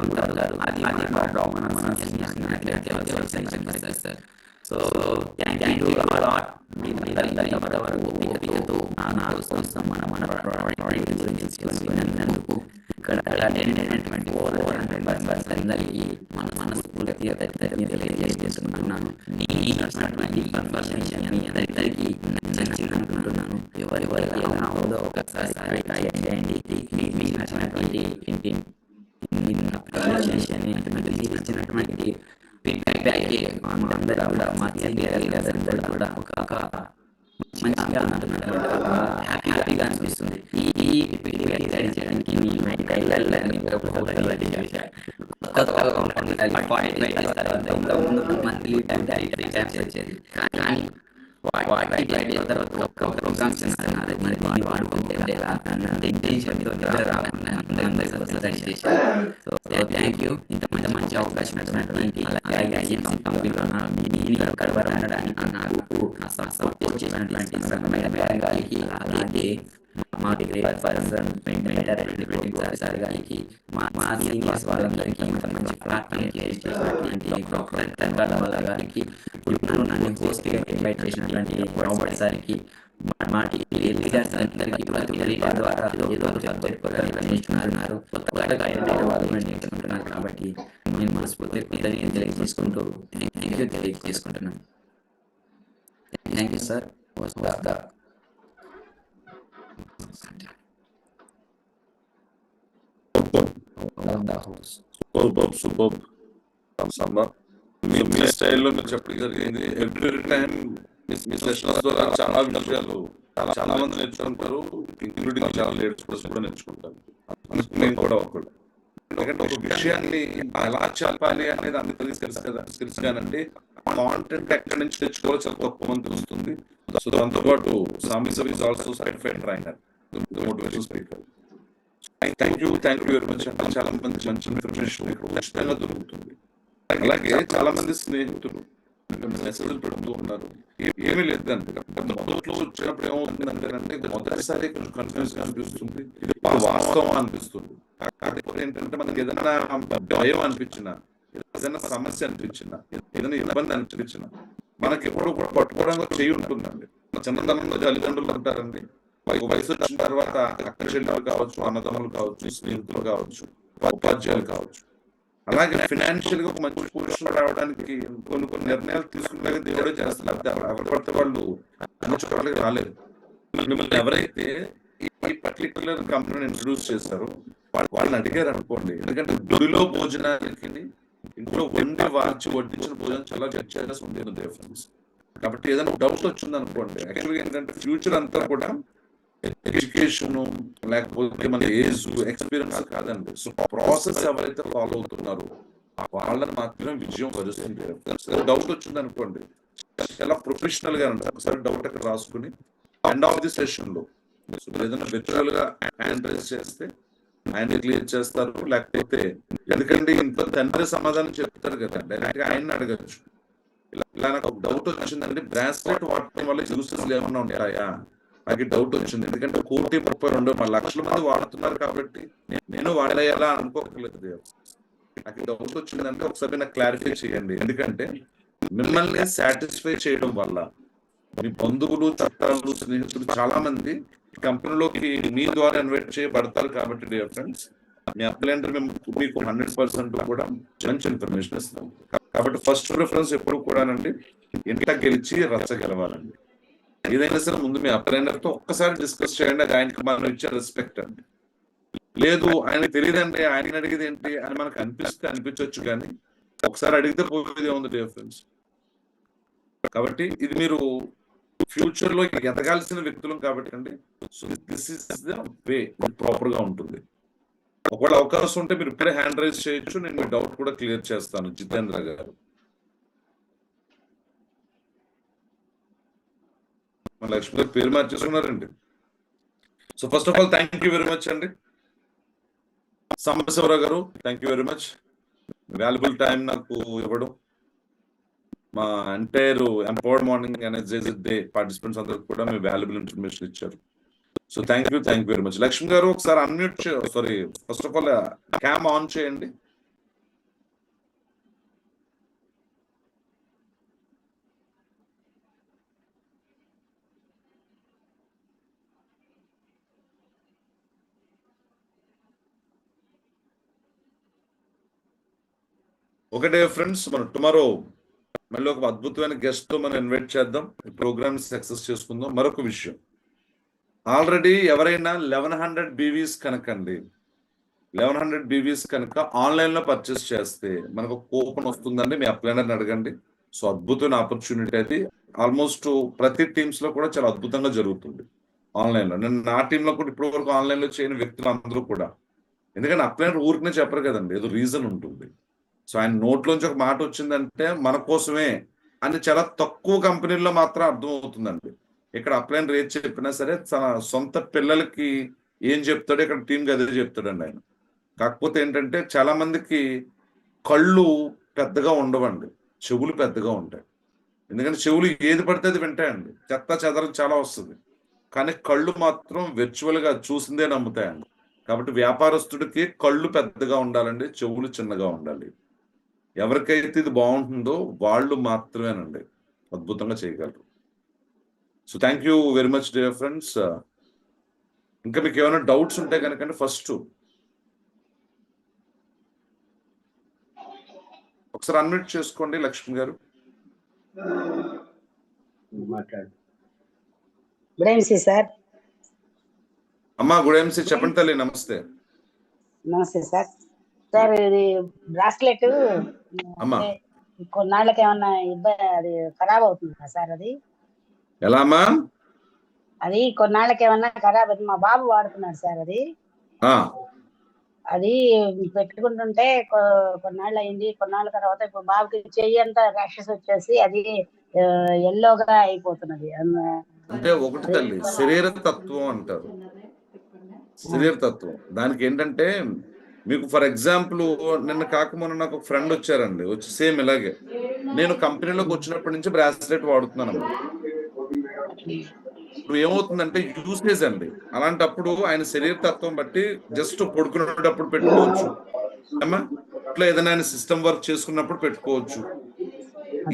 ఉంటారు కదా, అది మనం చేసినట్లయితే. So thank you lot. విన్నందుకు ఇక్కడ అటెండ్ అందరికీ మన మనస్ఫూర్తిగా తెలియజేస్తున్నాను. నేనటువంటి ఇన్ఫర్మేషన్ అందరికీ నచ్చిందనుకుంటున్నాను. ఎవరెవరికి ఎలా ఉందో ఒకసారి ట్రై చేయండి. మీకు నచ్చినటువంటి నచ్చినటువంటి అందరూ కూడా మా అందరూ కూడా ఒక మంచిగా హ్యాపీగా అనిపిస్తుంది. ఈ చేయడానికి వచ్చేది కానీ ప్రోగ్రామ్స్ ఇస్తున్నారు. మరి దీన్ని వాడుకుంటే సో థ్యాంక్ యూ. ఇంత మంచి అవకాశం ఇచ్చినటువంటి అలాగే ఉండడానికి నాకు సపోర్ట్ చేసినటువంటి గారికి అలాగే మా పర్సన్ సార్ గారికి మా సీనియర్స్ వాళ్ళందరికీ ఇంత మంచి ప్లాట్ఫామ్ చేసినటువంటి వాళ్ళ గారికి ఇప్పుడు నన్ను పోస్ట్గా ఇన్వైట్ చేసినటువంటి రాబర్ట్ సార్కి మా లీడర్స్ అందరికీ ద్వారా నేర్చుకున్నారు. కొత్తగా వాళ్ళు నేర్చుకుంటున్నారు కాబట్టి నేను మనస్ఫూర్తిగా తెలియజేసుకుంటూ తెలియజేసుకుంటున్నాను. Thank you sir. Super summer మీ స్టైల్లో మీరు చెప్పడం జరిగింది. ఎవ్రీ టైం మీ సెషన్స్ ద్వారా చాలా విషయాలు చాలా మంది నేర్చుకుంటారు, ఇంక్లూడింగ్ చాలా లేడీస్ కూడా నేర్చుకుంటారు. నేను కూడా ఒకడు ఎందుకంటే ఒక విషయాన్ని ఎలా చెప్పాలి అనేది అందరికీ తెలుసు కదా, తెలుసు కానంటే కాంటెంట్ ఎక్కడి నుంచి తెచ్చుకోవాలో చాలా తక్కువ మంది తెలుస్తుంది. సో దాంతోపాటు సామి sir is also certified trainer, motivation speaker. Thank you very much అంటే చాలా మంది మంచి ఇన్ఫర్మేషన్ ఇక్కడ ఉచితంగా దొరుకుతుంది. అలాగే చాలా మంది స్నేహితులు మెసేజ్లు పెడుతూ ఉన్నారు. ఏమీ లేదండి, మొదట్లో వచ్చినప్పుడు ఏమవుతుంది అంటే మొదటిసారి కొంచెం కన్ఫ్యూజ్ అనిపిస్తుంది, ఇది వాస్తవం అనిపిస్తుంది. కాకపోతే ఏంటంటే మనకి ఏదైనా భయం అనిపించినా, ఏదైనా సమస్య అనిపించినా, ఏదైనా ఇబ్బంది అనిపించినా మనకి ఎప్పుడు కూడా పట్టుకోవడానికి చేయి ఉంటుందండి. చిన్నతనంలో తల్లిదండ్రులు ఉంటారండి, వయసు వచ్చిన తర్వాత అక్క చెల్లెలు కావచ్చు, అన్నదమ్ములు కావచ్చు, స్నేహితులు కావచ్చు, ఉపాధ్యాయులు కావచ్చు. అలాగే ఫైనాన్షియల్ గా ఒక మంచి పొజిషన్ రావడానికి కొన్ని నిర్ణయాలు తీసుకున్నాక దేవుడే చేస్తున్నారు. ఎవరు పడితే వాళ్ళు మంచి చోట్లకి రాలేదు. మిమ్మల్ని ఎవరైతే ఈ పర్టికులర్ కంపెనీని ఇంట్రడ్యూస్ చేశారో వాళ్ళని అడిగారు అనుకోండి, ఎందుకంటే గుడిలో భోజనానికి ఇంట్లో వండి వార్చి వడ్డించిన భోజనం చాలా వ్యత్యాసం ఉంటుంది ఫ్రెండ్స్. కాబట్టి ఏదైనా డౌట్ వచ్చింది అనుకోండి, యాక్చువల్గా ఏంటంటే ఫ్యూచర్ అంతా కూడా ఎడ్యుకేషన్ లేకపోతే మన ఏజ్ ఎక్స్పీరియన్స్ కాదండి. సో ప్రాసెస్ ఎవరైతే ఫాలో అవుతున్నారో వాళ్ళని మాత్రమే విజయం వరుస్తుంది. డౌట్ వచ్చింది అనుకోండి, చాలా ప్రొఫెషనల్ గా ఉంటారు. ఒకసారి డౌట్ అక్కడ రాసుకుని ఎండ్ ఆఫ్ ది సెషన్ లో ఏదైనా విర్చువల్ గా హ్యాండ్ రైజ్ చేస్తే ఆయన క్లియర్ చేస్తారు. లేకపోతే ఎందుకంటే ఇంట్లో తండ్రి సమాధానం చెప్తారు కదా, డైరెక్ట్ గా ఆయన అడగచ్చు. ఇలా నాకు ఒక డౌట్ వచ్చిందండి, బ్రాస్లెట్ వాడటం వల్ల యూసెస్ ఏమన్నా ఉంటాయా, నాకు డౌట్ వచ్చింది. ఎందుకంటే 1,32 లక్షల మంది వాడుతున్నారు కాబట్టి నేను వాడేయాలా అనుకోకలేదు. నాకు డౌట్ వచ్చిందంటే ఒకసారి నాకు క్లారిఫై చేయండి. ఎందుకంటే మిమ్మల్ని సాటిస్ఫై చేయడం వల్ల మీ బంధువులు, చుట్టాలు, స్నేహితులు చాలా మంది కంపెనీలోకి మీ ద్వారా ఇన్వైట్ చేయబడతారు. కాబట్టి డియర్ ఫ్రెండ్స్, మీ అప్లైండర్ మేము మీకు 100% కూడా మంచి ఇన్ఫర్మేషన్ ఇస్తాం. కాబట్టి ఫస్ట్ ప్రిఫరెన్స్ ఎప్పుడు కూడానండి ఇంట గెలిచి రచ్చ గెలవాలండి. ఏదైనా సరే ముందు మీ అప్లైనర్ తో ఒక్కసారి డిస్కస్ చేయండి, అది ఆయనకి మనం ఇచ్చే రెస్పెక్ట్ అండి. లేదు ఆయనకి తెలియదండి, ఆయన అడిగేది ఏంటి అని మనకు అనిపించవచ్చు, కానీ ఒకసారి అడిగితే పోయేది ఏముంది డియర్ ఫ్రెండ్స్. కాబట్టి ఇది మీరు ఫ్యూచర్ లో ఎదగాల్సిన వ్యక్తులం కాబట్టి అండి, so this is the way proper గా ఉంటుంది. ఒకవేళ అవకాశం ఉంటే మీరు ఇప్పుడే హ్యాండ్ రైజ్ చేయొచ్చు, నేను మీ డౌట్ కూడా క్లియర్ చేస్తాను. జితేంద్ర గారు, మన లక్ష్మి గారు పేరు మార్చేసుకున్నారండి. So first of all thank you very much అండి. Sambasivarao garu, thank you very much, valuable time నాకు ఇవ్వడం. మా entire empowered morning energised day participants అందరికి కూడా మీ వాల్యుబుల్ ఇన్ఫర్మేషన్ ఇచ్చారు. So thank you very much. Lakshmi garu ఒకసారి unmute, sorry first of all cam on చేయండి. ఒకటే ఫ్రెండ్స్, మనం టుమారో మళ్ళీ ఒక అద్భుతమైన గెస్ట్ తో మనం ఇన్వైట్ చేద్దాం, ఈ ప్రోగ్రామ్ సక్సెస్ చేసుకుందాం. మరొక విషయం, ఆల్రెడీ ఎవరైనా 1100 BVs కనుకండి, 1100 BVs కనుక ఆన్లైన్ లో పర్చేస్ చేస్తే మనకు కూపన్ వస్తుందండి. మీ అప్లైనర్ని అడగండి. సో అద్భుతమైన ఆపర్చునిటీ అది. ఆల్మోస్ట్ ప్రతి టీమ్స్ లో కూడా చాలా అద్భుతంగా జరుగుతుంది ఆన్లైన్ లో. నేను నా టీంలో కూడా ఇప్పటి వరకు ఆన్లైన్ లో చేయని వ్యక్తులు అందరూ కూడా, ఎందుకంటే అప్లైనర్ ఊరికనే చెప్పరు కదండి, ఏదో రీజన్ ఉంటుంది. సో ఆయన నోట్లోంచి ఒక మాట వచ్చిందంటే మన కోసమే అని చాలా తక్కువ కంపెనీల్లో మాత్రం అర్థం అవుతుందండి. ఇక్కడ అప్లైనర్ ఏది చెప్పినా సరే తన సొంత పిల్లలకి ఏం చెప్తాడో ఇక్కడ టీంకి అదే చెప్తాడండి ఆయన. కాకపోతే ఏంటంటే చాలా మందికి కళ్ళు పెద్దగా ఉండవండి, చెవులు పెద్దగా ఉంటాయి. ఎందుకంటే చెవులు ఏది పడితే అది వింటాయండి, చెత్త చెదరం చాలా వస్తుంది. కానీ కళ్ళు మాత్రం విర్చువల్ గా చూసిందే నమ్ముతాయండి. కాబట్టి వ్యాపారస్తుడికి కళ్ళు పెద్దగా ఉండాలండి, చెవులు చిన్నగా ఉండాలి. ఎవరికైతే ఇది బాగుంటుందో వాళ్ళు మాత్రమేనండి అద్భుతంగా చేయగలరు. So thank you very much dear friends. ఇంకా మీకు ఏమైనా డౌట్స్ ఉంటే కనుక ఫస్ట్ ఒకసారి అన్మ్యూట్ చేసుకోండి లక్ష్మి గారు. సార్ అమ్మా గుడ్ ఈవినింగ్, చెప్పండి తల్లి. నమస్తే. నమస్తే సార్. సార్ ఇది బ్రాస్లెట్ అమ్మా కొన్నాళ్ళకి ఏమన్నా ఇబ్బంది, అది ఖరాబ్ అవుతుందా సార్? అది ఎలా అమ్మా? అది కొన్నాళ్ళకి ఏమన్నా ఖరాబ్ అవుతుంది. మా బాబు వాడుతున్నాడు సార్, అది పెట్టుకుంటుంటే కొన్నాళ్ళు అయింది. కొన్నాళ్ళ తర్వాత ఇప్పుడు బాబుకి చెయ్యి అంతా ర్యాషెస్ వచ్చేసి అది ఎల్లోగా అయిపోతున్నది. అంటే ఒకటి అదే తల్లి, శరీర తత్వం అంటారు. శరీర తత్వం దానికి ఏంటంటే, మీకు ఫర్ ఎగ్జాంపుల్ నిన్న కాకముందు నాకు ఒక ఫ్రెండ్ వచ్చారండి, వచ్చి సేమ్ ఇలాగే నేను కంపెనీలోకి వచ్చినప్పటి నుంచి బ్రాస్లెట్ వాడుతున్నాను. ఇప్పుడు ఏమవుతుందంటే యూసేజ్ అండి, అలాంటప్పుడు ఆయన శరీర తత్వం బట్టి జస్ట్ పడుకునేటప్పుడు పెట్టుకోవచ్చు అమ్మా, ఇట్లా ఏదైనా ఆయన సిస్టమ్ వర్క్ చేసుకున్నప్పుడు పెట్టుకోవచ్చు.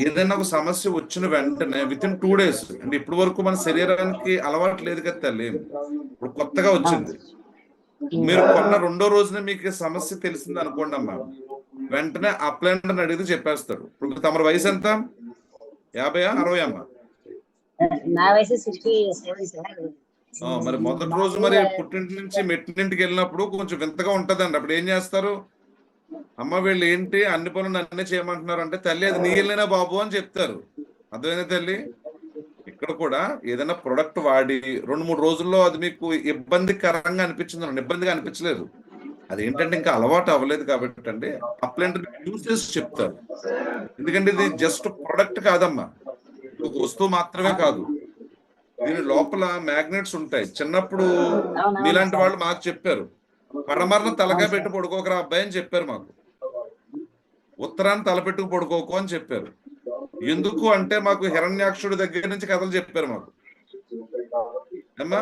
ఏదైనా ఒక సమస్య వచ్చిన వెంటనే విత్ ఇన్ 2 days, అంటే ఇప్పటి వరకు మన శరీరానికి అలవాటు లేదు కదా తల్లి, ఇప్పుడు కొత్తగా వచ్చింది. మీరు కొన్న 2వ రోజున మీకు సమస్య తెలిసింది అనుకోండి అమ్మా, వెంటనే అప్లైనర్ అడిగితే చెప్పేస్తాడు. ఇప్పుడు తమ వయసు ఎంత? 50 60 అమ్మా? నా వయసు 67. మరి మొదటి రోజు మరి పుట్టింటి నుంచి మెట్టింటికి వెళ్ళినప్పుడు కొంచెం వింతగా ఉంటదండి. అప్పుడు ఏం చేస్తారు? అమ్మ వీళ్ళు ఏంటి అన్ని పనులు నన్నే చేయమంటున్నారు అంటే, తల్లి అది నీ వెళ్ళినా బాబు అని చెప్తారు. అర్థమైనా తల్లి? ఇక్కడ కూడా ఏదైనా ప్రొడక్ట్ వాడి 2-3 రోజుల్లో అది మీకు ఇబ్బందికరంగా అనిపించింది, ఇబ్బందిగా అనిపించలేదు, అదేంటంటే ఇంకా అలవాటు అవ్వలేదు కాబట్టి అండి అప్లైనర్ యూజ్ చేసి చెప్తారు. ఎందుకంటే ఇది జస్ట్ ప్రొడక్ట్ కాదమ్మా, ఒక వస్తువు మాత్రమే కాదు, దీని లోపల మ్యాగ్నెట్స్ ఉంటాయి. చిన్నప్పుడు మీలాంటి వాళ్ళు మాకు చెప్పారు, పడమరన తలకాయ పెట్టి పడుకోకరా అబ్బాయి అని చెప్పారు మాకు, ఉత్తరాన్ని తలపెట్టుకు పడుకోకు అని చెప్పారు. ఎందుకు అంటే మాకు హిరణ్యాక్షుడి దగ్గర నుంచి కథలు చెప్పారు మాకు అమ్మా,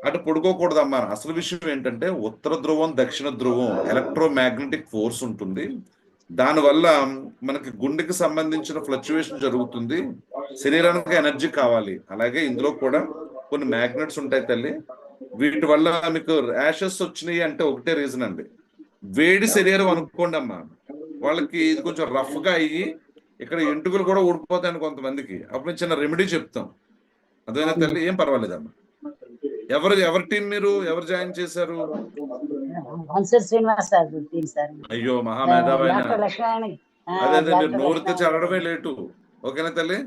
అటు పడుకోకూడదమ్మా. అసలు విషయం ఏంటంటే ఉత్తర ధ్రువం దక్షిణ ధ్రువం ఎలక్ట్రోమాగ్నెటిక్ ఫోర్స్ ఉంటుంది, దానివల్ల మనకి గుండెకి సంబంధించిన ఫ్లక్చువేషన్ జరుగుతుంది, శరీరానికి ఎనర్జీ కావాలి. అలాగే ఇందులో కూడా కొన్ని మ్యాగ్నెట్స్ ఉంటాయి తల్లి, వీటి వల్ల మీకు ర్యాషెస్ వచ్చినాయి అంటే ఒకటే రీజన్ అండి, వేడి శరీరం అనుకోండి అమ్మా, వాళ్ళకి ఇది కొంచెం రఫ్ గా అయ్యి ఇక్కడ ఎంటుకలు కూడా ఊడిపోతాయని కొంతమందికి, అప్పుడు చిన్న రెమెడీ చెప్తాం. అదేనా తల్లి? ఏం పర్వాలేదమ్మా. ఎవరి టీం మీరు ఎవరు జాయిన్ చేశారు? అయ్యో మహామేధావి, అదే మీరు నోరు చదవడమే లేటు. ఓకేనా తల్లి?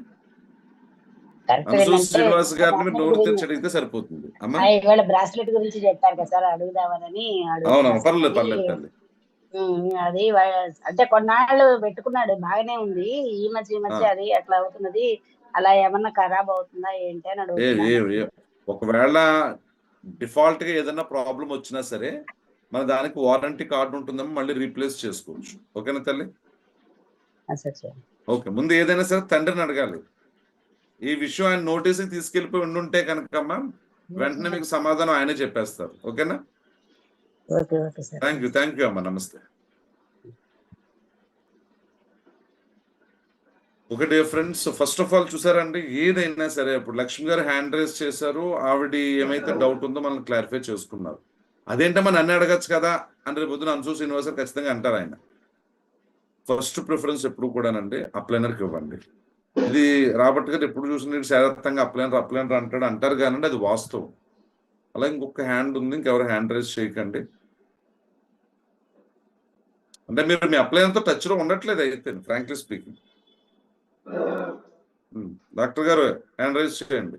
అన్సూ శ్రీనివాస్ గారిని మీరు నోరు తెరిచి అడిగితే సరిపోతుంది అమ్మా. బ్రాస్లెట్ గురించి చెప్పారు కదా సార్, అడుగుదామని. అవునమ్మా, పర్లేదు పర్లేదు తల్లి. అది అంటే కొన్నాళ్ళు పెట్టుకున్నాడు, బాగానే ఉంది. ఈ మధ్య అది అట్లా అవుతున్నది, అలా ఏమన్నా ఖరాబ్ అవుతుందా ఏంటి అని అడుగుతున్నా. ఒకవేళ డిఫాల్ట్ గా ఏదైనా ప్రాబ్లం వచ్చినా సరే మన దానికి వారంటీ కార్డు ఉంటుందమ్మా, మళ్ళీ రీప్లేస్ చేసుకోవచ్చు. ఓకేనా తల్లి? ఓకే, ముందు ఏదైనా సరే తండ్రిని అడగాలి. ఈ విషయం ఆయన నోటీస్కి తీసుకెళ్లిపోయి ఉండుంటే కనుకమ్మా వెంటనే మీకు సమాధానం ఆయనే చెప్పేస్తారు. ఓకేనా? థ్యాంక్ యూ అమ్మా, నమస్తే. ఒకటే ఫ్రెండ్స్, ఫస్ట్ ఆఫ్ ఆల్ చూసారండి, ఏదైనా సరే ఇప్పుడు లక్ష్మి గారు హ్యాండ్ రైజ్ చేశారు, ఆవిడ ఏమైతే డౌట్ ఉందో మనం క్లారిఫై చేసుకున్నారు. అదేంటమ్మా నన్ను అడగచ్చు కదా అని రేపు పొద్దున అన్సూ శ్రీనివాస్ గారు ఖచ్చితంగా అంటారు. ఆయన ఫస్ట్ ప్రిఫరెన్స్ ఎప్పుడు కూడానండి అప్లైనర్కి ఇవ్వండి. ఇది రాబర్ట్ గారు ఎప్పుడు చూసిన శారత్తంగా అప్లైనర్ అంటారు కానండి, అది వాస్తవం. అలా ఇంకొక హ్యాండ్ ఉంది, ఇంకెవరు హ్యాండ్ రైజ్ చేయకండి. అంటే మీరు మీ అప్లైనర్తో టచ్లో ఉండట్లేదు అయితే, frankly speaking. Doctor garu hand raise చేయండి,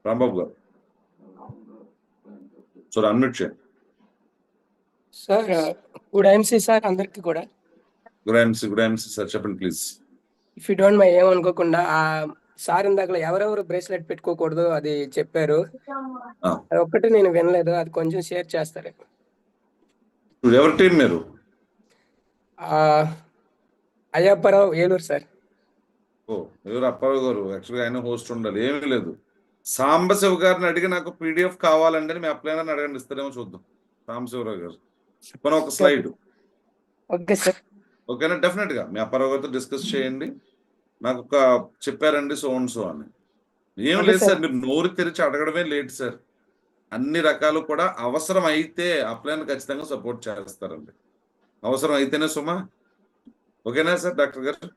రాంబాబు గారు. సార్ అన్మ్యూట్ చేయండి. సార్ గుడ్ ఐఎంసీ సార్, అందరికి కూడా గుడ్ ఐఎంసీ సార్, చెప్పండి please. If you don't mind ఏమనుకోకుండా, సార్ ఇందాక ఎవరెవరు బ్రేస్లెట్ పెట్టుకోకూడదు అది చెప్పారు, అది ఒక్కటి నేను వినలేదు, అది కొంచెం షేర్ చేస్తారు. ఎవరి టీం మీరు? అయ్యప్పరావు, ఏలూరు సార్. ఎవరు? అప్పారావు గారు. యాక్చువల్గా ఆయన హోస్ట్ ఉండాలి. ఏమీ లేదు, సాంబశివ గారిని అడిగి నాకు పీడిఎఫ్ కావాలంటే మీ అప్లైనర్ని అడగండి, ఇస్తారేమో చూద్దాం. సాంబశివరావు గారు చెప్పిన ఒక స్లైడ్. Okay sir. ఓకేనా? డెఫినెట్ గా మీ అప్పారావు గారితో డిస్కస్ చేయండి. నాకు ఒక చెప్పారండి సో అని. ఏం లేదు సార్, మీరు నోరు తెరిచి అడగడమే లేట్ సార్. అన్ని రకాలు కూడా అవసరం అయితే అప్లైనర్ ఖచ్చితంగా సపోర్ట్ చేస్తారండి, అవసరం అయితేనే సుమా. ఓకేనా సార్ డాక్టర్ గారు?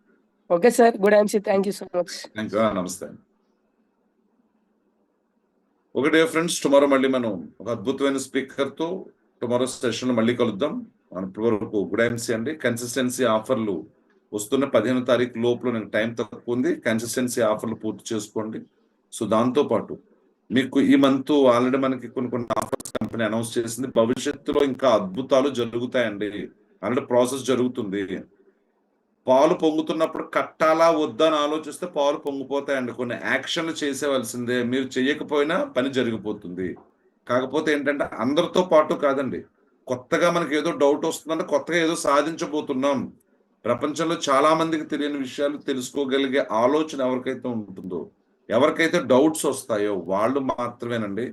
Okay sir, good IMC, thank you so much. Thank you, నమస్తే. ఒకటే ఫ్రెండ్స్, టుమారో మళ్ళీ మనం ఒక అద్భుతమైన స్పీకర్తో టుమారో సెషన్ మళ్ళీ కలుద్దాం. ఇప్పటి వరకు గుడ్ ఐఎంసీ అండి. కన్సిస్టెన్సీ ఆఫర్లు వస్తున్న 15వ తారీఖు లోపల నాకు టైం తక్కువ ఉంది, కన్సిస్టెన్సీ ఆఫర్లు పూర్తి చేసుకోండి. సో దాంతోపాటు మీకు ఈ మంత్ ఆల్రెడీ మనకి కొన్ని ఆఫర్స్ కంపెనీ అనౌన్స్ చేసింది. భవిష్యత్తులో ఇంకా అద్భుతాలు జరుగుతాయండి. అంటే ప్రాసెస్ జరుగుతుంది. పాలు పొంగుతున్నప్పుడు కట్టాలా వద్దా అని ఆలోచిస్తే పాలు పొంగిపోతాయండి. కొన్ని యాక్షన్లు చేసేవలసిందే. మీరు చేయకపోయినా పని జరిగిపోతుంది. కాకపోతే ఏంటంటే అందరితో పాటు కాదండి, కొత్తగా మనకి ఏదో డౌట్ వస్తుందంటే కొత్తగా ఏదో సాధించబోతున్నాం. ప్రపంచంలో చాలా మందికి తెలియని విషయాలు తెలుసుకోగలిగే ఆలోచన ఎవరికైతే ఉంటుందో, ఎవరికైతే డౌట్స్ వస్తాయో వాళ్ళు మాత్రమేనండి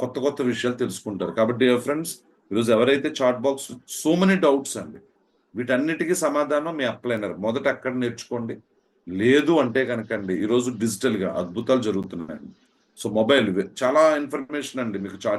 కొత్త కొత్త విషయాలు తెలుసుకుంటారు. కాబట్టి ఫ్రెండ్స్, ఈరోజు ఎవరైతే chat box so many doubts అండి, వీటన్నిటికీ సమాధానం మీ అప్లైనర్ మొదట అక్కడ నేర్చుకోండి. లేదు అంటే కనుకండి ఈరోజు డిజిటల్ గా అద్భుతాలు జరుగుతున్నాయండి. సో మొబైల్ చాలా ఇన్ఫర్మేషన్ అండి మీకు చాట్